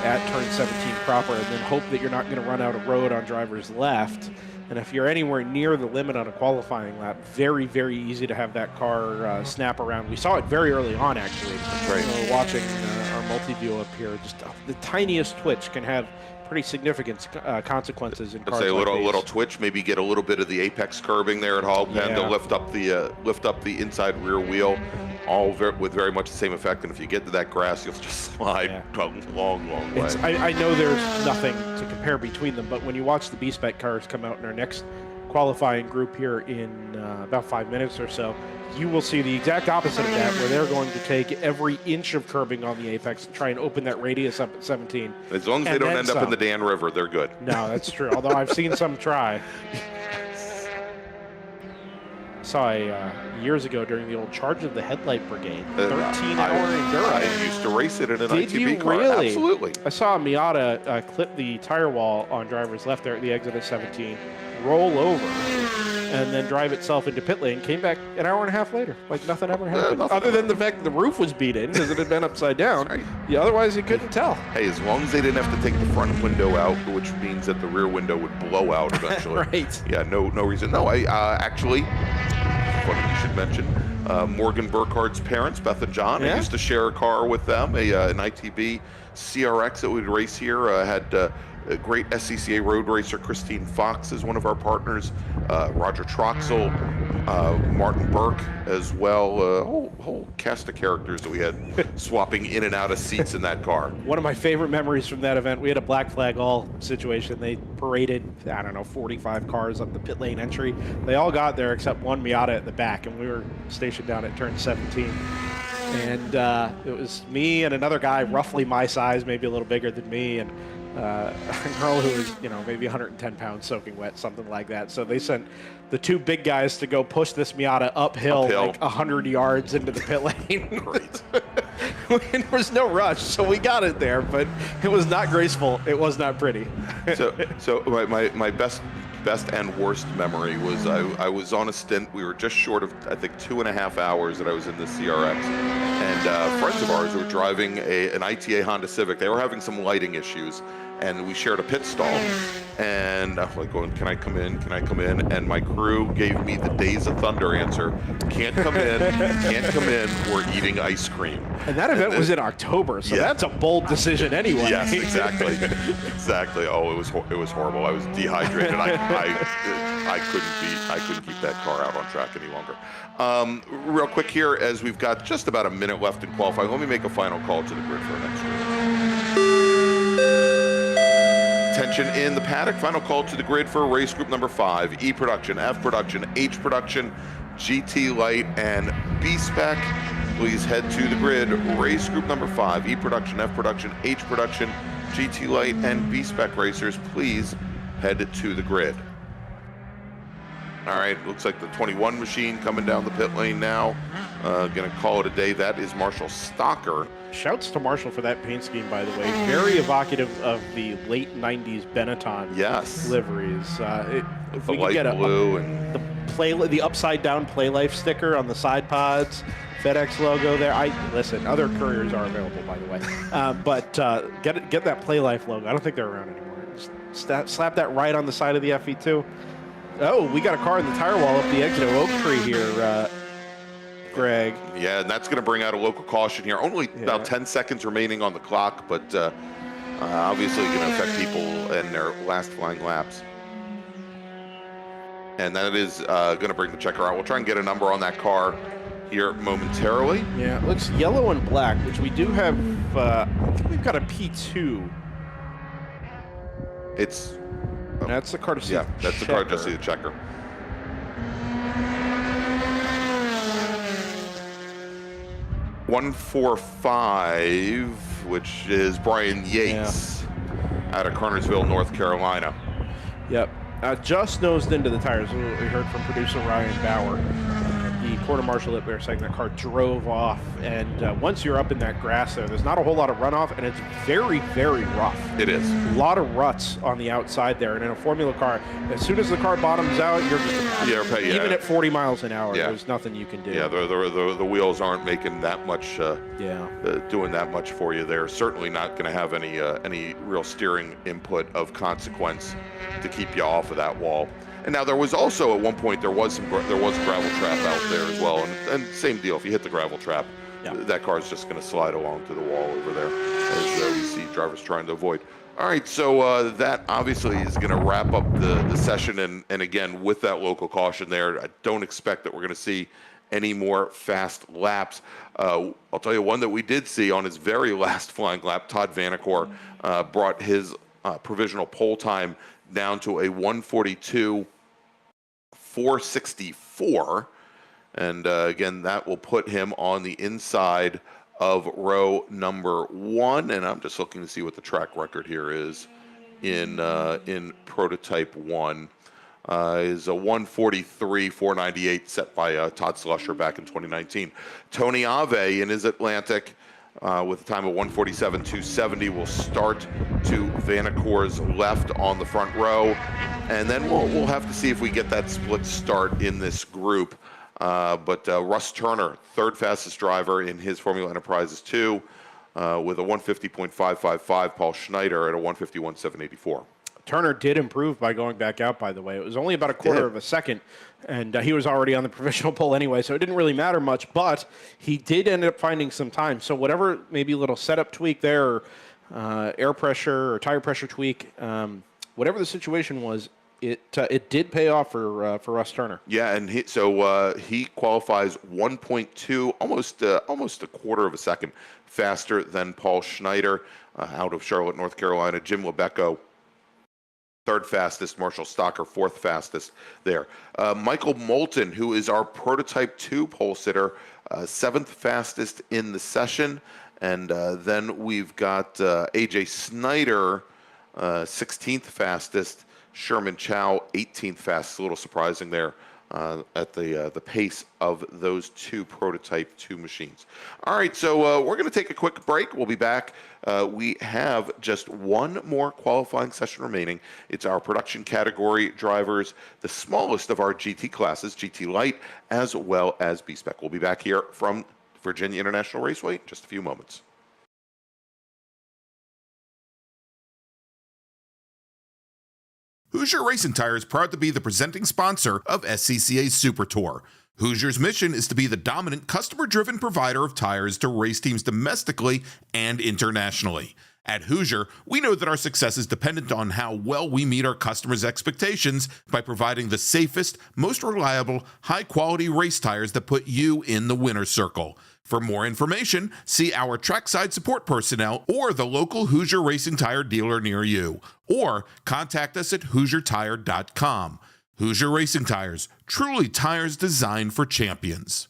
at turn 17 proper and then hope that you're not going to run out of road on drivers left. And if you're anywhere near the limit on a qualifying lap, very, very easy to have that car snap around. We saw it very early on, actually.
That's right.
Watching our multi-view up here. Just the tiniest twitch can have pretty significant consequences in cars
Say a
like these.
little twitch, maybe get a little bit of the apex curbing there at hog pen to lift up the inside rear wheel, all with very much the same effect. And if you get to that grass, you'll just slide a long way.
I know there's nothing to compare between them, but when you watch the B-Spec cars come out in our next qualifying group here in about 5 minutes or so, you will see the exact opposite of that, where they're going to take every inch of curbing on the apex and try and open that radius up at 17.
As long as they don't end up in the Dan River, they're good.
No, that's true. Although I've seen some try. I saw years ago during the old Charge of the Headlight Brigade, 13-hour enduro.
I used to race it in an
Did
ITB
you
car.
really?
Absolutely.
I saw a Miata clip the tire wall on driver's left there at the exit of 17, roll over, and then drive itself into pit lane, came back an hour and a half later, like nothing ever happened. Other than the fact that the roof was beat in because it had been upside down.
Right.
Yeah, otherwise you couldn't tell.
Hey, as long as they didn't have to take the front window out, which means that the rear window would blow out eventually.
Right.
Yeah, no reason. No, I actually, funny you should mention, Morgan Burkhardt's parents, Beth and John. I used to share a car with them, an ITB CRX that we'd race here. Had a great SCCA road racer, Christine Fox, is one of our partners. Roger Troxel, Martin Burke as well. Whole cast of characters that we had swapping in and out of seats in that car.
One of my favorite memories from that event, we had a black flag all situation. They paraded, 45 cars up the pit lane entry. They all got there except one Miata at the back, and we were stationed down at turn 17. And it was me and another guy roughly my size, maybe a little bigger than me, and a girl who was, maybe 110 pounds soaking wet, something like that. So they sent the two big guys to go push this Miata uphill. Like 100 yards into the pit lane.
Great.
There was no rush, so we got it there, but it was not graceful. It was not pretty.
So my best and worst memory was I was on a stint. We were just short of, I think, 2.5 hours that I was in the CRX. And friends of ours were driving an ITA Honda Civic. They were having some lighting issues, and we shared a pit stall. And I'm like going, can I come in? Can I come in? And my crew gave me the Days of Thunder answer. Can't come in. Can't come in. We're eating ice cream.
And that event was in October, so that's a bold decision anyway.
Yes, exactly. Exactly. Oh, it was horrible. I was dehydrated. I couldn't keep that car out on track any longer. Real quick here, as we've got just about a minute left in qualifying, let me make a final call to the grid for our next race. Attention in the paddock. Final call to the grid for race group number 5. E production, F production, H production, GT Light, and B spec. Please head to the grid. Race group number 5. E production, F production, H production, GT Light, and B spec racers, please head to the grid. All right, looks like the 21 machine coming down the pit lane now. Gonna call it a day. That is Marshall Stocker.
Shouts to Marshall for that paint scheme, by the way. Very evocative of the late 90s Benetton liveries. If
the
we could
light
get
blue and
the upside down Play Life sticker on the side pods, FedEx logo there. Listen, other couriers are available, by the way. But get that Play Life logo. I don't think they're around anymore. Just slap that right on the side of the FE2. Oh, we got a car in the tire wall up the exit of Oak Tree here, Greg.
Yeah, and that's going to bring out a local caution here. Only about 10 seconds remaining on the clock, but obviously going to affect people in their last flying laps. And that is going to bring the checker out. We'll try and get a number on that car here momentarily.
Yeah, it looks yellow and black, which we do have. I think we've got a P2.
It's...
That's the car to see.
Yeah, that's the car to see the checker. .145, which is Brian Yates out of Kernersville, North Carolina.
Yep. Just nosed into the tires. We heard from producer Ryan Bauer. The quarter marshal that we were saying that car drove off, and once you're up in that grass there's not a whole lot of runoff, and it's very, very rough.
It is.
A lot of ruts on the outside there, and in a Formula car, as soon as the car bottoms out, you're just even at 40 miles an hour, there's nothing you can do.
Yeah, the wheels aren't making that much, doing that much for you. They're certainly not going to have any real steering input of consequence to keep you off of that wall. And now there was also at one point there was a gravel trap out there as well, and same deal. If you hit the gravel trap, that car is just going to slide along to the wall over there, as we see drivers trying to avoid. All right, so that obviously is going to wrap up the session, and again, with that local caution there, I don't expect that we're going to see any more fast laps. I'll tell you one that we did see on his very last flying lap. Todd Vanacore brought his provisional pole time down to a 1:42.464, and again, that will put him on the inside of row number 1, and I'm just looking to see what the track record here is in prototype 1. Is a 1:43.498 set by Todd Slusher back in 2019. Tony Ave in his Atlantic with a time of 1:47.270 will start to Vanacore's left on the front row, and then we'll have to see if we get that split start in this group. But Russ Turner, third fastest driver in his Formula Enterprises 2 with a 1:50.555. Paul Schneider at a 1:51.784.
Turner did improve by going back out, by the way. It was only about a quarter of a second, and he was already on the provisional pole anyway, so it didn't really matter much, but he did end up finding some time. So whatever, maybe a little setup tweak there, or air pressure or tire pressure tweak, whatever the situation was, it did pay off for Russ Turner.
Yeah, and he qualifies 1.2, almost a quarter of a second faster than Paul Schneider out of Charlotte, North Carolina. Jim Lebecco, third fastest. Marshall Stocker, fourth fastest there. Michael Moulton, who is our prototype 2 pole sitter, seventh fastest in the session. And then we've got AJ Snyder, 16th fastest. Sherman Chow, 18th fastest. A little surprising there at the pace of those two prototype 2 machines. All right, so we're going to take a quick break. We'll be back. We have just one more qualifying session remaining. It's our production category drivers, the smallest of our GT classes, GT Light, as well as B-Spec. We'll be back here from VIRginia International Raceway in just a few moments.
Hoosier Racing Tire is proud to be the presenting sponsor of SCCA Super Tour. Hoosier's mission is to be the dominant customer-driven provider of tires to race teams domestically and internationally. At Hoosier, we know that our success is dependent on how well we meet our customers' expectations by providing the safest, most reliable, high-quality race tires that put you in the winner's circle. For more information, see our trackside support personnel or the local Hoosier Racing Tire dealer near you, or contact us at HoosierTire.com. Hoosier Racing Tires, truly tires designed for champions.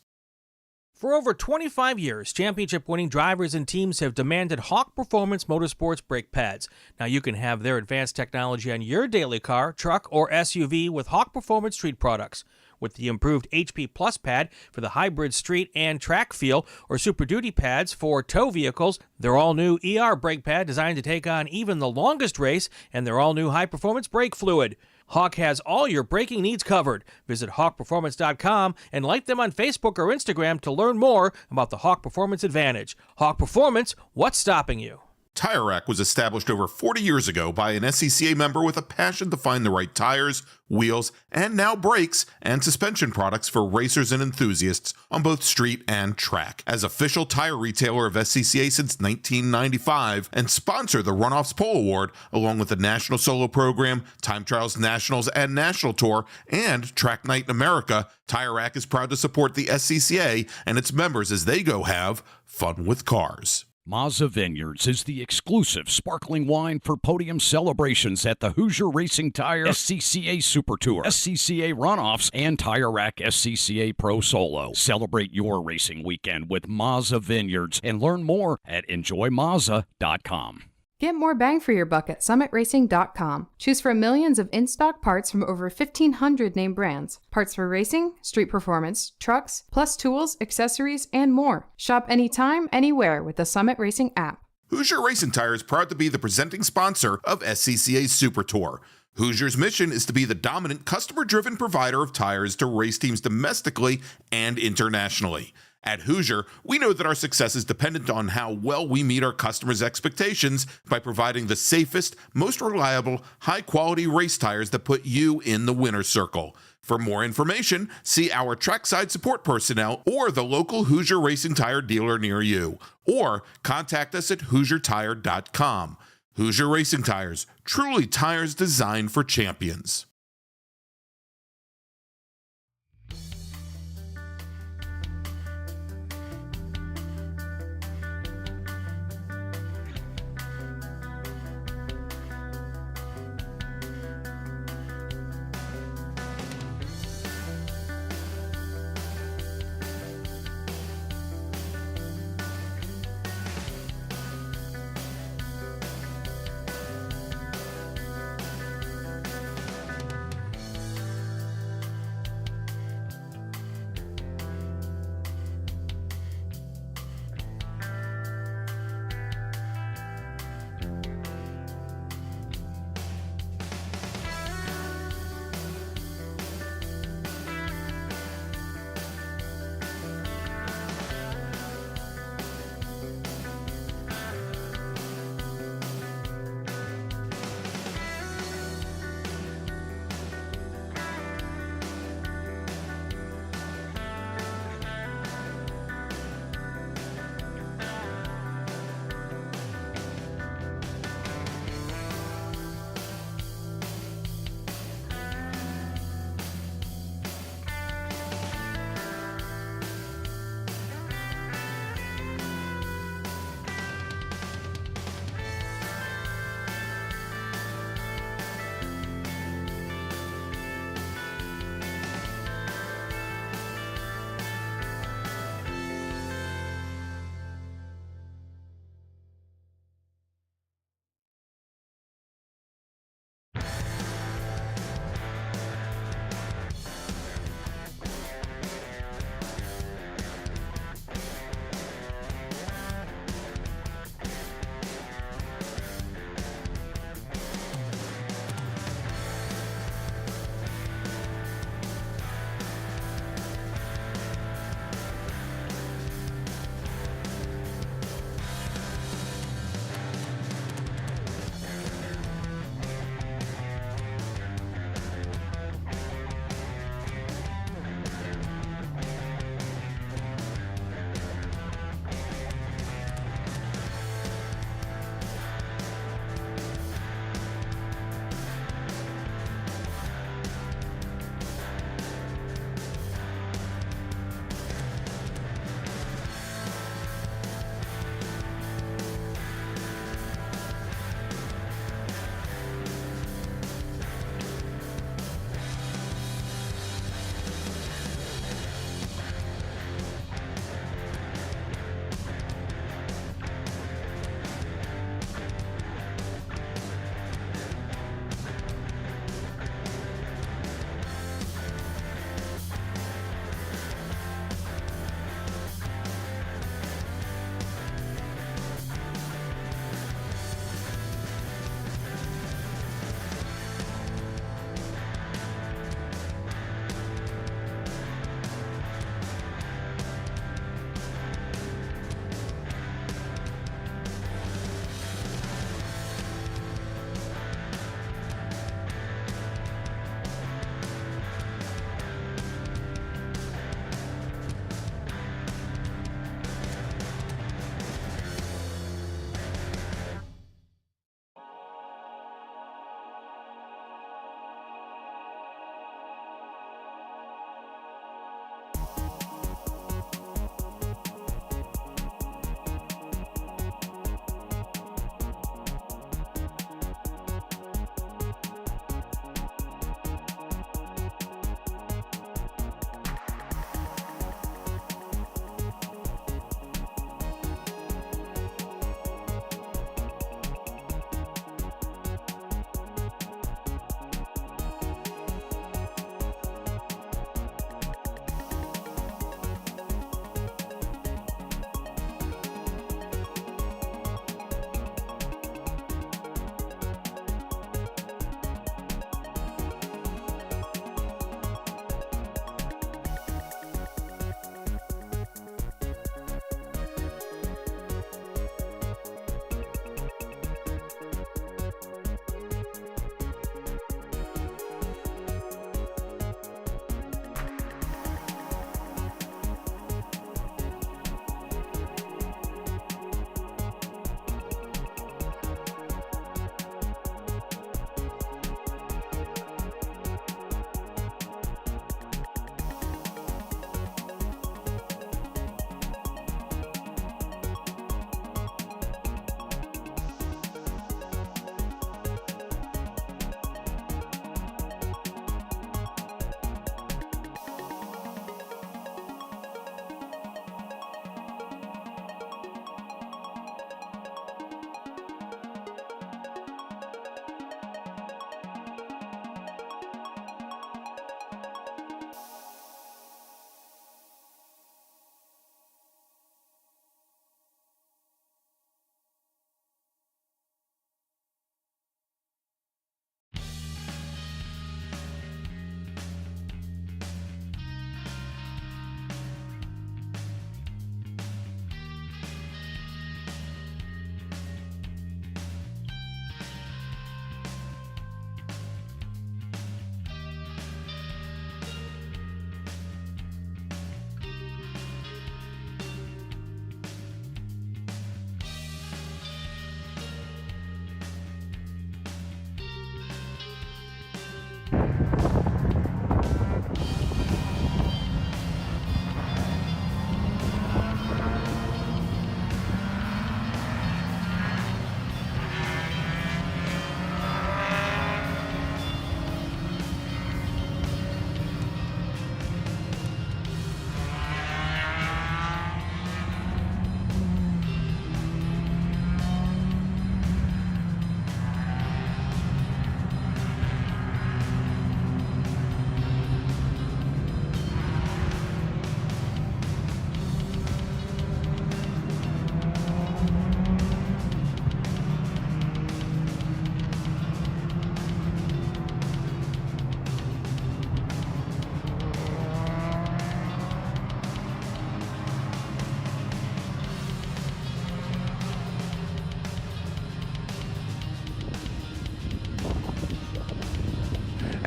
For over 25 years, championship-winning drivers and teams have demanded Hawk Performance Motorsports brake pads. Now you can have their advanced technology on your daily car, truck, or SUV with Hawk Performance Street products. With the improved HP Plus pad for the hybrid street and track feel, or Super Duty pads for tow vehicles, their all-new ER brake pad designed to take on even the longest race, and their all-new high-performance brake fluid. Hawk has all your braking needs covered. Visit hawkperformance.com and like them on Facebook or Instagram to learn more about the Hawk Performance Advantage. Hawk Performance, what's stopping you?
Tire Rack was established over 40 years ago by an SCCA member with a passion to find the right tires, wheels, and now brakes and suspension products for racers and enthusiasts on both street and track. As official tire retailer of SCCA since 1995 and sponsor the Runoffs Pole Award, along with the National Solo Program, Time Trials Nationals and National Tour, and Track Night in America, Tire Rack is proud to support the SCCA and its members as they go have fun with cars.
Mazza Vineyards is the exclusive sparkling wine for podium celebrations at the Hoosier Racing Tire SCCA Super Tour, SCCA Runoffs, and Tire Rack SCCA Pro Solo. Celebrate your racing weekend with Mazza Vineyards and learn more at enjoymazza.com.
Get more bang for your buck at summitracing.com. Choose from millions of in-stock parts from over 1,500 name brands. Parts for racing, street performance, trucks, plus tools, accessories, and more. Shop anytime, anywhere with the Summit Racing app.
Hoosier Racing Tire is proud to be the presenting sponsor of SCCA Super Tour. Hoosier's mission is to be the dominant customer-driven provider of tires to race teams domestically and internationally. At Hoosier, we know that our success is dependent on how well we meet our customers' expectations by providing the safest, most reliable, high-quality race tires that put you in the winner's circle. For more information, see our trackside support personnel or the local Hoosier Racing Tire dealer near you, or contact us at HoosierTire.com. Hoosier Racing Tires, truly tires designed for champions.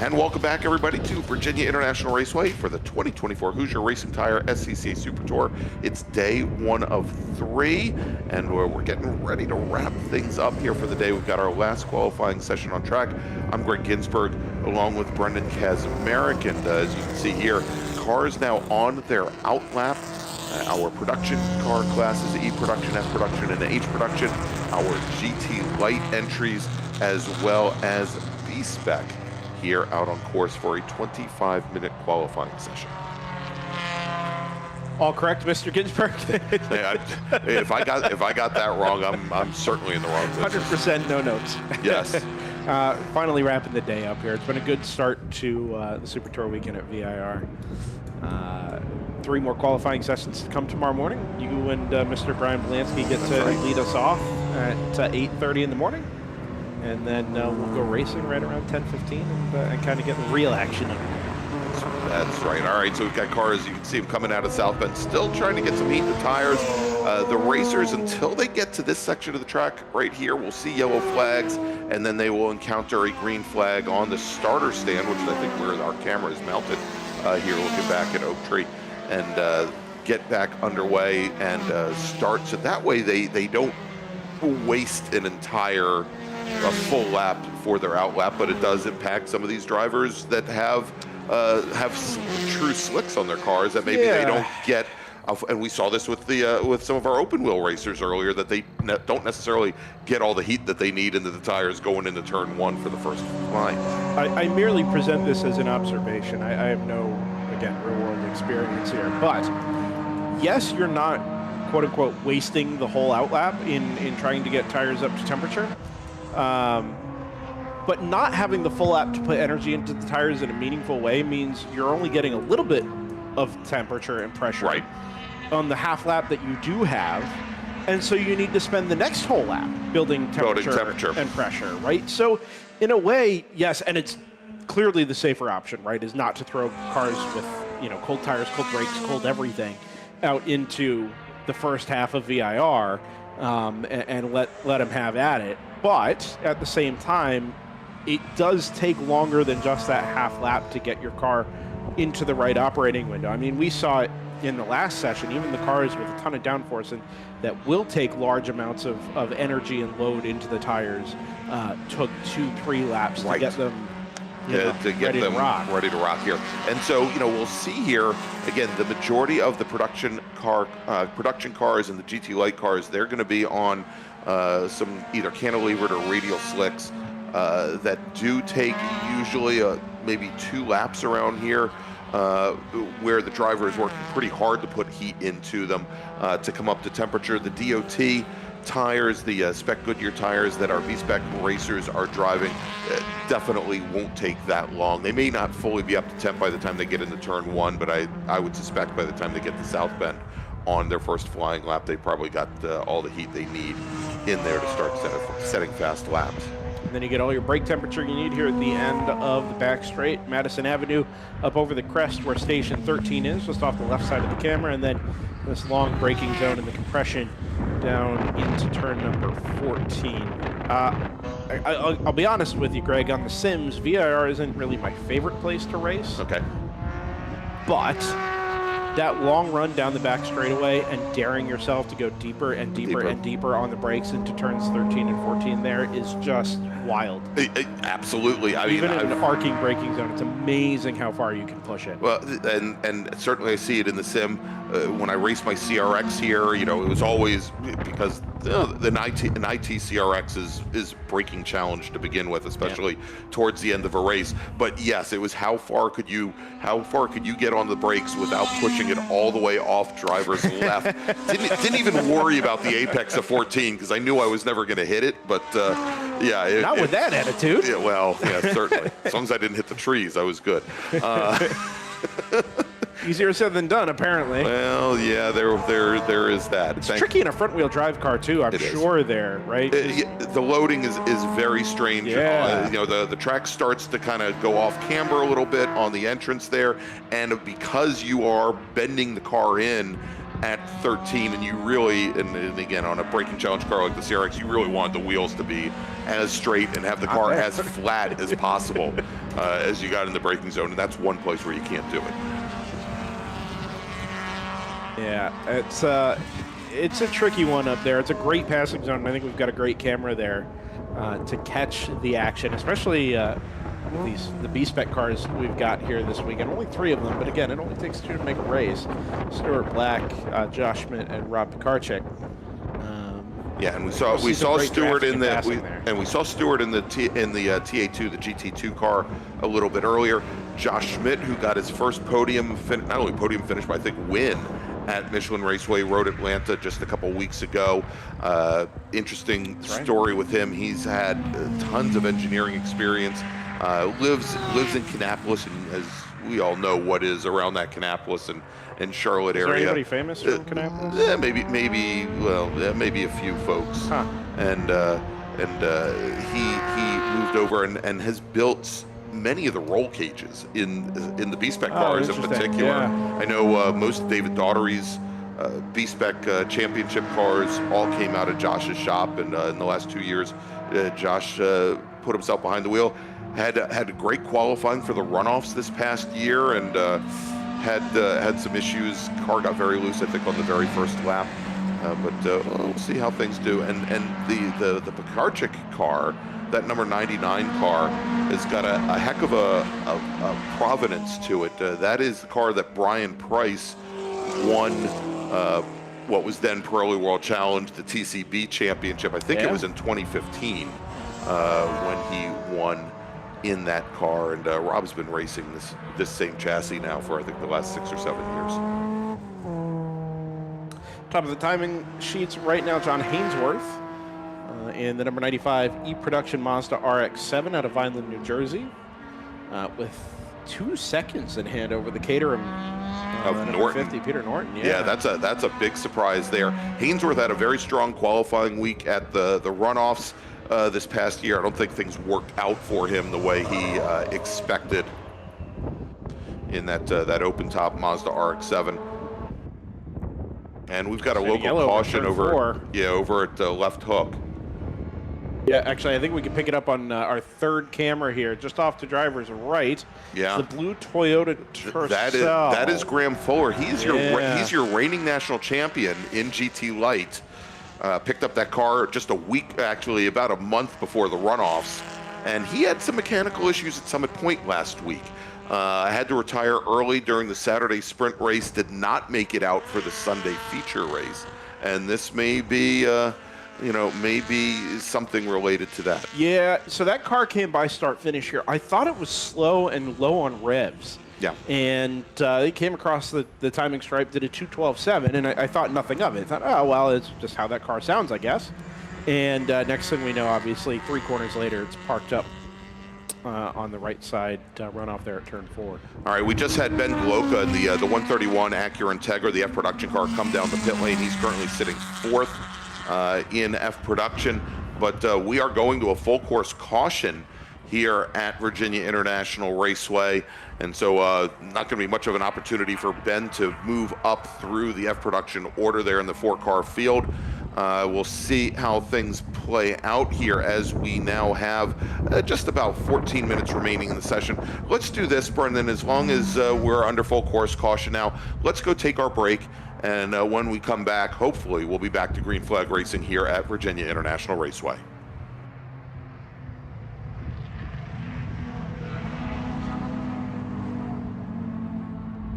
And welcome back, everybody, to Virginia International Raceway for the 2024 Hoosier Racing Tire SCCA Super Tour. It's day 1 of 3, and we're getting ready to wrap things up here for the day. We've got our last qualifying session on track. I'm Gregg Ginsberg, along with Brendan Kazmarek, and as you can see here, cars now on their outlap. Our production car classes, E production, S production, and H production. Our GT light entries, as well as B spec, here out on course for a 25-minute qualifying session.
All correct, Mr. Ginsberg.
If I got that wrong, I'm certainly in the wrong business.
100% no notes.
Yes.
Finally wrapping the day up here. It's been a good start to the Super Tour weekend at VIR. 3 more qualifying sessions to come tomorrow morning. You and Mr. Brian Bielanski get to lead us off at 8:30 in the morning. And then we'll go racing right around 10:15 and kind of get the real action in.
That's right. All right, so we've got cars, you can see them coming out of South Bend, still trying to get some heat in the tires. The racers, until they get to this section of the track right here, will see yellow flags, and then they will encounter a green flag on the starter stand, which is, I think, where our camera is mounted here, looking back at Oak Tree, and get back underway and start. So that way they don't waste an entire full lap for their outlap, but it does impact some of these drivers that have true slicks on their cars that maybe they don't get. And we saw this with the with some of our open wheel racers earlier, that they don't necessarily get all the heat that they need into the tires going into turn 1 for the first line.
I merely present this as an observation. I have no, again, real world experience here, but yes, you're not quote unquote wasting the whole outlap in trying to get tires up to temperature. But not having the full lap to put energy into the tires in a meaningful way means you're only getting a little bit of temperature and pressure on the half lap that you do have, and so you need to spend the next whole lap building temperature and pressure, right? So in a way, yes, and it's clearly the safer option, right, is not to throw cars with, cold tires, cold brakes, cold everything out into the first half of VIR and let them have at it. But at the same time, it does take longer than just that half lap to get your car into the right operating window. I mean, we saw it in the last session, even the cars with a ton of downforce and that will take large amounts of energy and load into the tires took 2-3 laps to get them ready to rock here.
And so, we'll see here, again, the majority of the production cars and the GT light cars, they're going to be on some either cantilevered or radial slicks that do take usually maybe 2 laps around here, where the driver is working pretty hard to put heat into them to come up to temperature. The DOT tires, the spec Goodyear tires that our V-spec racers are driving, definitely won't take that long. They may not fully be up to temp by the time they get into turn 1, but I would suspect by the time they get to South Bend on their first flying lap, they probably got all the heat they need in there to start setting fast laps.
And then you get all your brake temperature you need here at the end of the back straight, Madison Avenue, up over the crest where station 13 is, just off the left side of the camera, and then this long braking zone and the compression down into turn number 14. I'll be honest with you, Greg, on the sims, VIR isn't really my favorite place to race.
Okay.
But that long run down the back straightaway and daring yourself to go deeper and deeper and deeper on the brakes into turns 13 and 14 there is just wild.
Absolutely.
Even in an arcing braking zone, it's amazing how far you can push it.
Well, and certainly I see it in the sim. When I race my CRX here, it was always because the IT CRX is braking challenge to begin with, especially towards the end of a race. But yes, it was how far could you get on the brakes without pushing it all the way off driver's left. Didn't even worry about the apex of 14 because I knew I was never going to hit it. But
not with that attitude.
Yeah, well, yeah, certainly. As long as I didn't hit the trees, I was good.
Easier said than done, apparently.
Well, yeah, there is that.
It's tricky in a front-wheel drive car too. I'm sure there, right?
The loading is very strange.
Yeah.
The track starts to kind of go off camber a little bit on the entrance there, and because you are bending the car in, at 13, and you really, and again, on a braking challenge car like the CRX, you really want the wheels to be as straight and have the car as flat as possible as you got in the braking zone, and that's one place where you can't do it.
Yeah, it's a tricky one up there. It's a great passing zone, and I think we've got a great camera there to catch the action, especially the B-Spec cars we've got here this weekend. Only 3 of them, but again, it only takes 2 to make a race. Stuart Black, Josh Schmidt, and Rob Pekarczyk.
Yeah, and we saw Stuart in we saw Stuart in the TA2, the GT2 car a little bit earlier. Josh Schmidt, who got his first podium, not only podium finish, but I think win at Michelin Raceway Road Atlanta just a couple weeks ago. Interesting story with him. He's had tons of engineering experience. Lives in Kannapolis, and as we all know what is around that Kannapolis and Charlotte area.
Is there anybody famous from Kannapolis?
Yeah, maybe a few folks.
Huh.
And he moved over and has built many of the roll cages in the B-Spec cars in particular.
Yeah.
I know most of David Daugherty's B-Spec championship cars all came out of Josh's shop, and in the last 2 years, Josh put himself behind the wheel. Had a great qualifying for the runoffs this past year, and had some issues. Car got very loose, I think, on the very first lap. But we'll see how things do. And the Pekarczyk car, that number 99 car, has got a heck of a provenance to it. That is the car that Brian Price won what was then Pirelli World Challenge, the TCB Championship. I think it was in 2015 when he won in that car, and Rob's been racing this same chassis now for I think the last 6 or 7 years.
Top of the timing sheets right now, John Hainsworth in the number 95 E-Production Mazda RX-7 out of Vineland, New Jersey, with 2 seconds in hand over the Caterham
of Norton.
50, Peter Norton.
Yeah, that's a big surprise there. Hainsworth had a very strong qualifying week at the runoffs this past year. I don't think things worked out for him the way he expected in that open top Mazda RX-7. And we've got a local caution over at left hook.
Yeah, actually, I think we can pick it up on our third camera here, just off to driver's right.
Yeah,
the blue Toyota Tercel.
That is Graham Fuller. He's your reigning national champion in GT Light. Picked up that car just a week, actually about a month before the runoffs, and he had some mechanical issues at Summit Point last week. Had to retire early during the Saturday sprint race, did not make it out for the Sunday feature race, and this may be maybe something related to that.
Yeah, so that car came by start-finish here. I thought it was slow and low on revs.
Yeah.
And it came across the timing stripe, did a 2:12.7, and I thought nothing of it. I thought, oh, well, it's just how that car sounds, I guess. And next thing we know, obviously, 3 corners later, it's parked up on the right side, runoff there at turn 4.
All right, we just had Ben Gloka in the 131 Acura Integra, the F production car, come down the pit lane. He's currently sitting 4th in F production, but we are going to a full course caution here at VIRginia International Raceway, and so not going to be much of an opportunity for Ben to move up through the F production order there in the 4-car field. We'll see how things play out here as we now have just about 14 minutes remaining in the session. Let's do this, Brendan, as long as we're under full course caution now, let's go take our break, and when we come back, hopefully we'll be back to green flag racing here at VIRginia International Raceway.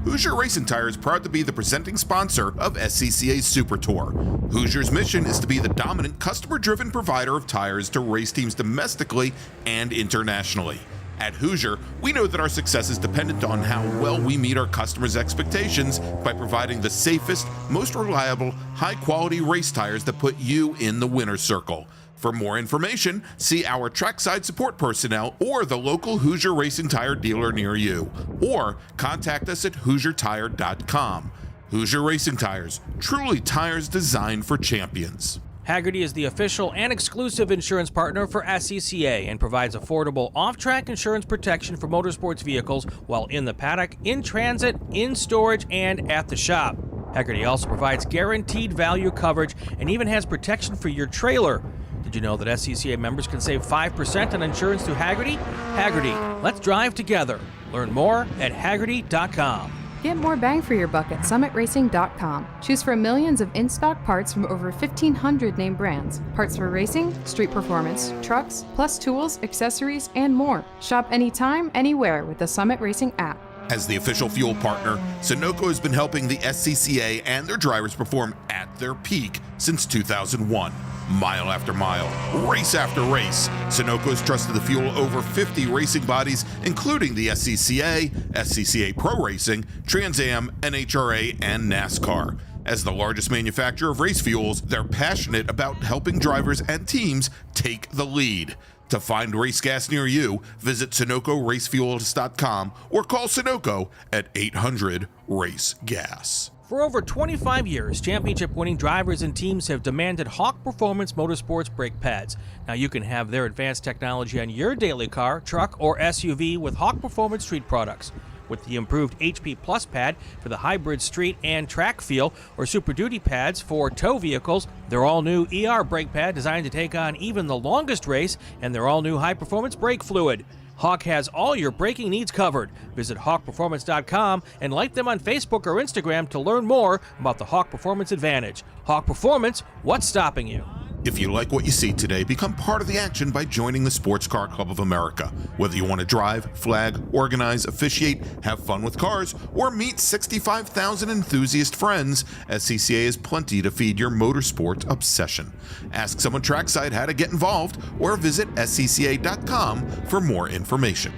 Hoosier Racing Tire is proud to be the presenting sponsor of SCCA Super Tour. Hoosier's mission is to be the dominant customer-driven provider of tires to race teams domestically and internationally. At Hoosier, we know that our success is dependent on how well we meet our customers' expectations by providing the safest, most reliable, high-quality race tires that put you in the winner's circle. For more information, see our trackside support personnel or the local Hoosier Racing Tire dealer near you, or contact us at HoosierTire.com. Hoosier Racing Tires, truly tires designed for champions.
Hagerty is the official and exclusive insurance partner for SCCA and provides affordable off-track insurance protection for motorsports vehicles while in the paddock, in transit, in storage, and at the shop. Hagerty also provides guaranteed value coverage and even has protection for your trailer. Did you know that SCCA members can save 5% on insurance through Hagerty? Hagerty, let's drive together. Learn more at Hagerty.com.
Get more bang for your buck at summitracing.com. Choose from millions of in-stock parts from over 1,500 name brands. Parts for racing, street performance, trucks, plus tools, accessories, and more. Shop anytime, anywhere with the Summit Racing app.
As the official fuel partner, Sunoco has been helping the SCCA and their drivers perform at their peak since 2001. Mile after mile, race after race, Sunoco has trusted the fuel over 50 racing bodies, including the SCCA, SCCA Pro Racing, Trans Am, NHRA, and NASCAR. As the largest manufacturer of race fuels, they're passionate about helping drivers and teams take the lead. To find race gas near you, visit SunocoRacefuels.com or call Sunoco at 800-RACE-GAS.
For over 25 years, championship-winning drivers and teams have demanded Hawk Performance Motorsports brake pads. Now you can have their advanced technology on your daily car, truck, or SUV with Hawk Performance Street products. With the improved HP Plus pad for the hybrid street and track feel, or Super Duty pads for tow vehicles, their all-new ER brake pad designed to take on even the longest race, and their all-new high-performance brake fluid. Hawk has all your braking needs covered. Visit hawkperformance.com and like them on Facebook or Instagram to learn more about the Hawk Performance Advantage. Hawk Performance, what's stopping you?
If you like what you see today, become part of the action by joining the Sports Car Club of America. Whether you want to drive, flag, organize, officiate, have fun with cars, or meet 65,000 enthusiast friends, SCCA has plenty to feed your motorsport obsession. Ask someone trackside how to get involved or visit scca.com for more information.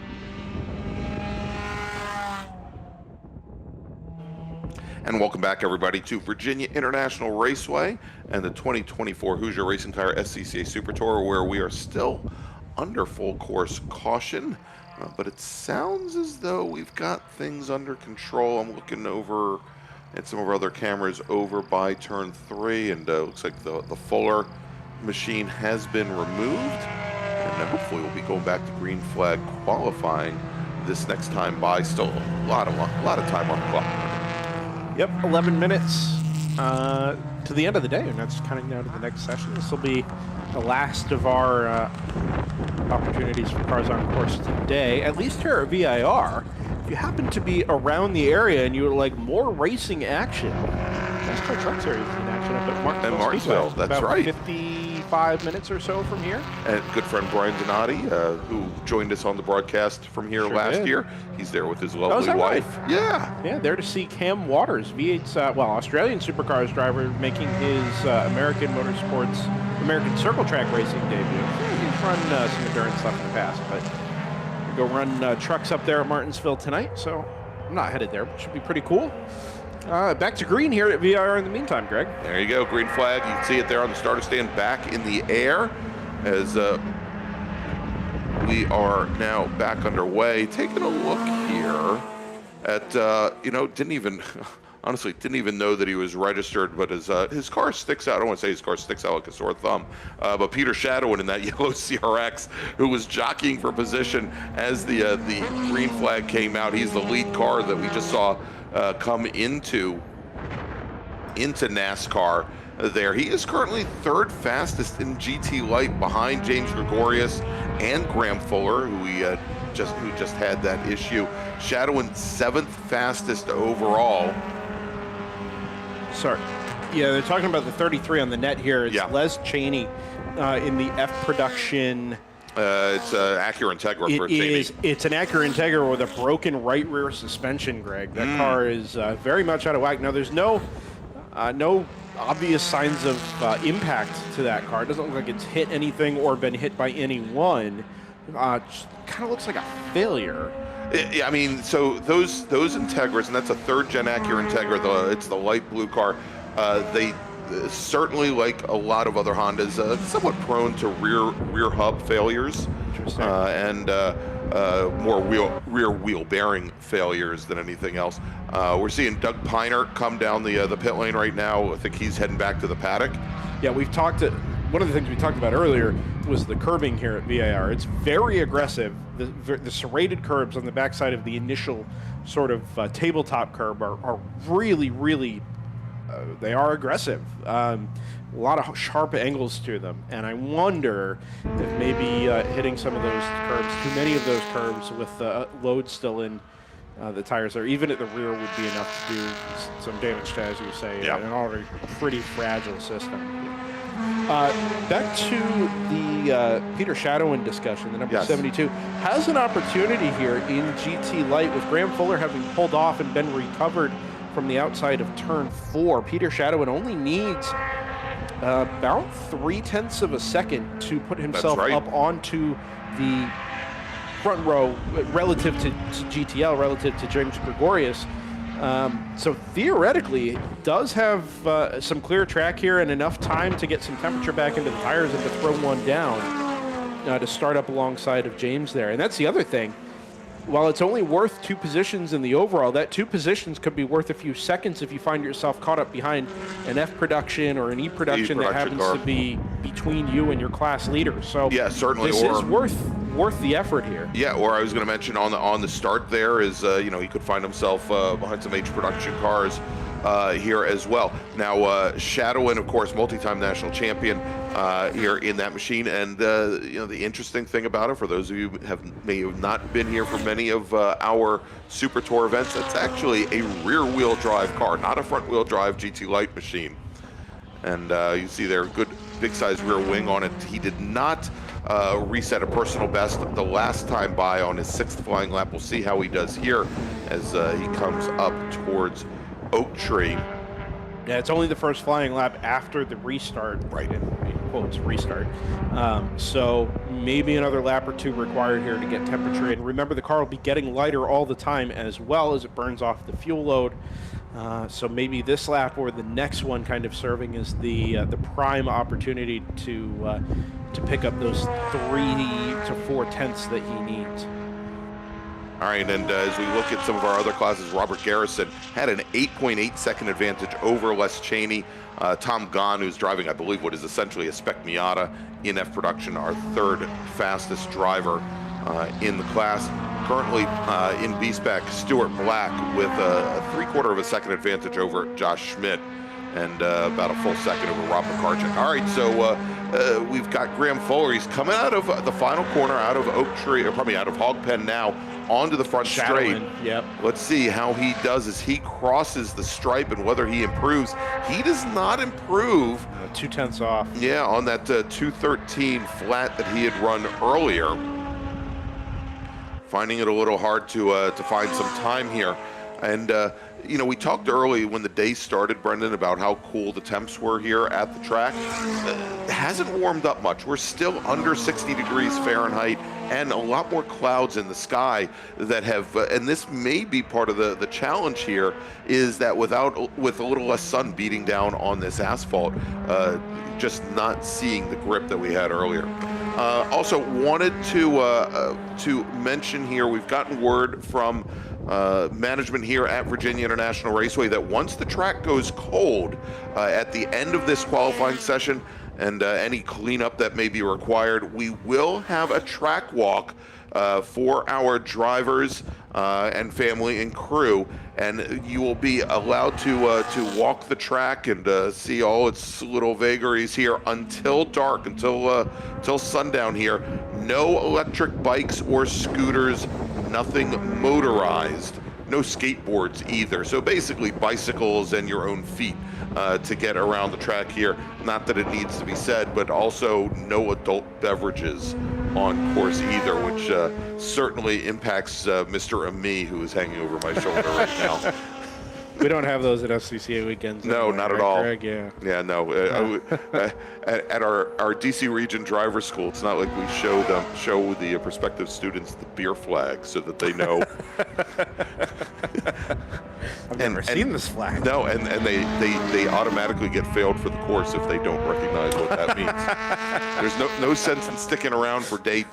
And welcome back, everybody, to Virginia International Raceway and the 2024 Hoosier Racing Tire SCCA Super Tour, where we are still under full course caution. But it sounds as though we've got things under control. I'm looking over at some of our other cameras over by turn 3, and looks like the Fuller machine has been removed. And hopefully we'll be going back to green flag qualifying this next time by. Still a lot of time on the clock.
Yep, 11 minutes to the end of the day, and that's counting down to the next session. This will be the last of our opportunities for cars on course today, at least here at VIR. If you happen to be around the area and you would like more racing action, NASCAR Truck Series is in action up at
Martinsville. That's
about
right.
55 minutes or so from here.
And good friend Brian Donati, who joined us on the broadcast from here last year. He's there with his lovely wife.
Right?
Yeah,
there to see Cam Waters, V8's Australian Supercars driver, making his American Circle Track racing debut. He's run some endurance stuff in the past, but we go run trucks up there at Martinsville tonight. So I'm not headed there, but it should be pretty cool. Back to green here at VIR in the meantime, Greg.
there you go, green flag. You can see it there on the starter stand, back in the air, as we are now back underway. Taking a look here at, didn't even know that he was registered, but his car sticks out. I don't want to say his car sticks out like a sore thumb, but Peter Shadowin in that yellow CRX, who was jockeying for position as the green flag came out. He's the lead car that we just saw come into NASCAR there. He is currently third fastest in GT Light, behind James Gregorius and Graham Fuller, who just had that issue. Shadowin seventh fastest overall.
Sorry. Yeah, they're talking about the 33 on the net here. It's Les Cheney in the F production.
It's an Acura Integra for Jamie.
It's an Acura Integra with a broken right rear suspension, Greg. That car is very much out of whack. Now, there's no obvious signs of impact to that car. It doesn't look like it's hit anything or been hit by anyone. Kind of looks like a failure.
I mean, so those Integras, and that's a third-gen Acura Integra. It's the light blue car. They certainly, like a lot of other Hondas, somewhat prone to rear hub failures and more rear wheel bearing failures than anything else. We're seeing Doug Piner come down the pit lane right now. I think he's heading back to the paddock.
Yeah, one of the things we talked about earlier was the curbing here at VIR. It's very aggressive. The serrated curbs on the backside of the initial sort of tabletop curb are really, really they are aggressive. A lot of sharp angles to them, and I wonder if maybe hitting some of those curves, too many of those curves with load still in the tires there, even at the rear, would be enough to do some damage to, as you say, an already pretty fragile system. Back to the Peter Shadowin discussion, the number 72 has an opportunity here in GT Light with Graham Fuller having pulled off and been recovered from the outside of turn 4. Peter Shadowin only needs about 0.3 of a second to put himself up onto the front row relative to GTL, relative to James Gregorius. So theoretically, does have some clear track here and enough time to get some temperature back into the tires and to throw one down to start up alongside of James there. And that's the other thing. While it's only worth 2 positions in the overall, that 2 positions could be worth a few seconds if you find yourself caught up behind an F production or an E production that happens to be between you and your class leader. So
yeah, certainly,
this is worth the effort here.
Yeah, or I was going to mention on the start there is he could find himself behind some H production cars here as well. Now Shadowin, of course, multi-time national champion here in that machine, and the interesting thing about it, for those of you who may have not been here for many of our Super Tour events, it's actually a rear-wheel drive car, not a front-wheel drive GT Light machine. And you see there, good big-size rear wing on it. He did not reset a personal best the last time by on his 6th flying lap. We'll see how he does here as he comes up towards Oak Tree.
Yeah, it's only the first flying lap after the restart, right? In quotes, restart. So maybe another lap or 2 required here to get temperature in. Remember, the car will be getting lighter all the time as well as it burns off the fuel load. So maybe this lap or the next one kind of serving as the prime opportunity to pick up those 3 to 4 tenths that he needs.
All right, and as we look at some of our other classes, Robert Garrison had an 8.8 second advantage over Les Cheney. Tom Gahn, who's driving, I believe, what is essentially a Spec Miata in F production, our 3rd fastest driver in the class. Currently in B-Spec, Stuart Black with a 3/4 of a second advantage over Josh Schmidt, and about a full second over Rob McCartchuk. All right, so we've got Graham Fuller. He's coming out of the final corner, out of Oak Tree, or probably out of Hog Pen now, onto the front straight.
Yep.
Let's see how he does as he crosses the stripe and whether he improves. He does not improve.
2 tenths off.
Yeah, on that 213 flat that he had run earlier. Finding it a little hard to find some time here. And we talked early when the day started, Brendan, about how cool the temps were here at the track. It hasn't warmed up much. We're still under 60 degrees Fahrenheit and a lot more clouds in the sky that have, and this may be part of the challenge here, is that with a little less sun beating down on this asphalt, just not seeing the grip that we had earlier. Also wanted to mention here, we've gotten word from management here at VIRginia International Raceway that once the track goes cold at the end of this qualifying session and any cleanup that may be required, we will have a track walk for our drivers and family and crew, and you will be allowed to walk the track and see all its little vagaries here until dark, until sundown here. No electric bikes or scooters, nothing motorized, no skateboards either. So basically bicycles and your own feet to get around the track here. Not that it needs to be said, but also no adult beverages on course either, which certainly impacts Mr. Ami, who is hanging over my shoulder right now.
We don't have those at SCCA weekends.
No,
anymore,
not at
right,
all.
Greg? Yeah.
Yeah, no. At our DC region driver school, it's not like we show the prospective students the beer flag so that they know.
I've never seen this flag.
No, and they automatically get failed for the course if they don't recognize what that means. There's no sense in sticking around for day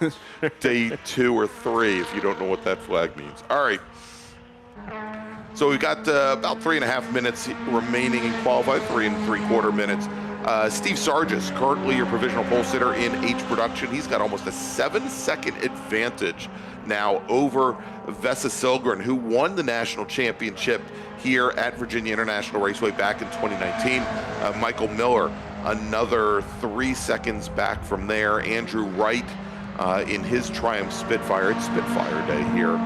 2 or 3 if you don't know what that flag means. All right. So we've got about 3.5 minutes remaining in qualify, 3 3/4 minutes Steve Sargis, currently your provisional pole sitter in H production. He's got almost a 7-second advantage now over Vesa Silgren, who won the national championship here at Virginia International Raceway back in 2019. Michael Miller, another 3 seconds back from there. Andrew Wright in his Triumph Spitfire. It's Spitfire Day here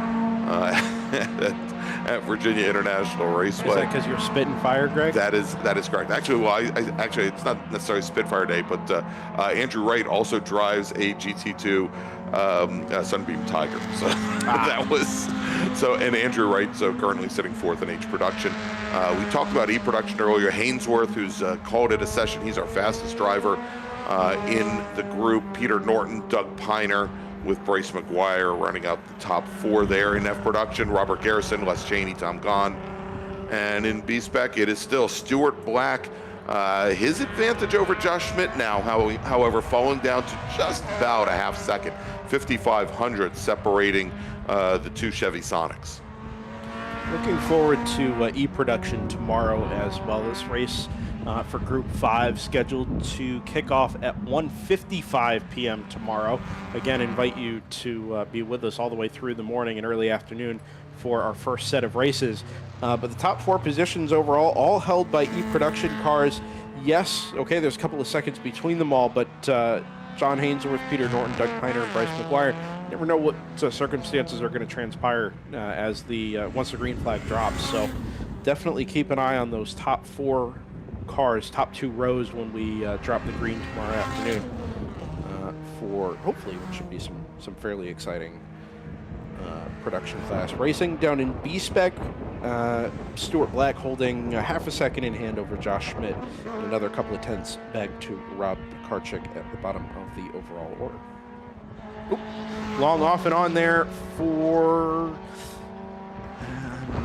at Virginia International Raceway.
Is that because you're spitting fire, Greg?
That is correct. Actually, well, actually, it's not necessarily Spitfire Day, but Andrew Wright also drives a GT2 Sunbeam Tiger. So that was and Andrew Wright currently sitting fourth in H production. We talked about E production earlier. Hainsworth, who's called it a session. He's our fastest driver in the group. Peter Norton, Doug Piner, with Bryce McGuire running out the top 4 there in F production. Robert Garrison, Les Cheney, Tom Gahn. And in B-Spec, it is still Stuart Black. His advantage over Josh Schmidt now, however, falling down to just about a half second, 5,500 separating the 2 Chevy Sonics.
Looking forward to E-Production tomorrow as well. This race for Group 5 scheduled to kick off at 1:55 p.m. tomorrow. Again, invite you to be with us all the way through the morning and early afternoon for our first set of races. But the top 4 positions overall, all held by E-Production cars. Yes, okay, there's a couple of seconds between them all, but John Hainsworth, Peter Norton, Doug Piner, and Bryce McGuire, never know what circumstances are going to transpire as once the green flag drops. So definitely keep an eye on those top 4 cars, top 2 rows when we drop the green tomorrow afternoon for hopefully what should be some fairly exciting production class racing. Down in B-Spec, Stuart Black holding half a second in hand over Josh Schmidt, and another couple of tenths back to Rob Karchik at the bottom of the overall order. Oop. Long off and on there for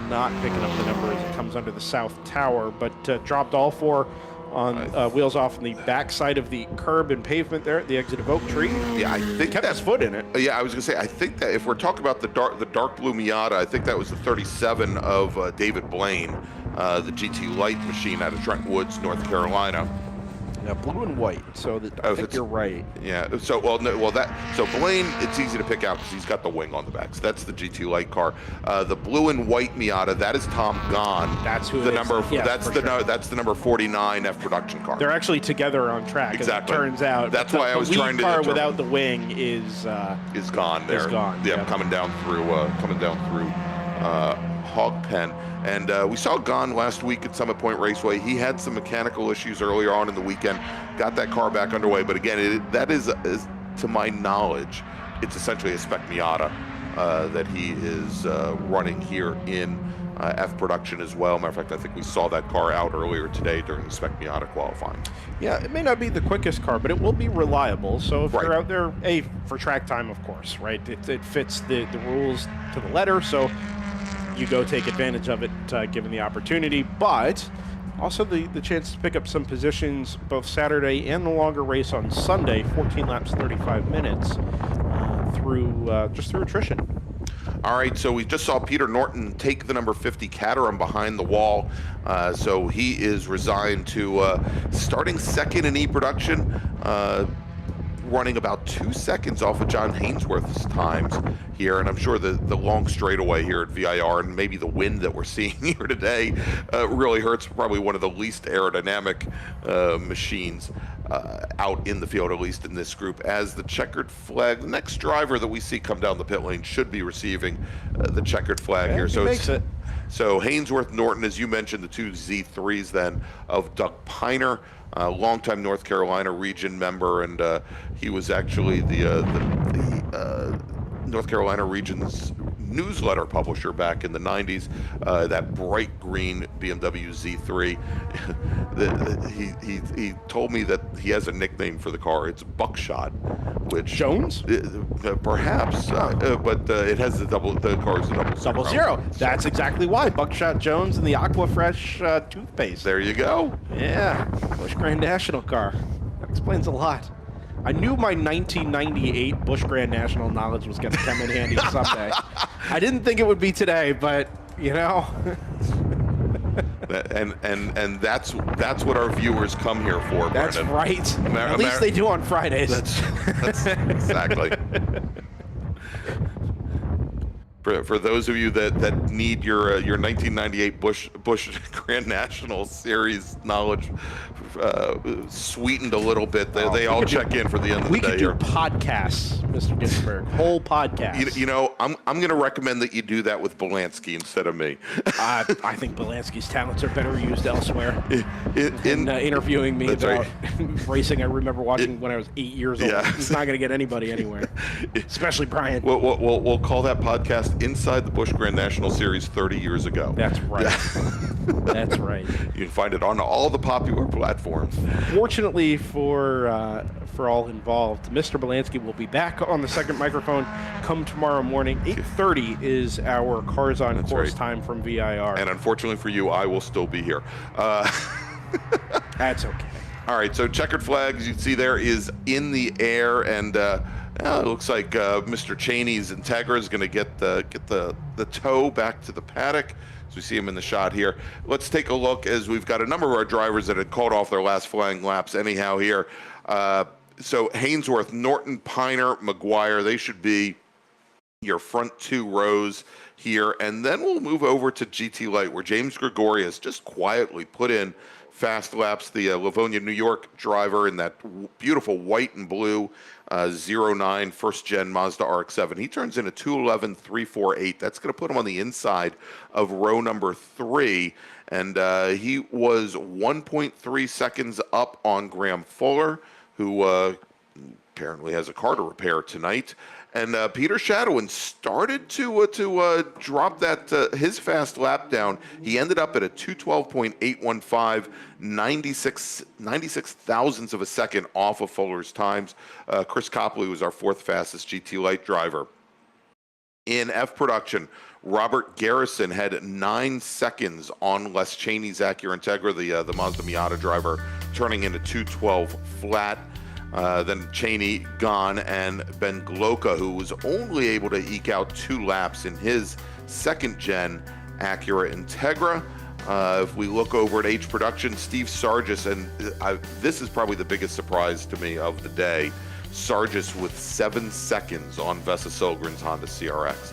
not picking up the number as it comes under the south tower, but dropped all 4 on wheels off on the backside of the curb and pavement there at the exit of Oak Tree.
Yeah, I think
kept his foot in it.
Yeah, I was going to say, I think that if we're talking about the dark blue Miata, I think that was the 37 of David Blaine, the GT Light machine out of Trent Woods, North Carolina.
Yeah, blue and white. So I think you're right.
Yeah. So so Blaine, it's easy to pick out because he's got the wing on the back. So that's the GT Light car. The blue and white Miata, that is Tom Gahn.
That's who
the
it
number.
is. Yeah,
that's the number 49 F production car.
They're actually together on track.
Exactly.
As it turns out.
That's why I was trying to
car
determine.
without the wing is
gone there.
Is gone.
Yeah, coming down through Hog Pen. And we saw Gahn last week at Summit Point Raceway. He had some mechanical issues earlier on in the weekend, got that car back underway. But again, that is, to my knowledge, it's essentially a spec Miata that he is running here in F production as well. Matter of fact, I think we saw that car out earlier today during the spec Miata qualifying.
Yeah, it may not be the quickest car, but it will be reliable. So if you're out there, for track time, of course, right? It fits the rules to the letter. So you go take advantage of it given the opportunity, but also the chance to pick up some positions both Saturday and the longer race on Sunday, 14 laps, 35 minutes just through attrition.
All right, so we just saw Peter Norton take the number 50 Caterham behind the wall. So he is resigned to starting second in E-production, running about 2 seconds off of John Hainsworth's times here, and I'm sure the long straightaway here at VIR and maybe the wind that we're seeing here today really hurts probably one of the least aerodynamic machines out in the field, at least in this group, as the checkered flag, the next driver that we see come down the pit lane should be receiving the checkered flag here. So So Hainsworth, Norton, as you mentioned, the 2 Z3s then of Doug Piner, longtime North Carolina region member, and he was actually the North Carolina region's newsletter publisher back in the 90s, that bright green BMW Z3. He told me that he has a nickname for the car. It's Buckshot, which
Jones?
Perhaps, but it has the car's a double zero.
That's exactly why. Buckshot Jones and the Aquafresh toothpaste.
There you go.
Yeah, Busch Grand National car. That explains a lot. I knew my 1998 Busch Grand National knowledge was going to come in handy someday. I didn't think it would be today, but, you know.
And that's what our viewers come here for,
That's
Brendan.
right. At least they do on Fridays.
That's exactly. For those of you that need your 1998 Busch Grand National Series knowledge sweetened a little bit, they all check in for the end of the day here.
We could do podcasts, Mr. Ginsberg, whole podcasts.
You know, I'm going to recommend that you do that with Bielanski instead of me.
I think Bielanski's talents are better used elsewhere. In interviewing me about racing, I remember watching when I was 8 years old.
Yeah.
He's not going to get anybody anywhere, especially Brian.
We'll call that podcast Inside the Busch Grand National Series 30 years ago.
That's right. That's right.
You can find it on all the popular platforms.
Fortunately for all involved, Mr. Bielanski will be back on the second microphone come tomorrow morning. 8:30 is our Cars on Course time from VIR.
And unfortunately for you, I will still be here.
That's okay.
All right, so checkered flag, as you can see there, is in the air, and it looks like Mr. Cheney's Integra is going to get the toe back to the paddock. So we see him in the shot here. Let's take a look, as we've got a number of our drivers that had called off their last flying laps anyhow here. So Hainsworth, Norton, Piner, McGuire, they should be your front two rows here. And then we'll move over to GT Light, where James Gregorius just quietly put in fast laps, the Livonia, New York driver in that beautiful white and blue 09 first-gen Mazda RX-7. He turns in a 2:11.348. That's going to put him on the inside of row number 3. And he was 1.3 seconds up on Graham Fuller, who apparently has a car to repair tonight. And Peter Shadowin started to drop that his fast lap down. He ended up at a 2:12.815, 96 thousandths of a second off of Fuller's times. Chris Copley was our 4th fastest GT Light driver. In F production, Robert Garrison had 9 seconds on Les Cheney's Acura Integra, the Mazda Miata driver, turning into 2:12 flat. Then Cheney gone, and Ben Gloca, who was only able to eke out 2 laps in his 2nd-gen Acura Integra. If we look over at H Production, Steve Sargis, and this is probably the biggest surprise to me of the day, Sargis with 7 seconds on Vesa Solgren's Honda CRX.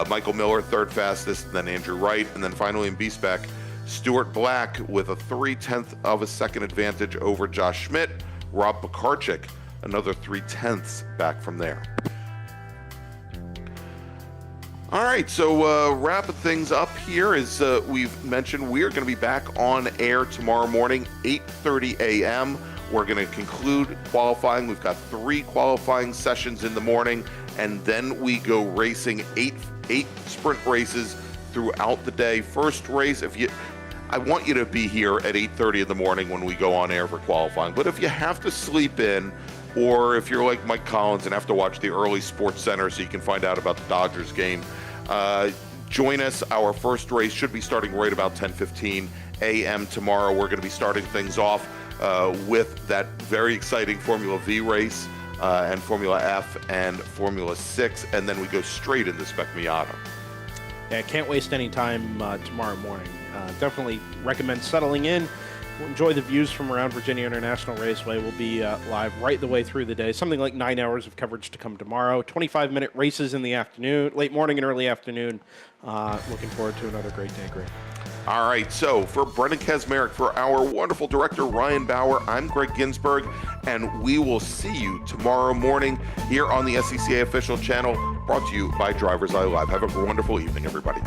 Michael Miller, 3rd fastest, and then Andrew Wright, and then finally in B-Spec, Stuart Black with a 0.3 of a second advantage over Josh Schmidt. Rob Bakarczyk, another 0.3 back from there. All right, so wrapping things up here, as we've mentioned, we are going to be back on air tomorrow morning, 8:30 a.m. We're going to conclude qualifying. We've got 3 qualifying sessions in the morning, and then we go racing 8 sprint races throughout the day. First race, I want you to be here at 8:30 in the morning when we go on air for qualifying. But if you have to sleep in, or if you're like Mike Collins and have to watch the early Sports Center so you can find out about the Dodgers game, join us. Our first race should be starting right about 10:15 a.m. tomorrow. We're going to be starting things off with that very exciting Formula V race and Formula F and Formula 6, and then we go straight into Spec Miata.
Yeah, can't waste any time tomorrow morning. Definitely recommend settling in. Enjoy the views from around VIRginia International Raceway. We'll be live right the way through the day. Something like 9 hours of coverage to come tomorrow. 25-minute races in the afternoon, late morning and early afternoon. Looking forward to another great day, Greg.
All right, so for Brendan Kazmarek, for our wonderful director, Ryan Bauer, I'm Gregg Ginsberg, and we will see you tomorrow morning here on the SCCA official channel, brought to you by DriversEye Live. Have a wonderful evening, everybody.